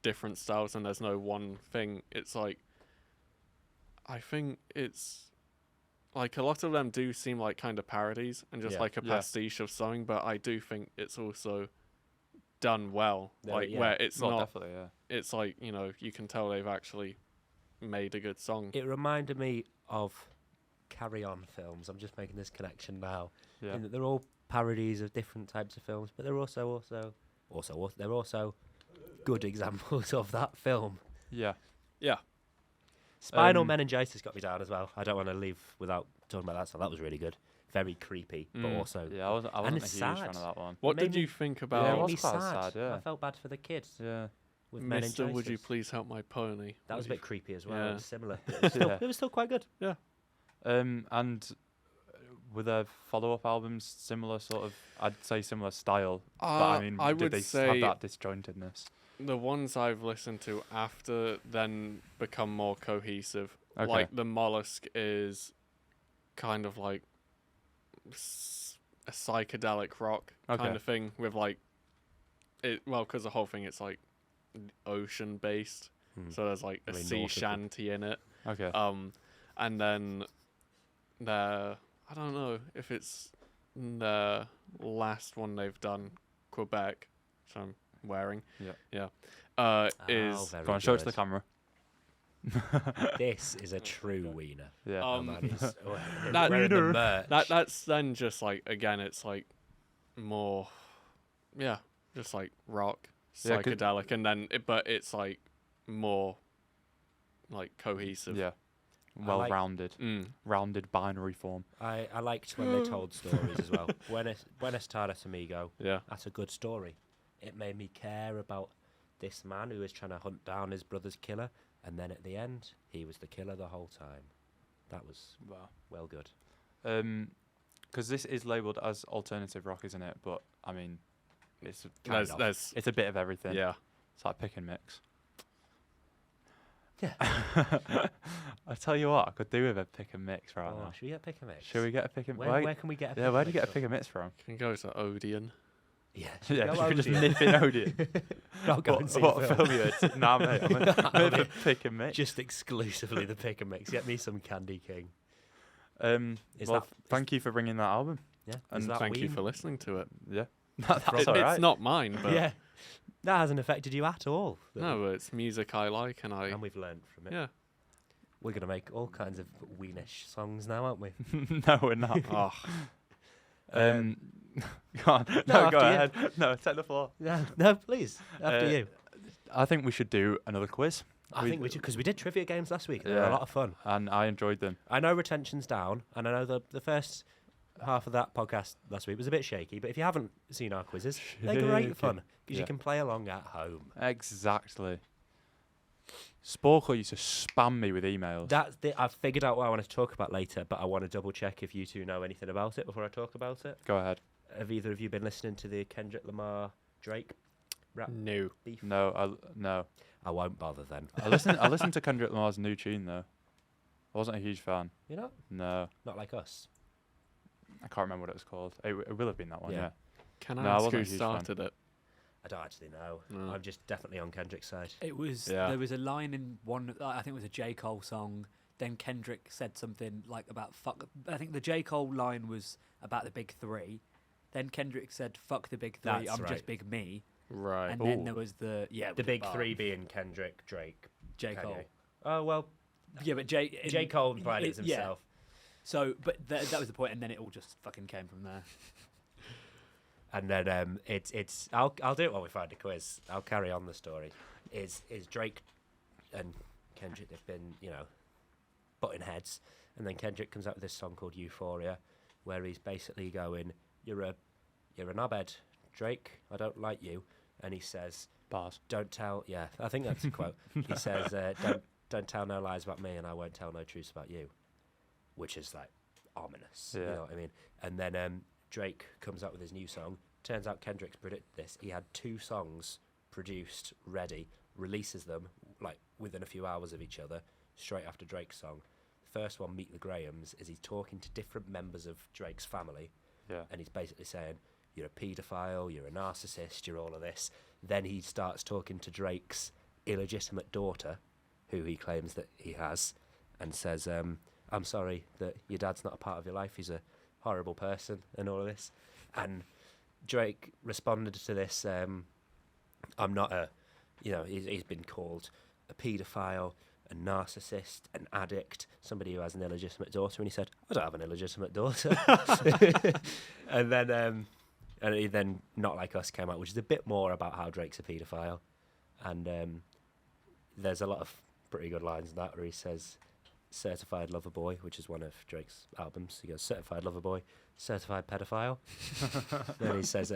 [SPEAKER 3] different styles and there's no one thing. It's like, I think it's like a lot of them do seem like kind of parodies and just
[SPEAKER 2] Yeah.
[SPEAKER 3] like a
[SPEAKER 1] Yeah.
[SPEAKER 3] pastiche of something, but I do think it's also done well.
[SPEAKER 2] No,
[SPEAKER 3] Like
[SPEAKER 2] yeah.
[SPEAKER 3] where it's
[SPEAKER 1] Well,
[SPEAKER 3] not,
[SPEAKER 1] definitely, yeah.
[SPEAKER 3] it's like, you know, you can tell they've actually made a good song.
[SPEAKER 2] It reminded me of Carry On films. I'm just making this connection now.
[SPEAKER 1] Yeah.
[SPEAKER 2] In that they're all parodies of different types of films, but they're also they're also good examples of that film.
[SPEAKER 1] Yeah.
[SPEAKER 2] Spinal
[SPEAKER 1] Um,
[SPEAKER 2] Meningitis got me down as well. I don't want to leave without talking about that song. That was really good. Very creepy, but also
[SPEAKER 1] Yeah, I wasn't a
[SPEAKER 2] And
[SPEAKER 1] huge
[SPEAKER 2] it's
[SPEAKER 1] fan
[SPEAKER 2] sad.
[SPEAKER 1] of that one.
[SPEAKER 3] What
[SPEAKER 2] made
[SPEAKER 3] did
[SPEAKER 2] me-
[SPEAKER 3] you think
[SPEAKER 1] Yeah, it
[SPEAKER 3] about
[SPEAKER 2] made
[SPEAKER 1] was
[SPEAKER 2] me
[SPEAKER 1] quite
[SPEAKER 2] sad.
[SPEAKER 1] sad, yeah.
[SPEAKER 2] I felt bad for the kids
[SPEAKER 1] Yeah.
[SPEAKER 2] with
[SPEAKER 3] Mr.
[SPEAKER 2] meningitis.
[SPEAKER 3] Would you please help my pony?
[SPEAKER 2] That was a bit creepy as well.
[SPEAKER 3] Yeah.
[SPEAKER 2] It was similar. But it was still,
[SPEAKER 1] Yeah.
[SPEAKER 2] it was still quite good.
[SPEAKER 1] And were there follow-up albums similar sort of? I'd say similar style, but I mean,
[SPEAKER 3] I
[SPEAKER 1] did
[SPEAKER 3] would
[SPEAKER 1] they
[SPEAKER 3] say
[SPEAKER 1] have that disjointedness?
[SPEAKER 3] the ones I've listened to after then become more cohesive.
[SPEAKER 1] Okay.
[SPEAKER 3] Like the Mollusk is kind of like a psychedelic rock
[SPEAKER 1] Okay.
[SPEAKER 3] kind of thing with like it. Well, because the whole thing it's like ocean based, so there's like a
[SPEAKER 2] Really
[SPEAKER 3] sea
[SPEAKER 2] nautical.
[SPEAKER 3] shanty in it.
[SPEAKER 1] Okay.
[SPEAKER 3] And then I don't know if it's the last one they've done, Quebec, which I'm wearing.
[SPEAKER 1] Yeah.
[SPEAKER 3] Is
[SPEAKER 2] very
[SPEAKER 1] Go on, show it to
[SPEAKER 2] good.
[SPEAKER 1] the camera.
[SPEAKER 2] This is a true wiener.
[SPEAKER 1] Yeah.
[SPEAKER 2] Oh, man, he's
[SPEAKER 3] That-
[SPEAKER 2] wearing the
[SPEAKER 1] Wiener.
[SPEAKER 2] merch.
[SPEAKER 3] that's then just like again it's like more just like rock
[SPEAKER 1] Yeah, 'cause-
[SPEAKER 3] psychedelic and then but it's like more like cohesive.
[SPEAKER 1] Yeah.
[SPEAKER 2] I
[SPEAKER 1] Well
[SPEAKER 2] like-
[SPEAKER 1] rounded, rounded binary form.
[SPEAKER 2] I liked when they told stories as well. Buenos Tardes Amigo,
[SPEAKER 3] Yeah.
[SPEAKER 2] that's a good story. It made me care about this man who was trying to hunt down his brother's killer, and then at the end, he was the killer the whole time. That was
[SPEAKER 1] Wow.
[SPEAKER 2] well good.
[SPEAKER 1] Because this is labelled as alternative rock, isn't it? But I mean, it's
[SPEAKER 2] Kind of.
[SPEAKER 3] There's
[SPEAKER 1] it's a bit of everything.
[SPEAKER 3] yeah.
[SPEAKER 1] It's like pick and mix.
[SPEAKER 2] Yeah.
[SPEAKER 1] I tell you what, I could do with a pick and mix right
[SPEAKER 2] Oh,
[SPEAKER 1] now.
[SPEAKER 2] should we get pick and mix?
[SPEAKER 1] Should we get a pick and
[SPEAKER 2] Where, where can we get a
[SPEAKER 1] Yeah,
[SPEAKER 2] pick
[SPEAKER 1] where
[SPEAKER 2] and
[SPEAKER 1] do you get a
[SPEAKER 2] mix
[SPEAKER 1] pick and mix from?
[SPEAKER 3] Can go to Odeon.
[SPEAKER 2] Yeah,
[SPEAKER 1] Yeah,
[SPEAKER 2] go
[SPEAKER 1] should we just
[SPEAKER 2] Odeon.
[SPEAKER 1] nip in Odeon?
[SPEAKER 2] Not go and see
[SPEAKER 1] What
[SPEAKER 2] a
[SPEAKER 1] film you at? Nah, mate, I'm a bit of a pick and mix.
[SPEAKER 2] Just exclusively the pick and mix. Get me some Candy King. Is
[SPEAKER 1] Well,
[SPEAKER 2] that-
[SPEAKER 1] thank you for bringing that album.
[SPEAKER 2] Yeah,
[SPEAKER 1] And
[SPEAKER 2] is that
[SPEAKER 3] Thank you
[SPEAKER 2] Ween?
[SPEAKER 3] for listening to it.
[SPEAKER 1] Yeah, that's
[SPEAKER 3] It-
[SPEAKER 1] all
[SPEAKER 3] it's
[SPEAKER 1] right.
[SPEAKER 3] not mine, but
[SPEAKER 2] Yeah, that hasn't affected you at all.
[SPEAKER 3] no, but it's music I like and I
[SPEAKER 2] And we've learned from it.
[SPEAKER 3] yeah.
[SPEAKER 2] We're gonna make all kinds of Weenish songs now, aren't we?
[SPEAKER 1] No, we're not.
[SPEAKER 3] Oh,
[SPEAKER 1] Go on.
[SPEAKER 2] No,
[SPEAKER 1] No, go
[SPEAKER 2] after you.
[SPEAKER 1] ahead. No, take the floor.
[SPEAKER 2] No, please. After
[SPEAKER 1] Uh,
[SPEAKER 2] you.
[SPEAKER 1] I think we should do another quiz.
[SPEAKER 2] I think we should, because we did trivia games last week. And they were
[SPEAKER 1] Yeah.
[SPEAKER 2] a lot of fun.
[SPEAKER 1] And I enjoyed them.
[SPEAKER 2] I know retention's down, and I know the first half of that podcast last week was a bit shaky. But if you haven't seen our quizzes, they're great
[SPEAKER 1] Shaky.
[SPEAKER 2] fun because
[SPEAKER 1] Yeah.
[SPEAKER 2] you can play along at home.
[SPEAKER 1] Exactly. Sporkle used to spam me with emails.
[SPEAKER 2] I've figured out what I want to talk about later, but I want to double check if you two know anything about it before I talk about it.
[SPEAKER 1] Go ahead.
[SPEAKER 2] Have either of you been listening to the Kendrick Lamar Drake rap
[SPEAKER 3] no.
[SPEAKER 2] beef?
[SPEAKER 1] No, no.
[SPEAKER 2] I won't bother then.
[SPEAKER 1] I listened to Kendrick Lamar's new tune though. I wasn't a huge fan.
[SPEAKER 2] You know,
[SPEAKER 1] No,
[SPEAKER 2] not like us.
[SPEAKER 1] I can't remember what it was called. It will have been that one.
[SPEAKER 2] Yeah.
[SPEAKER 1] Yeah.
[SPEAKER 3] Can
[SPEAKER 1] No,
[SPEAKER 3] I
[SPEAKER 1] I
[SPEAKER 3] ask
[SPEAKER 1] wasn't
[SPEAKER 3] who
[SPEAKER 1] a huge fan.
[SPEAKER 3] started it?
[SPEAKER 2] I don't actually know.
[SPEAKER 3] No.
[SPEAKER 2] I'm just definitely on Kendrick's side.
[SPEAKER 4] It was
[SPEAKER 3] Yeah.
[SPEAKER 4] there was a line in one. I think it was a J Cole song. Then Kendrick said something like about fuck. I think the J Cole line was about the big three. Then Kendrick said "fuck the big three.
[SPEAKER 2] That's
[SPEAKER 4] I'm
[SPEAKER 2] right.
[SPEAKER 4] just big me."
[SPEAKER 3] Right.
[SPEAKER 4] And then
[SPEAKER 1] Ooh.
[SPEAKER 4] there was the
[SPEAKER 2] The big three being Kendrick, Drake,
[SPEAKER 4] J
[SPEAKER 2] Kanye.
[SPEAKER 4] Cole.
[SPEAKER 2] Oh well,
[SPEAKER 4] Yeah, but
[SPEAKER 2] J Cole implied it as
[SPEAKER 4] yeah.
[SPEAKER 2] himself.
[SPEAKER 4] So, but that was the point, and then it all just fucking came from there.
[SPEAKER 2] And then it's I'll do it while we find a quiz. I'll carry on the story. Is Drake and Kendrick, they've been, butting heads, and then Kendrick comes out with this song called Euphoria, where he's basically going, You're a knobhead, Drake, I don't like you. And he says,
[SPEAKER 1] Bars.
[SPEAKER 2] Don't tell I think that's a quote. He says, don't tell no lies about me, and I won't tell no truths about you. Which is like ominous. You
[SPEAKER 1] Yeah.
[SPEAKER 2] know what I mean? And then Drake comes out with his new song. Turns out Kendrick's predicted this. He had 2 songs produced, ready, releases them like within a few hours of each other, straight after Drake's song. The first one, Meet the Grahams, is he's talking to different members of Drake's family,
[SPEAKER 1] Yeah.
[SPEAKER 2] and he's basically saying, you're a paedophile, you're a narcissist, you're all of this. Then he starts talking to Drake's illegitimate daughter, who he claims that he has, and says, I'm sorry that your dad's not a part of your life. He's a horrible person and all of this. And Drake responded to this, I'm not a, he's been called a paedophile, a narcissist, an addict, somebody who has an illegitimate daughter. And he said, I don't have an illegitimate daughter. And then Not Like Us came out, which is a bit more about how Drake's a paedophile. And there's a lot of pretty good lines in that where he says, Certified Lover Boy, which is one of Drake's albums. He goes, Certified Lover Boy, certified pedophile. Then he says,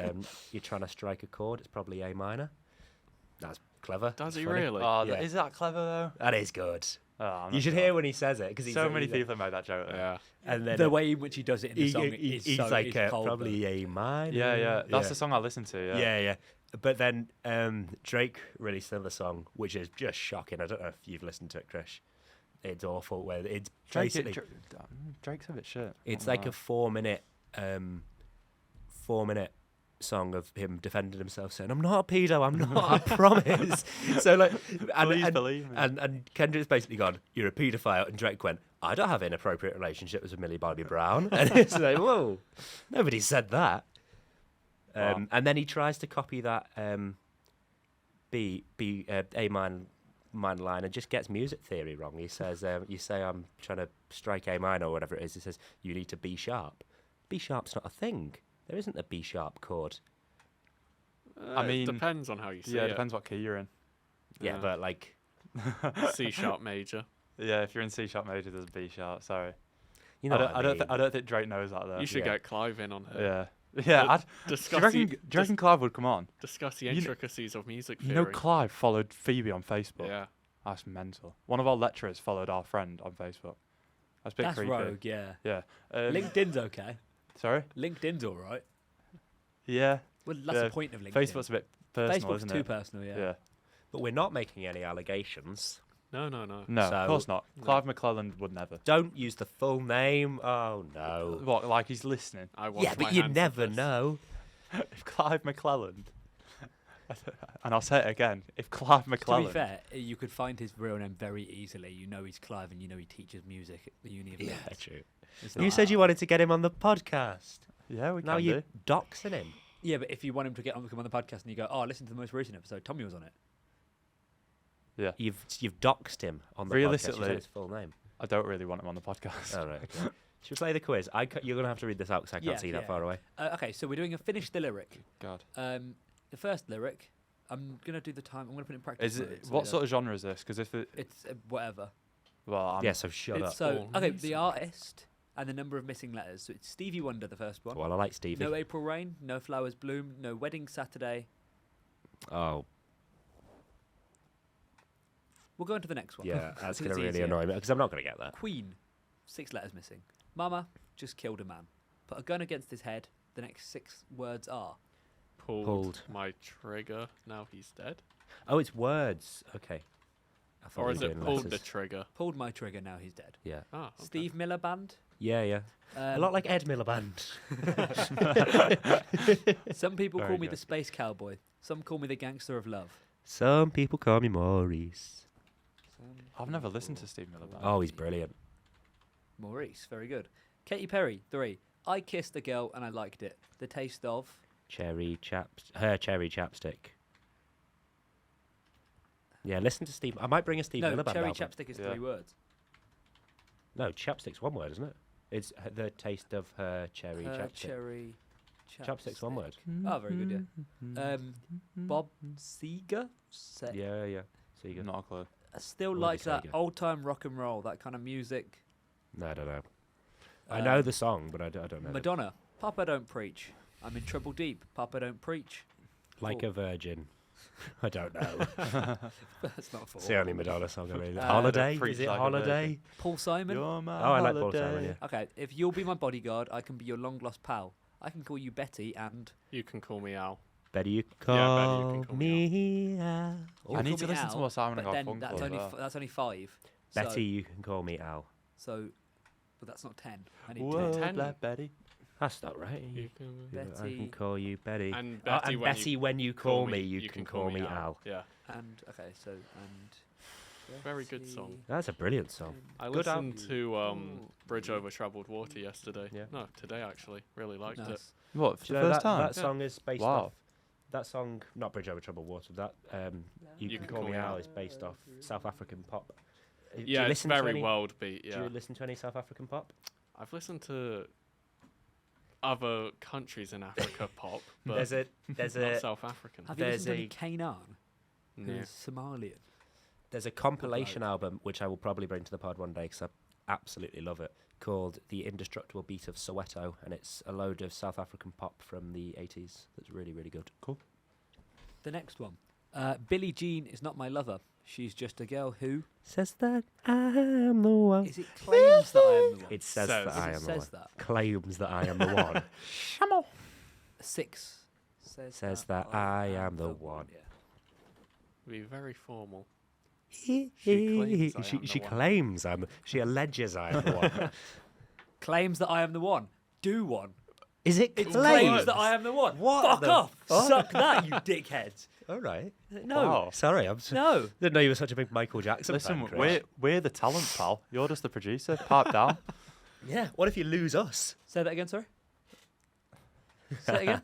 [SPEAKER 2] you're trying to strike a chord, it's probably A minor. That's clever.
[SPEAKER 3] Does
[SPEAKER 2] That's
[SPEAKER 3] he
[SPEAKER 2] funny.
[SPEAKER 3] really?
[SPEAKER 1] Oh,
[SPEAKER 2] Yeah.
[SPEAKER 1] Is that clever though?
[SPEAKER 2] That is good.
[SPEAKER 1] Oh, I'm
[SPEAKER 2] You
[SPEAKER 1] not
[SPEAKER 2] should
[SPEAKER 1] sure.
[SPEAKER 2] hear when he says it, because
[SPEAKER 1] So many people have made that joke.
[SPEAKER 3] Yeah.
[SPEAKER 2] And then
[SPEAKER 4] The way in which he does it in the song is
[SPEAKER 2] he's
[SPEAKER 4] so
[SPEAKER 2] like
[SPEAKER 4] is cold,
[SPEAKER 2] probably A minor.
[SPEAKER 1] Yeah. That's the song I listen to.
[SPEAKER 2] Yeah. But then Drake released another song, which is just shocking. I don't know if you've listened to it, Krish. It's awful. Where it's basically
[SPEAKER 1] Drake's a bit shit.
[SPEAKER 2] it's like a 4 minute song of him defending himself, saying, "I'm not a pedo. I'm not. I promise." So like,
[SPEAKER 1] Please believe me.
[SPEAKER 2] and Kendrick's basically gone, "You're a paedophile," and Drake went, "I don't have inappropriate relationships with Millie Bobby Brown," and it's like, whoa, nobody said that.
[SPEAKER 1] Wow.
[SPEAKER 2] And then he tries to copy that A minor line and just gets music theory wrong. He says, "You say I'm trying to strike A minor or whatever it is." He says, "You need to B sharp." B sharp's not a thing. There isn't a B sharp chord.
[SPEAKER 1] I mean,
[SPEAKER 3] it depends on how you see
[SPEAKER 1] Yeah, it
[SPEAKER 3] it.
[SPEAKER 1] depends what key you're in.
[SPEAKER 2] Yeah, but like,
[SPEAKER 3] C sharp major.
[SPEAKER 1] Yeah, if you're in C sharp major, there's B sharp. Sorry,
[SPEAKER 2] you know,
[SPEAKER 1] I don't think Drake knows that though.
[SPEAKER 3] You should
[SPEAKER 2] Yeah.
[SPEAKER 3] get Clive in on it.
[SPEAKER 1] Yeah.
[SPEAKER 3] But
[SPEAKER 1] Do you
[SPEAKER 3] discuss
[SPEAKER 1] reckon,
[SPEAKER 3] the,
[SPEAKER 1] do you reckon Clive would come on?
[SPEAKER 3] discuss the
[SPEAKER 1] you kn-
[SPEAKER 3] intricacies of music
[SPEAKER 1] You
[SPEAKER 3] theory.
[SPEAKER 1] know, Clive followed Phoebe on Facebook.
[SPEAKER 3] Yeah.
[SPEAKER 1] That's mental. One of our lecturers followed our friend on Facebook. That's a bit
[SPEAKER 4] That's
[SPEAKER 1] creepy.
[SPEAKER 4] rogue, yeah.
[SPEAKER 1] Yeah.
[SPEAKER 4] LinkedIn's okay.
[SPEAKER 1] Sorry.
[SPEAKER 4] LinkedIn's all right.
[SPEAKER 1] Yeah.
[SPEAKER 4] Well, that's
[SPEAKER 1] Yeah,
[SPEAKER 4] the point of LinkedIn.
[SPEAKER 1] Facebook's a bit personal,
[SPEAKER 4] Facebook's
[SPEAKER 1] isn't
[SPEAKER 4] too
[SPEAKER 1] it?
[SPEAKER 4] personal, yeah.
[SPEAKER 1] Yeah.
[SPEAKER 2] But we're not making any allegations.
[SPEAKER 3] No.
[SPEAKER 1] No,
[SPEAKER 2] So-
[SPEAKER 1] of course not.
[SPEAKER 3] No.
[SPEAKER 1] Clive McClelland would never.
[SPEAKER 2] Don't use the full name. Oh no.
[SPEAKER 1] What? Like he's listening?
[SPEAKER 3] I wash
[SPEAKER 2] Yeah,
[SPEAKER 3] my
[SPEAKER 2] but you
[SPEAKER 3] hands of
[SPEAKER 2] never
[SPEAKER 3] this.
[SPEAKER 2] know.
[SPEAKER 1] If Clive McClelland, and I'll say it again, if Clive
[SPEAKER 4] To be
[SPEAKER 1] McClelland,
[SPEAKER 4] fair, you could find his real name very easily. You know he's Clive and you know he teaches music at the Uni of
[SPEAKER 2] Yeah,
[SPEAKER 4] Leeds.
[SPEAKER 2] true.
[SPEAKER 4] It's
[SPEAKER 2] You
[SPEAKER 4] not
[SPEAKER 2] said you
[SPEAKER 4] hard.
[SPEAKER 2] wanted to get him on the podcast.
[SPEAKER 1] yeah, we
[SPEAKER 2] Now
[SPEAKER 1] can
[SPEAKER 2] you're
[SPEAKER 1] do.
[SPEAKER 2] doxing him.
[SPEAKER 4] Yeah, but if you want him to come on the podcast and you go, oh, listen to the most recent episode, Tommy was on it.
[SPEAKER 1] Yeah,
[SPEAKER 2] You've doxed him on the podcast. You
[SPEAKER 1] Realistically-
[SPEAKER 2] said his full name.
[SPEAKER 1] I don't really want him on the podcast.
[SPEAKER 2] All right. Okay. Should we play the quiz? You're gonna have to read this out because I can't
[SPEAKER 4] Yeah,
[SPEAKER 2] see that
[SPEAKER 4] yeah.
[SPEAKER 2] far away.
[SPEAKER 4] Okay, so we're doing a finish the lyric.
[SPEAKER 1] God,
[SPEAKER 4] The first lyric, I'm going to do the time. I'm going to put it in practice.
[SPEAKER 1] is
[SPEAKER 4] mode
[SPEAKER 1] it
[SPEAKER 4] so
[SPEAKER 1] what
[SPEAKER 4] we
[SPEAKER 1] sort of genre is this? Because if it,
[SPEAKER 4] don't- It's whatever.
[SPEAKER 1] well,
[SPEAKER 2] Yeah, so shut up.
[SPEAKER 4] So,
[SPEAKER 3] all
[SPEAKER 4] okay,
[SPEAKER 3] music.
[SPEAKER 4] the artist and the number of missing letters. So it's Stevie Wonder, the first one.
[SPEAKER 2] Well, I like Stevie.
[SPEAKER 4] No April Rain, no Flowers Bloom, no Wedding Saturday.
[SPEAKER 2] Oh,
[SPEAKER 4] We'll go on to the next one.
[SPEAKER 2] yeah, that's
[SPEAKER 4] It's
[SPEAKER 2] gonna really
[SPEAKER 4] easier.
[SPEAKER 2] annoy me because I'm not gonna get that.
[SPEAKER 4] Queen, 6 letters missing. Mama just killed a man. Put a gun against his head. The next 6 words are
[SPEAKER 3] Pulled my trigger. Now he's dead.
[SPEAKER 2] Oh, it's words. Okay. I thought
[SPEAKER 3] Or
[SPEAKER 2] we
[SPEAKER 3] is
[SPEAKER 2] were
[SPEAKER 3] it
[SPEAKER 2] doing
[SPEAKER 3] pulled the
[SPEAKER 2] letters.
[SPEAKER 3] trigger?
[SPEAKER 4] pulled my trigger, now he's dead.
[SPEAKER 2] Yeah.
[SPEAKER 3] Ah, okay.
[SPEAKER 4] Steve Miller Band.
[SPEAKER 2] Yeah. A lot like Ed Miliband.
[SPEAKER 4] Some people
[SPEAKER 1] Very
[SPEAKER 4] call me
[SPEAKER 1] good.
[SPEAKER 4] the space cowboy. Some call me the gangster of love.
[SPEAKER 2] Some people call me Maurice.
[SPEAKER 1] I've never listened to Steve Miller Band.
[SPEAKER 2] Oh, he's brilliant.
[SPEAKER 4] Maurice, very good. Katy Perry, 3. I kissed a girl and I liked it. The taste of.
[SPEAKER 2] Her cherry chapstick. Yeah, listen to Steve. I might bring a Steve
[SPEAKER 4] No,
[SPEAKER 2] Miller Band
[SPEAKER 4] cherry
[SPEAKER 2] album.
[SPEAKER 4] chapstick is
[SPEAKER 1] Yeah.
[SPEAKER 4] 3 words.
[SPEAKER 2] No, chapstick's one word, isn't it? It's the taste of her cherry
[SPEAKER 4] Her
[SPEAKER 2] chapstick.
[SPEAKER 4] cherry
[SPEAKER 2] Chapstick's one word.
[SPEAKER 4] Oh, very good, yeah. Bob Seger?
[SPEAKER 2] Yeah. So you go.
[SPEAKER 1] Not a clue.
[SPEAKER 4] I still
[SPEAKER 2] What
[SPEAKER 4] like
[SPEAKER 2] did he
[SPEAKER 4] that
[SPEAKER 2] say?
[SPEAKER 4] old time rock and roll, that kind of music.
[SPEAKER 2] No, I don't know. I know
[SPEAKER 4] Um,
[SPEAKER 2] the song, but I don't know.
[SPEAKER 4] Madonna, Papa Don't Preach. I'm in trouble deep. Papa Don't Preach.
[SPEAKER 2] Like a virgin. I don't know.
[SPEAKER 4] That's not full.
[SPEAKER 2] It's the only Madonna song I mean.
[SPEAKER 4] Uh,
[SPEAKER 2] Holiday?
[SPEAKER 1] Preach
[SPEAKER 2] Is it
[SPEAKER 1] like a
[SPEAKER 2] Holiday?
[SPEAKER 4] Paul Simon.
[SPEAKER 1] You're my
[SPEAKER 2] Oh, I like Paul Simon,
[SPEAKER 1] holiday.
[SPEAKER 2] yeah.
[SPEAKER 4] Okay, if you'll be my bodyguard, I can be your long lost pal. I can call you Betty and.
[SPEAKER 3] You can call me Al.
[SPEAKER 2] Better you
[SPEAKER 3] Yeah, better you
[SPEAKER 2] call
[SPEAKER 3] can call me
[SPEAKER 2] me Al.
[SPEAKER 4] or
[SPEAKER 1] I need
[SPEAKER 4] call
[SPEAKER 1] to
[SPEAKER 4] me
[SPEAKER 1] listen to
[SPEAKER 4] Al,
[SPEAKER 1] more Simon and
[SPEAKER 4] but then
[SPEAKER 1] Garfunkel
[SPEAKER 4] that's
[SPEAKER 1] as
[SPEAKER 4] only
[SPEAKER 1] well.
[SPEAKER 4] that's only 5. So,
[SPEAKER 2] Betty, you can call me Al.
[SPEAKER 4] So, but that's not 10. I need
[SPEAKER 1] Whoa,
[SPEAKER 4] 10.
[SPEAKER 3] 10.
[SPEAKER 1] Black Betty.
[SPEAKER 2] That's not right.
[SPEAKER 3] You can,
[SPEAKER 2] Yeah, I
[SPEAKER 4] Betty.
[SPEAKER 2] can call you Betty.
[SPEAKER 3] and
[SPEAKER 2] Oh,
[SPEAKER 3] Betty,
[SPEAKER 2] and
[SPEAKER 3] when
[SPEAKER 2] Betty,
[SPEAKER 3] you
[SPEAKER 2] when you call me, you can call me Al.
[SPEAKER 3] Yeah.
[SPEAKER 4] And okay, so and
[SPEAKER 3] Very good song.
[SPEAKER 2] That's a brilliant song.
[SPEAKER 3] I
[SPEAKER 2] Good
[SPEAKER 3] listened
[SPEAKER 2] album.
[SPEAKER 3] to Bridge Over Troubled Water yesterday.
[SPEAKER 2] Yeah.
[SPEAKER 3] No, today actually. Really liked it.
[SPEAKER 4] Nice.
[SPEAKER 1] What, for
[SPEAKER 2] Do
[SPEAKER 1] the
[SPEAKER 2] you know
[SPEAKER 1] first time?
[SPEAKER 2] that song is based
[SPEAKER 1] Wow.
[SPEAKER 2] off. That song, not Bridge Over Troubled Water. That you can call me out is based off South African pop. Do you
[SPEAKER 3] Yeah, it's
[SPEAKER 2] listen to
[SPEAKER 3] very
[SPEAKER 2] any-
[SPEAKER 3] world beat.
[SPEAKER 2] Do
[SPEAKER 3] Yeah,
[SPEAKER 2] you listen to any South African pop?
[SPEAKER 3] I've listened to other countries in Africa pop, but
[SPEAKER 2] There's
[SPEAKER 3] not
[SPEAKER 2] a
[SPEAKER 3] South African.
[SPEAKER 4] Have you
[SPEAKER 2] There's
[SPEAKER 4] listened to Kanan,
[SPEAKER 3] No.
[SPEAKER 4] who's Somalian?
[SPEAKER 2] there's a compilation album which I will probably bring to the pod one day because I absolutely love it, called The Indestructible Beat of Soweto, and it's a load of South African pop from the 80s. That's really, really good.
[SPEAKER 4] The next one. Billie Jean is not my lover. She's just a girl who.
[SPEAKER 2] Says that I am the one.
[SPEAKER 4] Is it claims that I am the one?
[SPEAKER 2] It says
[SPEAKER 3] Says.
[SPEAKER 2] that I
[SPEAKER 4] It
[SPEAKER 2] am the one.
[SPEAKER 4] says that.
[SPEAKER 2] Claims that I am the one.
[SPEAKER 4] 6
[SPEAKER 2] Says that I am the one.
[SPEAKER 4] Yeah.
[SPEAKER 3] Be very formal.
[SPEAKER 2] She
[SPEAKER 3] claims I am the
[SPEAKER 2] she
[SPEAKER 3] one.
[SPEAKER 2] claims I'm. She alleges I am the one.
[SPEAKER 4] Claims that I am the one. Do one.
[SPEAKER 2] Is it
[SPEAKER 4] It
[SPEAKER 2] claims?
[SPEAKER 4] claims that I am the one.
[SPEAKER 2] What
[SPEAKER 4] Fuck
[SPEAKER 2] the
[SPEAKER 4] off.
[SPEAKER 2] fuck?
[SPEAKER 4] Suck that, you dickhead.
[SPEAKER 2] All right.
[SPEAKER 4] No.
[SPEAKER 1] Wow.
[SPEAKER 2] Sorry, I'm.
[SPEAKER 4] No.
[SPEAKER 2] Didn't know you were such a big Michael Jackson
[SPEAKER 1] Listen,
[SPEAKER 2] fan, Chris.
[SPEAKER 1] we're the talent, pal. You're just the producer. Pipe down.
[SPEAKER 2] Yeah. What if you lose us?
[SPEAKER 4] Say that again, sorry. Say it again.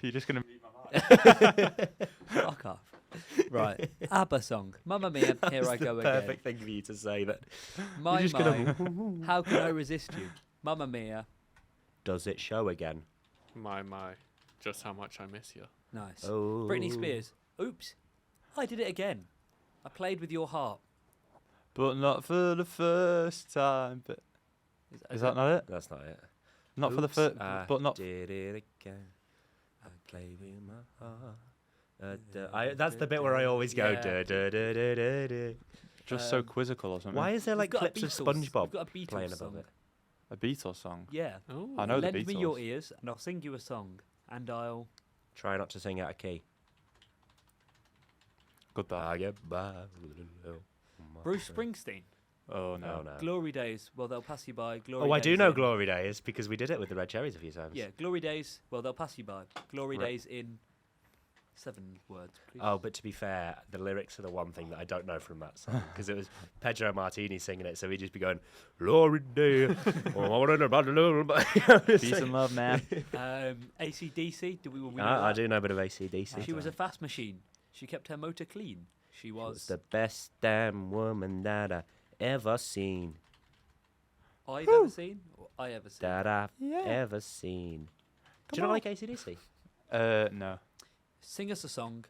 [SPEAKER 1] You're just gonna mute my mic.
[SPEAKER 4] Fuck off. Right. ABBA song. Mamma Mia, here I
[SPEAKER 2] It's
[SPEAKER 4] go
[SPEAKER 2] the
[SPEAKER 4] again.
[SPEAKER 2] perfect thing for you to say. That
[SPEAKER 4] My,
[SPEAKER 2] you're just
[SPEAKER 4] my,
[SPEAKER 2] gonna.
[SPEAKER 4] how can I resist you? Mamma Mia.
[SPEAKER 2] Does it show again?
[SPEAKER 3] My, just how much I miss you.
[SPEAKER 4] Nice.
[SPEAKER 2] Oh.
[SPEAKER 4] Britney Spears. Oops. I did it again. I played with your heart.
[SPEAKER 1] But not for the first time. But is that not it?
[SPEAKER 2] That's not it.
[SPEAKER 1] Not for the
[SPEAKER 2] Oops,
[SPEAKER 1] first.
[SPEAKER 2] I
[SPEAKER 1] But not.
[SPEAKER 2] did it again. I play with my heart. That's the bit where I always go.
[SPEAKER 4] Yeah.
[SPEAKER 2] "Da, da, da, da, da, da."
[SPEAKER 1] Just so quizzical or something.
[SPEAKER 2] Why is there like
[SPEAKER 4] We've got a
[SPEAKER 2] clips of
[SPEAKER 4] Beatles-
[SPEAKER 2] SpongeBob
[SPEAKER 4] we've got a Beatles
[SPEAKER 2] playing
[SPEAKER 4] song.
[SPEAKER 2] above it?
[SPEAKER 1] A Beatles song.
[SPEAKER 4] Yeah.
[SPEAKER 3] Oh,
[SPEAKER 1] I know the
[SPEAKER 4] Lend me your
[SPEAKER 1] Beatles.
[SPEAKER 4] ears and I'll sing you a song. And I'll.
[SPEAKER 2] Try not to sing out of key.
[SPEAKER 1] Good that.
[SPEAKER 2] I get by with a little
[SPEAKER 4] Bruce
[SPEAKER 2] money.
[SPEAKER 4] Springsteen.
[SPEAKER 1] Oh no.
[SPEAKER 2] Oh no.
[SPEAKER 4] Glory Days. Well, they'll pass you by. Glory
[SPEAKER 2] Oh, I
[SPEAKER 4] Days
[SPEAKER 2] do know
[SPEAKER 4] in-
[SPEAKER 2] Glory Days because we did it with the Red Cherries a few times.
[SPEAKER 4] Yeah, Glory Days. Well, they'll pass you by. Glory
[SPEAKER 2] Right.
[SPEAKER 4] Days in 7 words, please.
[SPEAKER 2] Oh, but to be fair, the lyrics are the one thing that I don't know from that song because it was Pedro Martini singing it, so he'd just be going, "Glory Day."
[SPEAKER 1] Peace and love, man.
[SPEAKER 4] AC/DC. Do we? we know
[SPEAKER 2] I
[SPEAKER 4] that?
[SPEAKER 2] do know a bit of AC/DC.
[SPEAKER 4] She was a fast machine. She kept her motor clean. She
[SPEAKER 2] She was
[SPEAKER 4] was.
[SPEAKER 2] the best damn woman that I ever seen.
[SPEAKER 4] I've ever seen. Or I ever seen.
[SPEAKER 2] That I've
[SPEAKER 1] Yeah.
[SPEAKER 2] ever seen. Do you
[SPEAKER 1] Come
[SPEAKER 2] not
[SPEAKER 1] on.
[SPEAKER 2] like AC/DC?
[SPEAKER 1] No.
[SPEAKER 4] Sing us a song.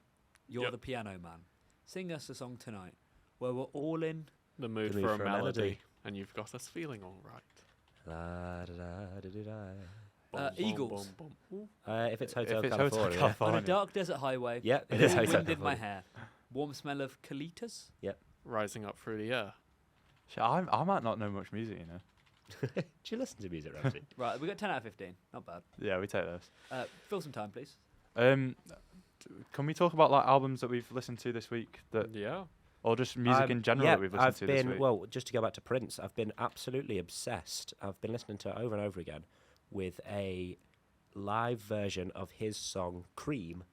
[SPEAKER 4] You're
[SPEAKER 3] Yep.
[SPEAKER 4] the piano man. Sing us a song tonight where we're all in.
[SPEAKER 3] the mood
[SPEAKER 2] The
[SPEAKER 3] for
[SPEAKER 2] mood
[SPEAKER 3] a
[SPEAKER 2] for a
[SPEAKER 3] melody,
[SPEAKER 2] melody.
[SPEAKER 3] and you've got us feeling all right.
[SPEAKER 2] La, da, da, da, da, da.
[SPEAKER 3] Boom, boom,
[SPEAKER 4] Eagles.
[SPEAKER 3] boom, boom.
[SPEAKER 2] If it's Hotel
[SPEAKER 1] If it's
[SPEAKER 2] California.
[SPEAKER 1] Hotel California.
[SPEAKER 4] On a dark desert highway.
[SPEAKER 2] Yeah, it is
[SPEAKER 4] cool
[SPEAKER 2] Hotel
[SPEAKER 4] wind in my
[SPEAKER 2] California.
[SPEAKER 4] hair. Warm smell of colitas.
[SPEAKER 3] Rising up through the air.
[SPEAKER 1] Shit, I might not know much music, you know.
[SPEAKER 2] Do you listen to music, Ramsey?
[SPEAKER 4] Right, we got 10 out of 15. Not bad.
[SPEAKER 1] Yeah, we take those.
[SPEAKER 4] Fill some time, please.
[SPEAKER 1] Can we talk about like albums that we've listened to this week that,
[SPEAKER 3] Yeah.
[SPEAKER 1] or just music in general that we've listened
[SPEAKER 2] I've
[SPEAKER 1] to
[SPEAKER 2] been,
[SPEAKER 1] this week?
[SPEAKER 2] well, just to go back to Prince, I've been absolutely obsessed. I've been listening to it over and over again with a live version of his song Cream,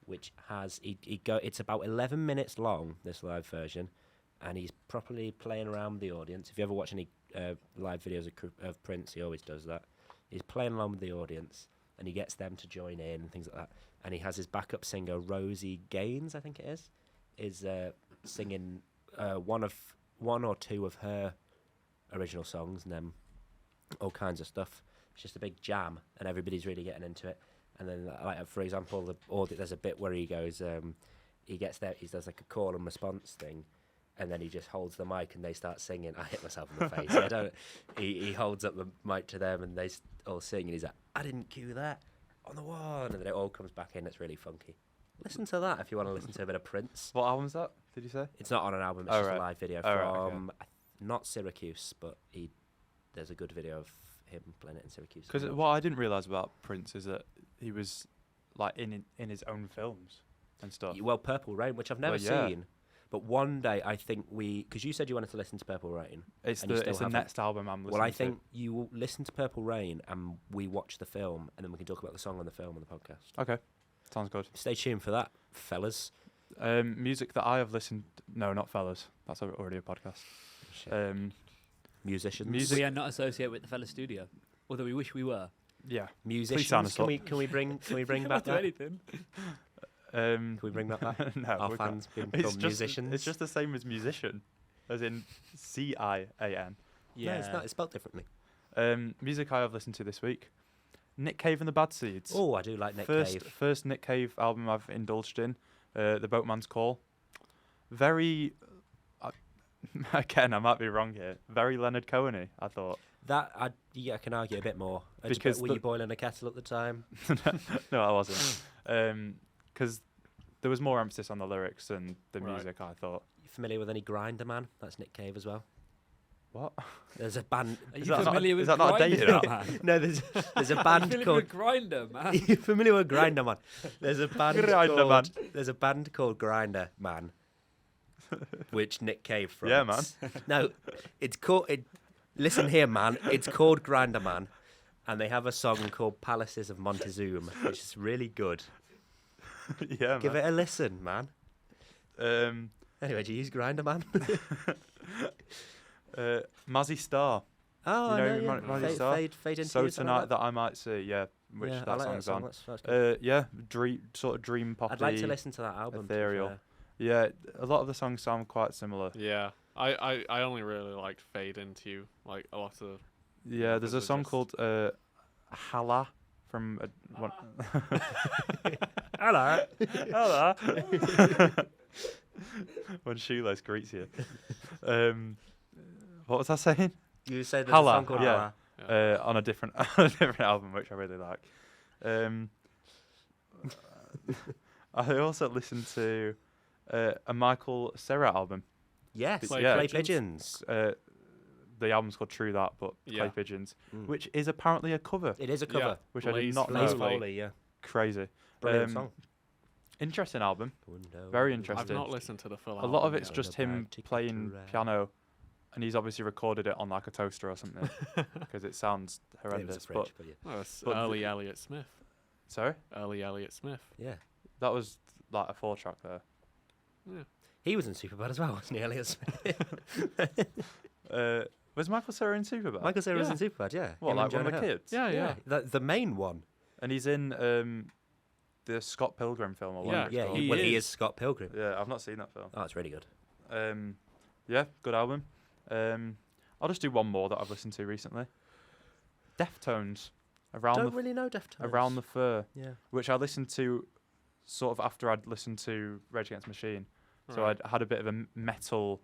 [SPEAKER 2] which has it's about 11 minutes long, this live version, and he's properly playing around with the audience. If you ever watch any live videos of Prince, he always does that. He's playing along with the audience, and he gets them to join in and things like that. And he has his backup singer, Rosie Gaines, I think it is singing one or two of her original songs, and then all kinds of stuff. It's just a big jam, and everybody's really getting into it. And then, like for example, there's a bit where he goes, he gets there, he does like a call and response thing, and then he just holds the mic and they start singing. I hit myself in the face. I don't. He holds up the mic to them and they all sing, and he's like, "I didn't cue that on the one," and then it all comes back in. It's really funky. Listen to that if you want to listen to a bit of Prince.
[SPEAKER 1] What album's that? Did you say?
[SPEAKER 2] It's not on an album. It's
[SPEAKER 1] Oh,
[SPEAKER 2] just
[SPEAKER 1] right.
[SPEAKER 2] a live video
[SPEAKER 1] Oh, right, okay.
[SPEAKER 2] from not Syracuse, but there's a good video of him playing it in Syracuse.
[SPEAKER 1] Because what I didn't realize about Prince is that he was like in his own films and stuff.
[SPEAKER 2] Well, Purple Rain, which I've never
[SPEAKER 1] Well, yeah.
[SPEAKER 2] seen, but one day I think because you said you wanted to listen to Purple Rain.
[SPEAKER 1] It's
[SPEAKER 2] and you still
[SPEAKER 1] the
[SPEAKER 2] haven't.
[SPEAKER 1] next album I'm listening
[SPEAKER 2] Well, I
[SPEAKER 1] to.
[SPEAKER 2] think you will listen to Purple Rain and we watch the film, and then we can talk about the song on the film on the podcast.
[SPEAKER 1] Okay, sounds good.
[SPEAKER 2] Stay tuned for that, fellas.
[SPEAKER 1] Music that I have listened. No, not fellas. That's already a podcast.
[SPEAKER 2] Musicians.
[SPEAKER 1] music-
[SPEAKER 4] We are not associated with the Fella Studio, although we wish we were.
[SPEAKER 1] Yeah.
[SPEAKER 2] Musicians.
[SPEAKER 1] sign us
[SPEAKER 2] Can
[SPEAKER 1] up.
[SPEAKER 2] we bring back
[SPEAKER 4] do
[SPEAKER 2] that?
[SPEAKER 4] anything.
[SPEAKER 2] Can we bring that back?
[SPEAKER 1] No,
[SPEAKER 2] Our
[SPEAKER 1] we can't.
[SPEAKER 2] fans being
[SPEAKER 1] It's
[SPEAKER 2] called
[SPEAKER 1] just
[SPEAKER 2] musicians.
[SPEAKER 1] it's just the same as musician, as in CIAN.
[SPEAKER 2] No, it's not. It's spelled differently.
[SPEAKER 1] Music I have listened to this week: Nick Cave and the Bad Seeds.
[SPEAKER 2] Oh, I do like Nick
[SPEAKER 1] first
[SPEAKER 2] Cave.
[SPEAKER 1] first Nick Cave album I've indulged in, The Boatman's Call. Very, again, I might be wrong here. Very Leonard Cohen-y, I thought.
[SPEAKER 2] That I can argue a bit more.
[SPEAKER 1] Because
[SPEAKER 2] were
[SPEAKER 1] the-
[SPEAKER 2] you boiling a kettle at the time?
[SPEAKER 1] No, I wasn't. Because there was more emphasis on the lyrics than the
[SPEAKER 3] Right.
[SPEAKER 1] music, I thought.
[SPEAKER 2] You familiar with any Grinder Man? That's Nick Cave as well.
[SPEAKER 1] What?
[SPEAKER 2] There's a band.
[SPEAKER 4] Are
[SPEAKER 1] Is
[SPEAKER 4] you
[SPEAKER 1] that not-
[SPEAKER 4] familiar
[SPEAKER 1] is
[SPEAKER 4] with
[SPEAKER 1] that not a
[SPEAKER 4] Grindr,
[SPEAKER 1] dating app?
[SPEAKER 4] man?
[SPEAKER 2] No, there's a
[SPEAKER 4] Are you
[SPEAKER 2] band
[SPEAKER 4] familiar
[SPEAKER 2] called.
[SPEAKER 4] with Grinder, man?
[SPEAKER 2] You familiar with Grinder Man? There's a band
[SPEAKER 1] Grinder
[SPEAKER 2] called.
[SPEAKER 1] Man.
[SPEAKER 2] There's a band called Grinder Man, which Nick Cave fronts.
[SPEAKER 1] Yeah, man.
[SPEAKER 2] No, it's called. Listen here, man. It's called Grinder Man, and they have a song called Palaces of Montezuma, which is really good.
[SPEAKER 1] Yeah,
[SPEAKER 2] Give it a listen, man.
[SPEAKER 1] it.
[SPEAKER 2] Anyway, do you use Grinder Man?
[SPEAKER 1] Mazzy Star.
[SPEAKER 2] Oh,
[SPEAKER 1] You know
[SPEAKER 2] I know, yeah.
[SPEAKER 1] Monty Star?
[SPEAKER 2] Fade into
[SPEAKER 1] So
[SPEAKER 2] you, something
[SPEAKER 1] tonight
[SPEAKER 2] like
[SPEAKER 1] that I might see, yeah, which
[SPEAKER 2] yeah, I
[SPEAKER 1] that
[SPEAKER 2] like
[SPEAKER 1] song's
[SPEAKER 2] song.
[SPEAKER 1] on.
[SPEAKER 2] That's good.
[SPEAKER 1] Yeah, sort of dream poppy.
[SPEAKER 2] I'd like to listen to that album. to be
[SPEAKER 1] ethereal.
[SPEAKER 2] fair.
[SPEAKER 1] Yeah, a lot of the songs sound quite similar.
[SPEAKER 3] Yeah, I only really liked Fade Into You. Like a lot of.
[SPEAKER 1] Yeah, there's a
[SPEAKER 3] Those are
[SPEAKER 1] song
[SPEAKER 3] just-
[SPEAKER 1] called Hala from one.
[SPEAKER 2] Hello.
[SPEAKER 1] Hello. When Shoelace greets you. What was I saying?
[SPEAKER 2] You said there's
[SPEAKER 1] Hala,
[SPEAKER 2] a song called
[SPEAKER 1] yeah.
[SPEAKER 2] Hala.
[SPEAKER 1] On a different on a different album, which I really like. I also listened to a Michael Cera album.
[SPEAKER 2] Yes,
[SPEAKER 3] Play
[SPEAKER 2] Play
[SPEAKER 3] Pigeons.
[SPEAKER 2] Pigeons.
[SPEAKER 1] The album's called True That, but Play
[SPEAKER 3] Yeah.
[SPEAKER 1] Pigeons,
[SPEAKER 2] Mm.
[SPEAKER 1] which is apparently a cover,
[SPEAKER 2] It is a
[SPEAKER 3] Yeah.
[SPEAKER 2] cover.
[SPEAKER 1] which I did
[SPEAKER 3] Blaze
[SPEAKER 1] not
[SPEAKER 2] Blaze
[SPEAKER 1] know.
[SPEAKER 3] Foley.
[SPEAKER 2] Foley, yeah.
[SPEAKER 1] Crazy.
[SPEAKER 2] Brilliant
[SPEAKER 1] Um,
[SPEAKER 2] song.
[SPEAKER 1] Interesting album.
[SPEAKER 2] Window,
[SPEAKER 1] very
[SPEAKER 3] I've
[SPEAKER 1] interesting.
[SPEAKER 3] not listened to the full
[SPEAKER 1] A
[SPEAKER 3] album.
[SPEAKER 1] lot of it's
[SPEAKER 3] yet.
[SPEAKER 1] just
[SPEAKER 2] The
[SPEAKER 1] him
[SPEAKER 2] bag ticket
[SPEAKER 1] playing
[SPEAKER 2] to ride.
[SPEAKER 1] piano, and he's obviously recorded it on like a toaster or something because it sounds
[SPEAKER 2] It was a
[SPEAKER 1] horrendous.
[SPEAKER 2] fridge, but yeah.
[SPEAKER 3] Oh, it's
[SPEAKER 1] but
[SPEAKER 3] early Elliott Smith.
[SPEAKER 1] Sorry,
[SPEAKER 3] Early Elliott Smith.
[SPEAKER 2] Yeah.
[SPEAKER 1] that was like a 4-track there.
[SPEAKER 3] Yeah.
[SPEAKER 2] He was in Superbad as well, wasn't he, Elliot Smith?
[SPEAKER 1] Was Michael Cera in Superbad?
[SPEAKER 2] Michael Cera was
[SPEAKER 3] Yeah.
[SPEAKER 2] in Superbad, yeah.
[SPEAKER 1] What,
[SPEAKER 2] Him
[SPEAKER 1] like
[SPEAKER 2] and
[SPEAKER 1] one of the
[SPEAKER 2] Jonah Hill.
[SPEAKER 1] kids?
[SPEAKER 3] Yeah.
[SPEAKER 2] The main one.
[SPEAKER 1] And he's in the Scott Pilgrim film or
[SPEAKER 3] Yeah,
[SPEAKER 1] whatever it's
[SPEAKER 2] Yeah,
[SPEAKER 1] called.
[SPEAKER 2] he
[SPEAKER 3] is.
[SPEAKER 2] is Scott Pilgrim.
[SPEAKER 1] Yeah, I've not seen that film.
[SPEAKER 2] Oh, it's really good.
[SPEAKER 1] Yeah, good album. I'll just do one more that I've listened to recently. Deftones,
[SPEAKER 2] Don't really know Deftones.
[SPEAKER 1] Around the Fur,
[SPEAKER 2] Yeah.
[SPEAKER 1] which I listened to sort of after I'd listened to Rage Against the Machine. So
[SPEAKER 3] Right.
[SPEAKER 1] I'd had a bit of a metal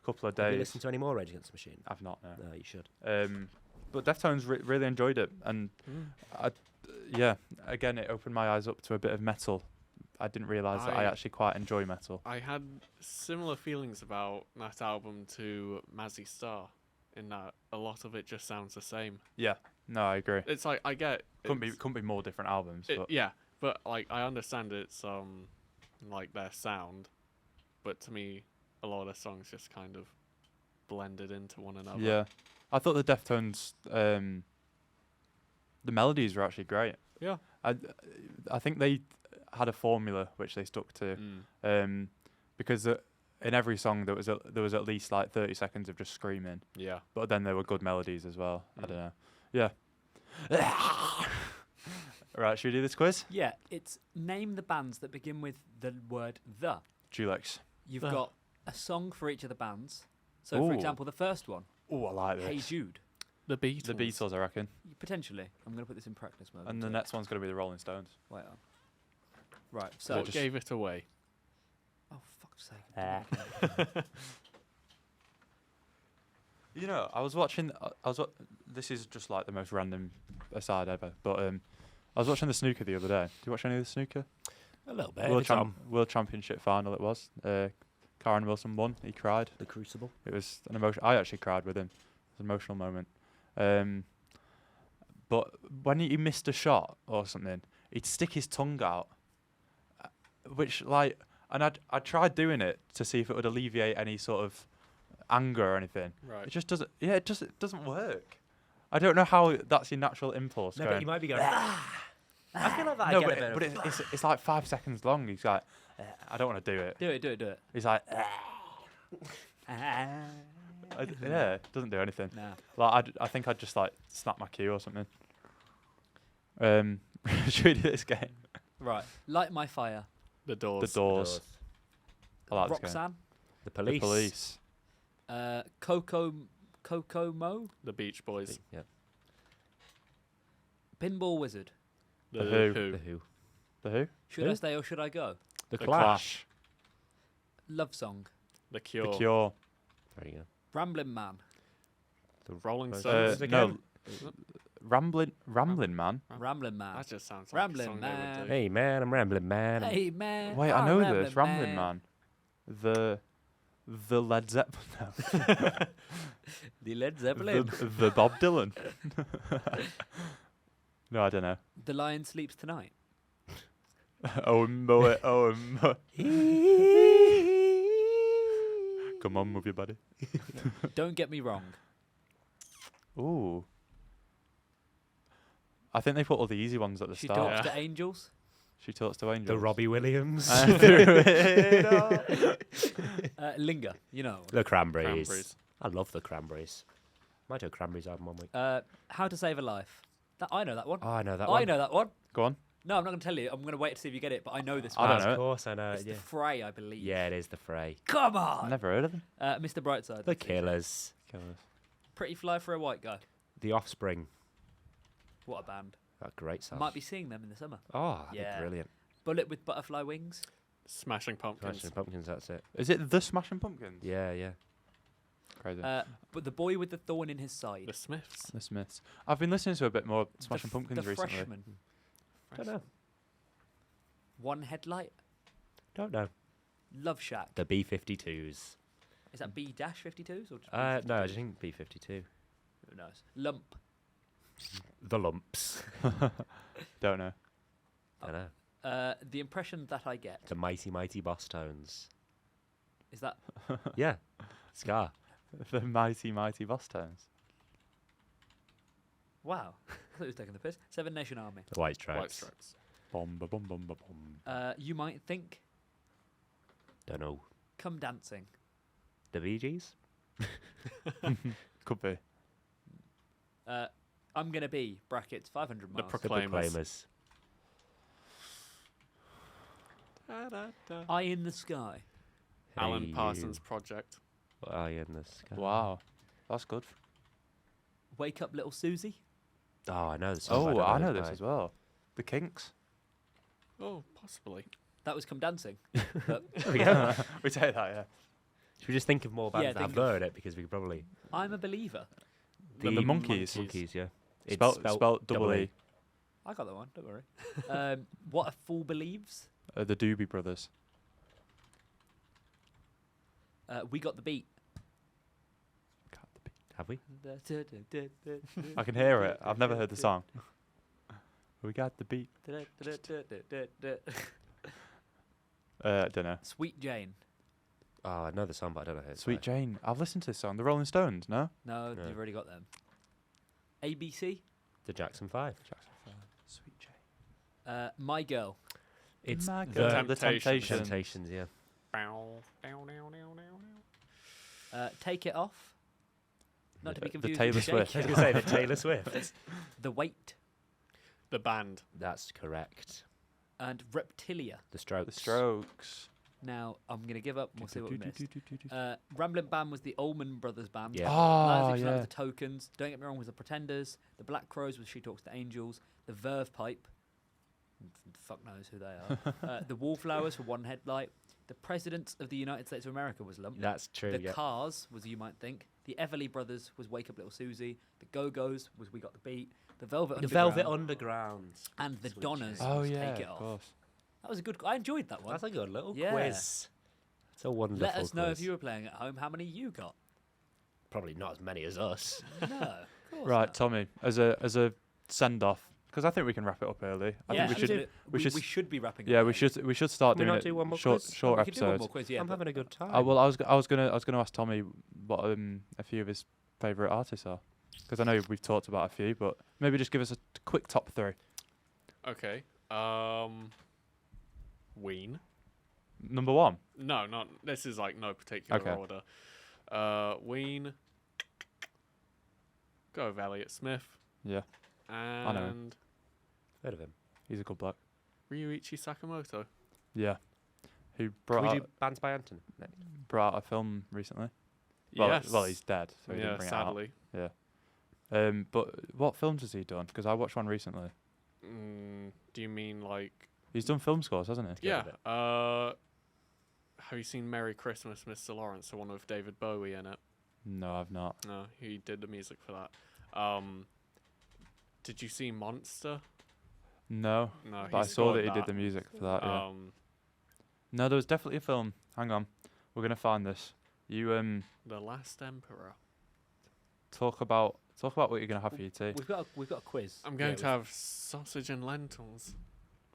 [SPEAKER 1] couple of
[SPEAKER 2] Have you
[SPEAKER 1] days.
[SPEAKER 2] listened to any more Rage Against the Machine?
[SPEAKER 1] I've not, no.
[SPEAKER 2] No, you should.
[SPEAKER 1] But Deftones really enjoyed it, and
[SPEAKER 3] Mm.
[SPEAKER 1] yeah, again it opened my eyes up to a bit of metal. I didn't realise that I
[SPEAKER 3] I-
[SPEAKER 1] actually quite enjoy metal.
[SPEAKER 3] I had similar feelings about that album to Mazzy Star, in that a lot of it just sounds the same.
[SPEAKER 1] Yeah, no, I agree.
[SPEAKER 3] It's like I get
[SPEAKER 1] Couldn't be more different albums, but
[SPEAKER 3] yeah, but like I understand it's like their sound, but to me a lot of the songs just kind of blended into one another.
[SPEAKER 1] yeah, I thought the Deftones, the melodies were actually great.
[SPEAKER 3] Yeah.
[SPEAKER 1] I think they had a formula which they stuck to, because in every song there was at least like 30 seconds of just screaming,
[SPEAKER 3] Yeah.
[SPEAKER 1] but then there were good melodies as well. I
[SPEAKER 3] Mm.
[SPEAKER 1] don't know. Yeah. Right, should we do this quiz?
[SPEAKER 4] Yeah, it's name the bands that begin with the word the.
[SPEAKER 1] Julex.
[SPEAKER 4] You've
[SPEAKER 3] The.
[SPEAKER 4] got a song for each of the bands. So,
[SPEAKER 1] Ooh.
[SPEAKER 4] for example, the first one,
[SPEAKER 1] Oh, I like
[SPEAKER 4] Hey
[SPEAKER 1] this.
[SPEAKER 4] Jude.
[SPEAKER 3] The Beatles.
[SPEAKER 1] The Beatles, I reckon.
[SPEAKER 4] Potentially. I'm going to put this in practice mode.
[SPEAKER 1] And the next one's going to be the Rolling Stones.
[SPEAKER 4] Wait on. Right,
[SPEAKER 1] So
[SPEAKER 4] so.
[SPEAKER 3] What gave it away?
[SPEAKER 4] Oh, fuck's sake.
[SPEAKER 1] You know, I was watching. This is just like the most random aside ever, but I was watching the snooker the other day. Did you watch any of the snooker?
[SPEAKER 2] A little bit.
[SPEAKER 1] World Championship final. It was. Karen Wilson won. He cried.
[SPEAKER 2] The Crucible.
[SPEAKER 1] It was an emotion. I actually cried with him. It was an emotional moment. But when he missed a shot or something, he'd stick his tongue out, which like, and I tried doing it to see if it would alleviate any sort of anger or anything.
[SPEAKER 3] Right.
[SPEAKER 1] It just doesn't. Yeah, it doesn't work. I don't know how that's your natural impulse.
[SPEAKER 2] No, but
[SPEAKER 1] going,
[SPEAKER 2] you might be going. I feel like that.
[SPEAKER 1] No,
[SPEAKER 2] I get
[SPEAKER 1] but,
[SPEAKER 2] a bit
[SPEAKER 1] but
[SPEAKER 2] of
[SPEAKER 1] it's like 5 seconds long. He's like, I don't want to do it.
[SPEAKER 4] Do it.
[SPEAKER 1] He's like,
[SPEAKER 4] Ah.
[SPEAKER 1] yeah, it doesn't do anything.
[SPEAKER 4] Nah.
[SPEAKER 1] Like I think I'd just like snap my cue or something. Should we do this game?
[SPEAKER 4] Right. Light my fire.
[SPEAKER 3] The Doors.
[SPEAKER 1] The Doors. I like this game.
[SPEAKER 4] Roxanne.
[SPEAKER 2] The
[SPEAKER 1] The
[SPEAKER 2] police.
[SPEAKER 1] Police.
[SPEAKER 4] Kokomo.
[SPEAKER 3] The Beach Boys.
[SPEAKER 2] Yeah.
[SPEAKER 4] Pinball Wizard.
[SPEAKER 1] The Who.
[SPEAKER 2] The Who.
[SPEAKER 1] The Who?
[SPEAKER 4] Should
[SPEAKER 2] Who?
[SPEAKER 4] I stay or should I go?
[SPEAKER 2] The
[SPEAKER 1] The
[SPEAKER 2] Clash.
[SPEAKER 4] Love song.
[SPEAKER 3] The Cure.
[SPEAKER 1] The Cure.
[SPEAKER 2] There you go.
[SPEAKER 4] Rambling Man.
[SPEAKER 2] The
[SPEAKER 3] Rolling
[SPEAKER 2] Uh,
[SPEAKER 3] Stones.
[SPEAKER 1] No, Ramblin' Man.
[SPEAKER 4] Rambling Man.
[SPEAKER 3] That just sounds like
[SPEAKER 4] Rambling
[SPEAKER 3] a song
[SPEAKER 4] Man.
[SPEAKER 3] they would do.
[SPEAKER 2] Hey man, I'm rambling man.
[SPEAKER 4] Hey man.
[SPEAKER 1] Wait, I
[SPEAKER 4] I'm
[SPEAKER 1] know
[SPEAKER 4] Rambling
[SPEAKER 1] this. Ramblin' Man. The Led Zeppelin. No.
[SPEAKER 4] The Led Zeppelin.
[SPEAKER 1] the Bob Dylan. No, I don't know.
[SPEAKER 4] The Lion Sleeps Tonight.
[SPEAKER 1] Oh, boy, oh, come on, move your body.
[SPEAKER 4] Don't get me wrong.
[SPEAKER 1] Ooh. I think they put all the easy ones at the
[SPEAKER 4] She
[SPEAKER 1] start.
[SPEAKER 4] talks to angels.
[SPEAKER 1] She talks to angels.
[SPEAKER 2] The Robbie Williams.
[SPEAKER 4] Linger. You know.
[SPEAKER 2] The Cranberries.
[SPEAKER 3] Cranberries.
[SPEAKER 2] I love the Cranberries. Might do a Cranberries album one week.
[SPEAKER 4] How to Save a Life. I know that one.
[SPEAKER 2] Oh, I know that
[SPEAKER 4] I
[SPEAKER 2] one.
[SPEAKER 4] know that one.
[SPEAKER 1] Go on.
[SPEAKER 4] No, I'm not going to tell you. I'm going to wait to see if you get it, but I know this
[SPEAKER 1] I
[SPEAKER 4] one.
[SPEAKER 1] don't know
[SPEAKER 2] Of
[SPEAKER 1] it.
[SPEAKER 2] course, I know.
[SPEAKER 4] It's
[SPEAKER 2] Yeah.
[SPEAKER 4] the Fray, I believe.
[SPEAKER 2] Yeah, it is the Fray.
[SPEAKER 4] Come
[SPEAKER 1] I've
[SPEAKER 4] on.
[SPEAKER 1] never heard of them.
[SPEAKER 4] Mr. Brightside.
[SPEAKER 2] The Killers.
[SPEAKER 1] Killers.
[SPEAKER 4] Pretty Fly for a White Guy.
[SPEAKER 2] The Offspring.
[SPEAKER 4] What a band.
[SPEAKER 2] That great song.
[SPEAKER 4] Might be seeing them in the summer.
[SPEAKER 2] Oh, they're
[SPEAKER 4] Yeah.
[SPEAKER 2] brilliant.
[SPEAKER 4] Bullet with Butterfly Wings.
[SPEAKER 3] Smashing Pumpkins.
[SPEAKER 2] Smashing Pumpkins, that's it.
[SPEAKER 1] Is it the Smashing Pumpkins?
[SPEAKER 2] Yeah, yeah.
[SPEAKER 1] Crazy.
[SPEAKER 4] But the boy with the thorn in his side.
[SPEAKER 3] The Smiths.
[SPEAKER 1] The Smiths. I've been listening to a bit more
[SPEAKER 4] The
[SPEAKER 1] Smashing
[SPEAKER 4] f-
[SPEAKER 1] Pumpkins
[SPEAKER 4] the
[SPEAKER 1] recently.
[SPEAKER 4] Freshman.
[SPEAKER 2] Don't know.
[SPEAKER 4] One Headlight.
[SPEAKER 2] Don't know.
[SPEAKER 4] Love Shack.
[SPEAKER 2] The B-52s.
[SPEAKER 4] Is that B-52s or just
[SPEAKER 2] No, I
[SPEAKER 4] B-52s?
[SPEAKER 2] just think B-52.
[SPEAKER 4] Who knows? Lump.
[SPEAKER 2] The Lumps.
[SPEAKER 1] Don't know.
[SPEAKER 2] I know.
[SPEAKER 4] The impression that I get
[SPEAKER 2] The Mighty Mighty Boss Tones.
[SPEAKER 4] is that
[SPEAKER 2] Yeah. Scar.
[SPEAKER 1] The Mighty Mighty Boss Tones.
[SPEAKER 4] wow. I thought he was taking the piss. Seven Nation Army.
[SPEAKER 2] The White Stripes.
[SPEAKER 3] White Stripes.
[SPEAKER 1] Bomb, ba, bum, bum, ba, bum.
[SPEAKER 4] You might think
[SPEAKER 2] Don't know.
[SPEAKER 4] Come Dancing.
[SPEAKER 2] The Bee Gees?
[SPEAKER 1] Could be.
[SPEAKER 4] I'm gonna be brackets 500
[SPEAKER 3] The
[SPEAKER 4] miles.
[SPEAKER 2] The
[SPEAKER 3] Proclaimers.
[SPEAKER 2] Proclaimers.
[SPEAKER 4] Eye in the Sky.
[SPEAKER 3] Alan
[SPEAKER 2] Hey
[SPEAKER 3] Parsons
[SPEAKER 2] you.
[SPEAKER 3] Project.
[SPEAKER 2] Eye in the sky.
[SPEAKER 1] Wow. That's good.
[SPEAKER 4] Wake Up Little Susie.
[SPEAKER 2] Oh, I know this. song, but
[SPEAKER 1] Oh,
[SPEAKER 2] don't
[SPEAKER 1] I know
[SPEAKER 2] the
[SPEAKER 1] this
[SPEAKER 2] guy.
[SPEAKER 1] as well. The Kinks.
[SPEAKER 3] Oh, possibly.
[SPEAKER 4] That was Come Dancing.
[SPEAKER 2] There we go.
[SPEAKER 1] We take that, yeah.
[SPEAKER 2] Should we just think of more bands
[SPEAKER 4] Yeah,
[SPEAKER 2] that have
[SPEAKER 4] think of-
[SPEAKER 2] heard it because we could probably.
[SPEAKER 4] I'm a Believer.
[SPEAKER 1] The Monkees.
[SPEAKER 2] Monkees, yeah. It's
[SPEAKER 1] Spelt double E.
[SPEAKER 4] I got that one. Don't worry. What a Fool Believes.
[SPEAKER 1] The Doobie Brothers.
[SPEAKER 4] We Got the Beat.
[SPEAKER 2] Have we?
[SPEAKER 1] I can hear it. I've never heard the song. We got the beat. Don't know.
[SPEAKER 4] Sweet Jane.
[SPEAKER 2] Oh, I know the song, but I don't know who it's
[SPEAKER 1] Sweet
[SPEAKER 2] by.
[SPEAKER 1] Jane. I've listened to this song. The Rolling Stones, no?
[SPEAKER 4] No,
[SPEAKER 2] No.
[SPEAKER 4] you've already got them. ABC.
[SPEAKER 2] The Jackson 5.
[SPEAKER 1] Sweet Jane.
[SPEAKER 4] My Girl.
[SPEAKER 2] It's
[SPEAKER 1] My
[SPEAKER 2] the
[SPEAKER 1] God. The
[SPEAKER 3] Temptations.
[SPEAKER 1] Temptations.
[SPEAKER 2] Temptations, yeah.
[SPEAKER 4] Take It Off. Not to be
[SPEAKER 1] The
[SPEAKER 4] confused
[SPEAKER 1] Taylor
[SPEAKER 4] with
[SPEAKER 1] Swift.
[SPEAKER 4] Shake
[SPEAKER 2] I
[SPEAKER 4] It
[SPEAKER 2] was going to say
[SPEAKER 4] Off.
[SPEAKER 2] the Taylor Swift.
[SPEAKER 4] The Weight.
[SPEAKER 3] The Band.
[SPEAKER 2] That's correct.
[SPEAKER 4] And Reptilia.
[SPEAKER 2] The Strokes.
[SPEAKER 1] The Strokes.
[SPEAKER 4] Now, I'm going to give up. We'll see what we missed. Ramblin' Band was the Allman Brothers Band.
[SPEAKER 2] Yeah.
[SPEAKER 1] Oh,
[SPEAKER 4] Lions
[SPEAKER 1] yeah.
[SPEAKER 4] was the Tokens. Don't Get Me Wrong was the Pretenders. The Black Crows was She Talks to Angels. The Verve Pipe. Fuck knows who they are. The Wallflowers for One Headlight. The Presidents of the United States of America was Lump.
[SPEAKER 2] That's true,
[SPEAKER 4] The
[SPEAKER 2] yeah.
[SPEAKER 4] Cars was You Might Think. The Everly Brothers was Wake Up Little Susie. The Go-Go's was We Got the Beat. The Velvet
[SPEAKER 2] The
[SPEAKER 4] Underground.
[SPEAKER 2] Velvet Underground.
[SPEAKER 4] And the
[SPEAKER 2] Sweet
[SPEAKER 4] Donnas
[SPEAKER 2] Jane.
[SPEAKER 1] Oh,
[SPEAKER 4] was
[SPEAKER 1] yeah,
[SPEAKER 4] Take It
[SPEAKER 1] of
[SPEAKER 4] Off.
[SPEAKER 1] course.
[SPEAKER 4] That was a good. I enjoyed that one.
[SPEAKER 2] That's a good little
[SPEAKER 4] Yeah.
[SPEAKER 2] quiz. It's a wonderful
[SPEAKER 4] Let us know
[SPEAKER 2] quiz.
[SPEAKER 4] if you were playing at home. How many you got?
[SPEAKER 2] Probably not as many as us.
[SPEAKER 4] No. Of course
[SPEAKER 1] Right,
[SPEAKER 4] not.
[SPEAKER 1] Tommy, as a send-off, because I think we can wrap it up early. I
[SPEAKER 4] Yeah,
[SPEAKER 1] think we should.
[SPEAKER 4] we should be wrapping.
[SPEAKER 1] Yeah,
[SPEAKER 4] up
[SPEAKER 1] we
[SPEAKER 4] early.
[SPEAKER 1] should start
[SPEAKER 2] Can we
[SPEAKER 1] doing
[SPEAKER 2] not
[SPEAKER 1] it
[SPEAKER 2] do one more
[SPEAKER 1] short
[SPEAKER 2] quiz?
[SPEAKER 1] short
[SPEAKER 4] We could do one
[SPEAKER 1] episodes.
[SPEAKER 4] more quiz, yeah,
[SPEAKER 2] I'm
[SPEAKER 4] but-
[SPEAKER 2] having a good time.
[SPEAKER 1] Well, I was gonna ask Tommy what a few of his favourite artists are, because I know we've talked about a few, but maybe just give us a quick top three.
[SPEAKER 3] Okay. Ween.
[SPEAKER 1] Number 1.
[SPEAKER 3] No, not. This is like no particular
[SPEAKER 1] Okay.
[SPEAKER 3] order. Ween. Go with Elliott Smith.
[SPEAKER 1] Yeah, know him.
[SPEAKER 3] And
[SPEAKER 2] Heard of him?
[SPEAKER 1] he's a good bloke.
[SPEAKER 3] Ryuichi Sakamoto.
[SPEAKER 1] Yeah, who
[SPEAKER 2] Can
[SPEAKER 1] brought
[SPEAKER 2] we
[SPEAKER 1] out,
[SPEAKER 2] do bands by Anton?
[SPEAKER 1] brought out a film recently. Well,
[SPEAKER 3] Yes.
[SPEAKER 1] well, he's dead, so he
[SPEAKER 3] yeah,
[SPEAKER 1] didn't bring
[SPEAKER 3] sadly.
[SPEAKER 1] it out. Yeah. But what films has he done? Because I watched one recently.
[SPEAKER 3] Do you mean like?
[SPEAKER 1] He's done film scores, hasn't he?
[SPEAKER 3] Yeah. Have you seen Merry Christmas, Mr. Lawrence, the one with David Bowie in it?
[SPEAKER 1] No, I've not.
[SPEAKER 3] No, he did the music for that. Did you see Monster?
[SPEAKER 1] No,
[SPEAKER 3] No,
[SPEAKER 1] but I
[SPEAKER 3] he
[SPEAKER 1] saw
[SPEAKER 3] scored
[SPEAKER 1] that he did the music for that. Yeah.
[SPEAKER 3] Um,
[SPEAKER 1] No, there was definitely a film. Hang on, we're gonna find this. You
[SPEAKER 3] The Last Emperor.
[SPEAKER 1] talk about what you're gonna have for your tea.
[SPEAKER 4] We've got a quiz.
[SPEAKER 3] I'm going to have sausage and lentils,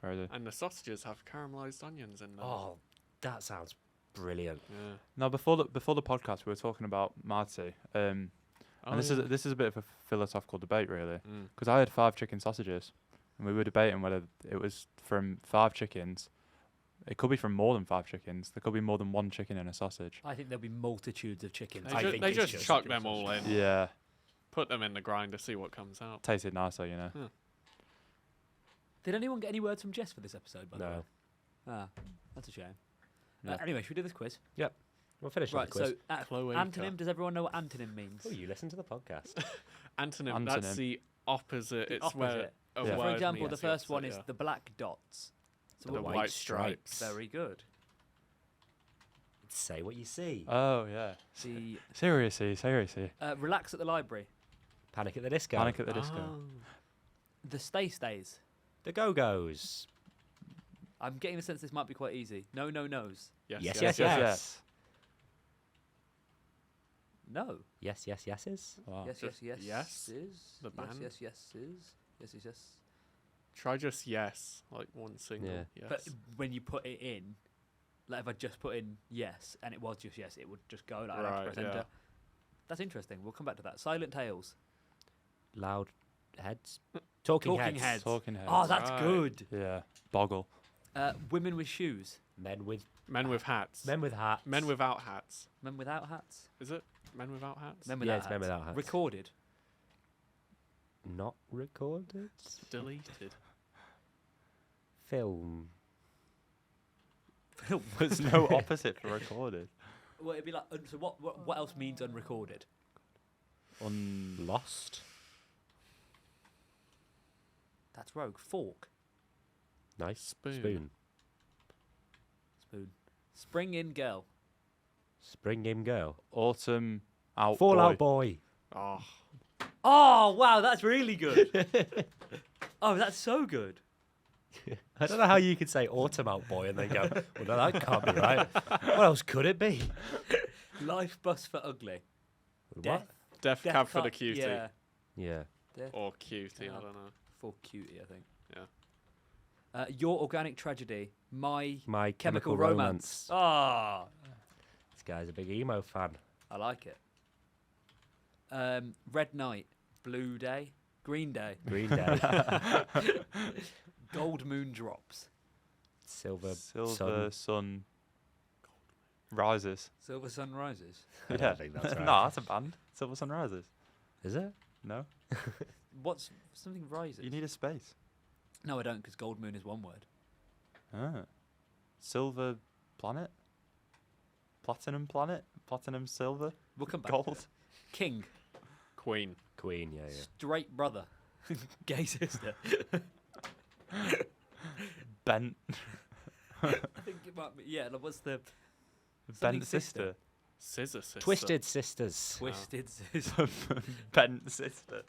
[SPEAKER 1] Where is it?
[SPEAKER 3] and the sausages have caramelized onions in them.
[SPEAKER 2] Oh, that sounds brilliant.
[SPEAKER 3] Yeah.
[SPEAKER 1] No, before the podcast, we were talking about Marty. And this is a bit of a philosophical debate, really,
[SPEAKER 3] Mm.
[SPEAKER 1] because I had 5 chicken sausages, and we were debating whether it was from 5 chickens. It could be from more than 5 chickens. There could be more than 1 chicken in a sausage.
[SPEAKER 4] I think there'll be multitudes of chickens.
[SPEAKER 3] They just chuck them all in.
[SPEAKER 1] Yeah,
[SPEAKER 3] Put them in the grinder, see what comes out.
[SPEAKER 1] tasted nicer, you know.
[SPEAKER 4] Did anyone get any words from Jess for this episode? By the way?
[SPEAKER 2] No.
[SPEAKER 4] Ah, that's a shame.
[SPEAKER 1] Yeah.
[SPEAKER 4] Anyway, should we do this quiz?
[SPEAKER 2] We'll finish
[SPEAKER 4] Right.
[SPEAKER 2] with the quiz.
[SPEAKER 4] So,
[SPEAKER 3] Cloaca.
[SPEAKER 4] antonym. Does everyone know what antonym means?
[SPEAKER 2] Oh, you listen to the podcast.
[SPEAKER 3] Antonym. That's
[SPEAKER 1] Antonym.
[SPEAKER 3] the opposite.
[SPEAKER 4] The
[SPEAKER 3] it's where
[SPEAKER 4] opposite.
[SPEAKER 3] a
[SPEAKER 1] Yeah.
[SPEAKER 4] For
[SPEAKER 3] word
[SPEAKER 4] example, the
[SPEAKER 3] means
[SPEAKER 4] first one is
[SPEAKER 3] opposite,
[SPEAKER 4] the black dots. So
[SPEAKER 3] The
[SPEAKER 4] what-
[SPEAKER 3] white stripes.
[SPEAKER 4] Very good.
[SPEAKER 2] Say what you see.
[SPEAKER 1] Oh yeah.
[SPEAKER 4] The
[SPEAKER 1] Seriously.
[SPEAKER 4] relax at the library.
[SPEAKER 2] Panic at the Disco.
[SPEAKER 1] Panic at the Disco.
[SPEAKER 3] Oh.
[SPEAKER 4] The stay stays.
[SPEAKER 2] The Go-Go's.
[SPEAKER 4] I'm getting the sense this might be quite easy. No, no, no's.
[SPEAKER 3] Yes.
[SPEAKER 2] Yes,
[SPEAKER 3] Yes.
[SPEAKER 2] yes, yes.
[SPEAKER 4] No.
[SPEAKER 2] Yes, yes, yeses.
[SPEAKER 1] Wow.
[SPEAKER 4] Yes, yes,
[SPEAKER 3] Just
[SPEAKER 4] yes.
[SPEAKER 3] yes?
[SPEAKER 4] Is.
[SPEAKER 3] The
[SPEAKER 4] Yes,
[SPEAKER 3] band?
[SPEAKER 4] yes, yes, is. Yes, yes, yes.
[SPEAKER 3] Try just yes, like one single.
[SPEAKER 2] Yeah.
[SPEAKER 3] Yes.
[SPEAKER 4] But when you put it in, like if I just put in yes and it was just yes, it would just go like I'd have to
[SPEAKER 3] Right,
[SPEAKER 4] press
[SPEAKER 3] yeah.
[SPEAKER 4] enter. That's interesting. We'll come back to that. Silent Tales.
[SPEAKER 2] Loud heads. Talking,
[SPEAKER 4] Talking
[SPEAKER 2] heads.
[SPEAKER 4] heads.
[SPEAKER 1] Talking heads.
[SPEAKER 4] Oh, that's
[SPEAKER 3] Right.
[SPEAKER 4] good.
[SPEAKER 1] Yeah. Boggle.
[SPEAKER 4] Women with shoes.
[SPEAKER 2] Men with
[SPEAKER 3] hats.
[SPEAKER 2] hats.
[SPEAKER 3] Men without hats.
[SPEAKER 4] Men without hats.
[SPEAKER 3] Is it men without hats?
[SPEAKER 4] Men
[SPEAKER 2] Yeah,
[SPEAKER 4] without
[SPEAKER 2] it's
[SPEAKER 4] hats.
[SPEAKER 2] men without hats.
[SPEAKER 4] Recorded.
[SPEAKER 2] Not recorded.
[SPEAKER 3] Deleted.
[SPEAKER 2] Film.
[SPEAKER 1] There's no opposite for recorded.
[SPEAKER 4] Well, it'd be like. So what else means unrecorded?
[SPEAKER 2] Lost.
[SPEAKER 4] That's rogue. Fork.
[SPEAKER 2] Nice.
[SPEAKER 3] Spoon.
[SPEAKER 4] Spoon. Spring in girl.
[SPEAKER 2] Spring in girl.
[SPEAKER 1] Autumn out.
[SPEAKER 2] Fallout
[SPEAKER 1] boy.
[SPEAKER 2] boy.
[SPEAKER 3] Oh,
[SPEAKER 4] Oh wow, that's really good. Oh, that's so good.
[SPEAKER 2] I don't know how you could say autumn out boy and then go, well, no, that can't be right. What else could it be?
[SPEAKER 4] Life bus for ugly.
[SPEAKER 2] What?
[SPEAKER 3] Death
[SPEAKER 4] Death
[SPEAKER 3] cab for the
[SPEAKER 4] Cab-
[SPEAKER 3] cutie.
[SPEAKER 4] Yeah.
[SPEAKER 2] Yeah.
[SPEAKER 4] Death
[SPEAKER 3] Or cutie, I
[SPEAKER 4] Cab
[SPEAKER 3] don't know.
[SPEAKER 4] for cutie, I think.
[SPEAKER 3] Yeah.
[SPEAKER 4] Your organic tragedy. My
[SPEAKER 2] My
[SPEAKER 4] chemical
[SPEAKER 2] Chemical
[SPEAKER 4] romance. Ah,
[SPEAKER 2] This guy's a big emo fan.
[SPEAKER 4] I like it. Red night. Blue day. Green day.
[SPEAKER 2] Green Day.
[SPEAKER 4] Gold moon drops.
[SPEAKER 2] Silver
[SPEAKER 1] Sun rises.
[SPEAKER 4] Silver sun rises.
[SPEAKER 2] I don't think that's right.
[SPEAKER 1] No, that's a band. Silver Sun rises.
[SPEAKER 2] Is it?
[SPEAKER 1] No,
[SPEAKER 4] What's something rises?
[SPEAKER 1] you need a space.
[SPEAKER 4] No, I don't, because gold moon is one word.
[SPEAKER 1] Ah. Silver planet. Platinum planet. Platinum silver.
[SPEAKER 4] We'll come back. To
[SPEAKER 1] Gold.
[SPEAKER 4] it. King.
[SPEAKER 3] Queen.
[SPEAKER 2] Queen, yeah, yeah.
[SPEAKER 4] Straight brother. Gay sister.
[SPEAKER 1] Bent.
[SPEAKER 4] I think it might be. Yeah. Like, what's the
[SPEAKER 1] Bent
[SPEAKER 4] sister.
[SPEAKER 3] Scissor sister.
[SPEAKER 2] Twisted Sisters.
[SPEAKER 4] twisted sister?
[SPEAKER 1] Bent sister.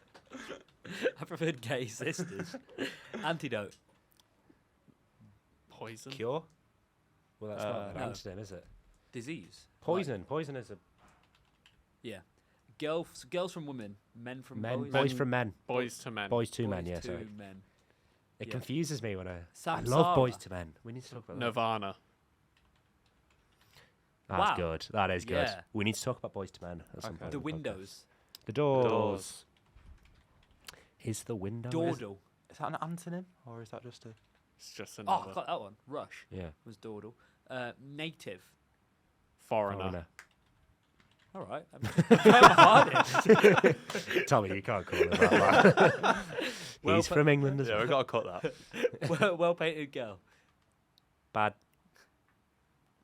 [SPEAKER 4] I preferred gay sisters. Antidote.
[SPEAKER 3] Poison.
[SPEAKER 2] Cure? Well, that's not
[SPEAKER 4] No.
[SPEAKER 2] an antonym, is it?
[SPEAKER 4] Disease.
[SPEAKER 2] Poison. Poison is a
[SPEAKER 4] Yeah. Girls from women. Men from
[SPEAKER 2] men.
[SPEAKER 4] boys.
[SPEAKER 2] Boys from men.
[SPEAKER 3] Boys to men.
[SPEAKER 2] Boys to
[SPEAKER 4] Boys
[SPEAKER 2] men, yeah,
[SPEAKER 4] to
[SPEAKER 2] sorry.
[SPEAKER 4] men.
[SPEAKER 2] It
[SPEAKER 4] yeah.
[SPEAKER 2] confuses me when I
[SPEAKER 4] Samsara.
[SPEAKER 2] love Boys to Men. We need to talk about that.
[SPEAKER 3] Nirvana.
[SPEAKER 2] That's
[SPEAKER 4] Wow.
[SPEAKER 2] good. That is good.
[SPEAKER 4] Yeah.
[SPEAKER 2] We need to talk about Boys to Men at some
[SPEAKER 1] Okay.
[SPEAKER 2] point.
[SPEAKER 4] The
[SPEAKER 2] in podcast.
[SPEAKER 4] windows.
[SPEAKER 2] The doors.
[SPEAKER 1] Doors.
[SPEAKER 2] Is the window?
[SPEAKER 4] Dawdle.
[SPEAKER 1] Is that an antonym or is that just a?
[SPEAKER 3] It's just
[SPEAKER 4] Oh,
[SPEAKER 3] another
[SPEAKER 4] I got that one. Rush
[SPEAKER 2] Yeah.
[SPEAKER 4] was dawdle. Native.
[SPEAKER 3] foreigner.
[SPEAKER 4] All right. I'm trying my hardest.
[SPEAKER 2] Tommy, you can't call him that.
[SPEAKER 4] Well,
[SPEAKER 2] He's
[SPEAKER 4] but-
[SPEAKER 2] from England as
[SPEAKER 1] Yeah,
[SPEAKER 2] well.
[SPEAKER 1] we've got to cut that.
[SPEAKER 4] well painted girl.
[SPEAKER 2] Bad.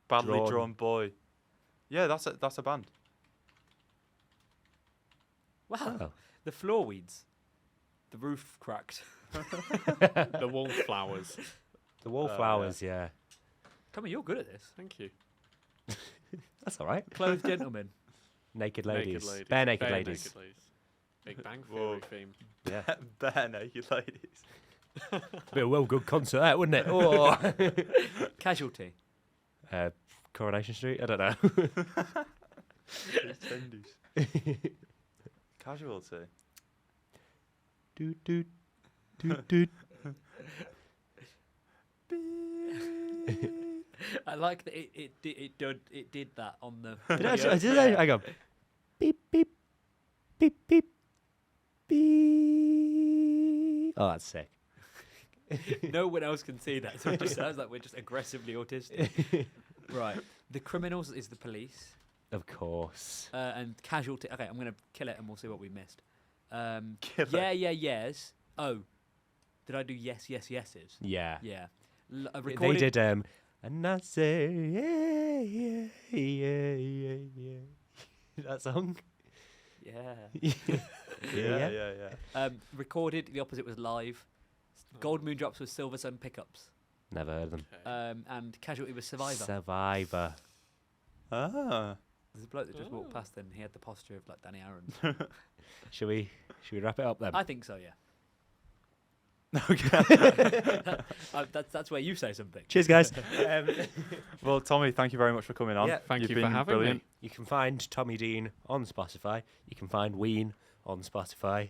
[SPEAKER 1] Badly
[SPEAKER 2] Drawn.
[SPEAKER 1] drawn boy. Yeah, that's a band.
[SPEAKER 4] Wow.
[SPEAKER 2] Oh.
[SPEAKER 4] The floor weeds. The roof cracked.
[SPEAKER 3] The wallflowers.
[SPEAKER 2] The Wallflowers, yeah.
[SPEAKER 4] Tommy, you're good at this.
[SPEAKER 3] Thank you.
[SPEAKER 2] That's all right.
[SPEAKER 4] Clothed gentlemen.
[SPEAKER 2] Naked ladies.
[SPEAKER 3] Naked ladies.
[SPEAKER 2] Bare naked ladies.
[SPEAKER 3] Naked ladies. Big Bang
[SPEAKER 1] Whoa.
[SPEAKER 3] Theory theme.
[SPEAKER 2] Yeah.
[SPEAKER 1] Bare naked ladies.
[SPEAKER 2] Be a well good concert, that, wouldn't it? Oh.
[SPEAKER 4] Casualty.
[SPEAKER 2] Coronation Street? I don't know.
[SPEAKER 1] Casualty.
[SPEAKER 2] Doot, doot, doot, doot.
[SPEAKER 4] I like that it did that on the.
[SPEAKER 2] Did I,
[SPEAKER 4] video.
[SPEAKER 2] did I go beep, beep, beep, beep, beep. Oh, that's sick.
[SPEAKER 4] No one else can see that, so it just sounds like we're just aggressively autistic. Right. The criminals is the police,
[SPEAKER 2] Of course.
[SPEAKER 4] and casualty. Okay, I'm gonna kill it, and we'll see what we missed.
[SPEAKER 1] Kill
[SPEAKER 4] Yeah, yeah, yes. Oh, did I do yes, yes, yeses?
[SPEAKER 2] Yeah.
[SPEAKER 4] Yeah.
[SPEAKER 2] They
[SPEAKER 4] Recorded.
[SPEAKER 2] did, and I say, yeah, yeah, yeah, yeah, yeah. That song?
[SPEAKER 4] Yeah.
[SPEAKER 1] Yeah.
[SPEAKER 4] Recorded. The opposite was live. Gold Moon Drops was Silver Sun Pickups.
[SPEAKER 2] Never heard of them.
[SPEAKER 3] Okay.
[SPEAKER 4] And Casualty was Survivor.
[SPEAKER 2] Survivor.
[SPEAKER 1] Ah.
[SPEAKER 4] There's a bloke that just walked past and he had the posture of like Danny Aaron.
[SPEAKER 2] Should we wrap it up then?
[SPEAKER 4] I think so, yeah.
[SPEAKER 1] Okay.
[SPEAKER 4] That's where you say something.
[SPEAKER 2] Cheers, guys.
[SPEAKER 1] Well, Tommy, thank you very much for coming on.
[SPEAKER 2] Yeah,
[SPEAKER 3] thank
[SPEAKER 1] You've
[SPEAKER 3] you for
[SPEAKER 1] been
[SPEAKER 3] having me.
[SPEAKER 1] brilliant.
[SPEAKER 2] You can find Tommy Dean on Spotify. You can find Ween on Spotify.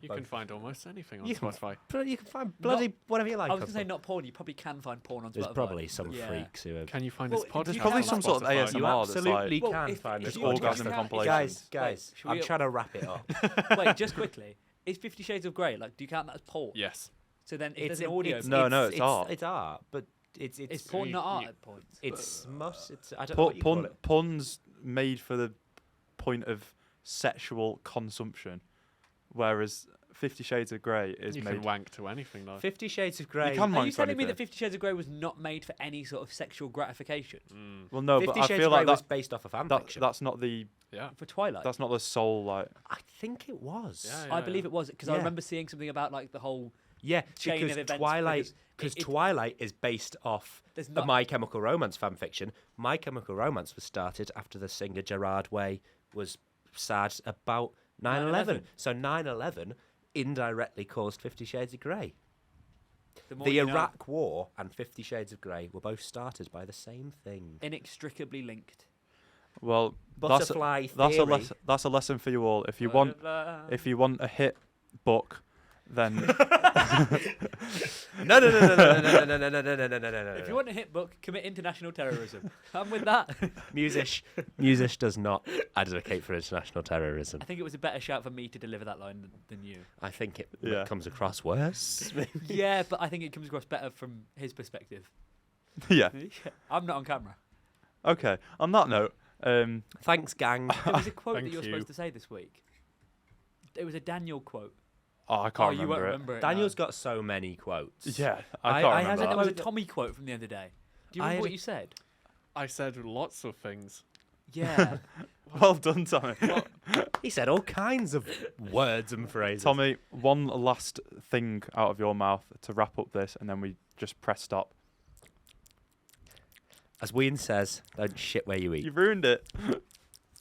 [SPEAKER 3] You can find almost anything on
[SPEAKER 2] You can
[SPEAKER 3] Spotify.
[SPEAKER 2] You can find bloody whatever you like.
[SPEAKER 4] I was
[SPEAKER 2] on
[SPEAKER 4] going to say
[SPEAKER 2] Spotify.
[SPEAKER 4] not porn. You probably can find porn on Spotify.
[SPEAKER 2] There's probably some
[SPEAKER 4] Yeah.
[SPEAKER 2] freaks who are.
[SPEAKER 3] Can you find
[SPEAKER 4] Well,
[SPEAKER 3] this podcast?
[SPEAKER 4] there's
[SPEAKER 1] probably
[SPEAKER 3] on
[SPEAKER 1] some sort of
[SPEAKER 3] Spotify?
[SPEAKER 1] ASMR.
[SPEAKER 2] You
[SPEAKER 1] that's
[SPEAKER 2] absolutely
[SPEAKER 4] Well,
[SPEAKER 2] can
[SPEAKER 4] if-
[SPEAKER 2] find
[SPEAKER 4] if
[SPEAKER 2] this
[SPEAKER 4] you
[SPEAKER 1] Just orgasm
[SPEAKER 4] can-
[SPEAKER 1] compilation.
[SPEAKER 2] Guys,
[SPEAKER 4] Wait, should
[SPEAKER 2] I'm
[SPEAKER 4] we-
[SPEAKER 2] trying to wrap it up.
[SPEAKER 4] Wait, just quickly. Is 50 Shades of Grey, like, do you count that as porn?
[SPEAKER 3] Yes.
[SPEAKER 4] So then if there's an audio...
[SPEAKER 1] No, it's art.
[SPEAKER 2] It's art, but it's
[SPEAKER 4] Is porn
[SPEAKER 3] you-
[SPEAKER 4] not art
[SPEAKER 3] you-
[SPEAKER 4] at points?
[SPEAKER 2] it's must. It's I don't know what you call it.
[SPEAKER 1] Puns made for the point of sexual consumption, whereas 50 Shades of Grey is
[SPEAKER 3] You
[SPEAKER 1] made.
[SPEAKER 3] can wank to anything though.
[SPEAKER 2] 50 Shades of Grey.
[SPEAKER 1] can
[SPEAKER 4] Are you
[SPEAKER 1] wank to
[SPEAKER 4] telling me
[SPEAKER 1] anything.
[SPEAKER 4] that 50 Shades of Grey was not made for any sort of sexual gratification?
[SPEAKER 1] Well, no,
[SPEAKER 2] 50
[SPEAKER 1] but I
[SPEAKER 2] Shades
[SPEAKER 1] feel
[SPEAKER 2] of Grey
[SPEAKER 1] like
[SPEAKER 2] was based off of fan fiction.
[SPEAKER 1] that's not the
[SPEAKER 3] Yeah.
[SPEAKER 4] For Twilight?
[SPEAKER 1] that's not the sole like.
[SPEAKER 2] I think it was.
[SPEAKER 3] Yeah,
[SPEAKER 4] I believe it was, because I
[SPEAKER 2] Yeah.
[SPEAKER 4] remember seeing something about, like, the whole...
[SPEAKER 2] Yeah,
[SPEAKER 4] chain
[SPEAKER 2] because
[SPEAKER 4] of events,
[SPEAKER 2] Twilight.
[SPEAKER 4] because
[SPEAKER 2] Because
[SPEAKER 4] it-
[SPEAKER 2] Twilight is based off
[SPEAKER 4] There's
[SPEAKER 2] a
[SPEAKER 4] not...
[SPEAKER 2] My Chemical Romance fan fiction. My Chemical Romance was started after the singer Gerard Way was sad about 9/11.
[SPEAKER 4] 9/11.
[SPEAKER 2] So 9/11 indirectly caused 50 Shades of Grey.
[SPEAKER 4] more
[SPEAKER 2] The
[SPEAKER 4] you know.
[SPEAKER 2] Iraq War and 50 Shades of Grey were both started by the same thing.
[SPEAKER 4] Inextricably linked.
[SPEAKER 1] Well,
[SPEAKER 2] Butterfly
[SPEAKER 1] that's
[SPEAKER 2] theory.
[SPEAKER 1] that's a lesson for you all. If you want a hit book, then
[SPEAKER 2] No.
[SPEAKER 4] If you want a hit book, commit international terrorism. I'm with that.
[SPEAKER 2] Musish does not advocate for international terrorism.
[SPEAKER 4] I think it was a better shout for me to deliver that line than you.
[SPEAKER 2] I think it
[SPEAKER 1] Yeah.
[SPEAKER 2] comes across worse.
[SPEAKER 4] Yeah, but I think it comes across better from his perspective.
[SPEAKER 1] yeah.
[SPEAKER 4] I'm not on camera.
[SPEAKER 1] Okay. On that note,
[SPEAKER 2] Thanks, gang.
[SPEAKER 4] There was a quote that
[SPEAKER 3] Thank
[SPEAKER 4] you were
[SPEAKER 3] you.
[SPEAKER 4] supposed to say this week. It was a Daniel quote.
[SPEAKER 1] I can't
[SPEAKER 4] you
[SPEAKER 1] remember
[SPEAKER 4] won't
[SPEAKER 1] it.
[SPEAKER 4] remember it.
[SPEAKER 2] Daniel's got so many quotes.
[SPEAKER 1] Yeah,
[SPEAKER 2] I
[SPEAKER 1] I can't
[SPEAKER 2] had
[SPEAKER 1] remember.
[SPEAKER 4] There
[SPEAKER 1] that.
[SPEAKER 4] was a Tommy quote from the other day. Do you
[SPEAKER 2] I
[SPEAKER 4] remember
[SPEAKER 2] had
[SPEAKER 4] what
[SPEAKER 2] a-
[SPEAKER 4] you said?
[SPEAKER 3] I said lots of things.
[SPEAKER 4] Yeah.
[SPEAKER 1] Well done, Tommy.
[SPEAKER 2] He said all kinds of words and phrases.
[SPEAKER 1] Tommy, one last thing out of your mouth to wrap up this, and then we just press stop.
[SPEAKER 2] As Ween says, don't shit where you eat.
[SPEAKER 1] You've ruined it.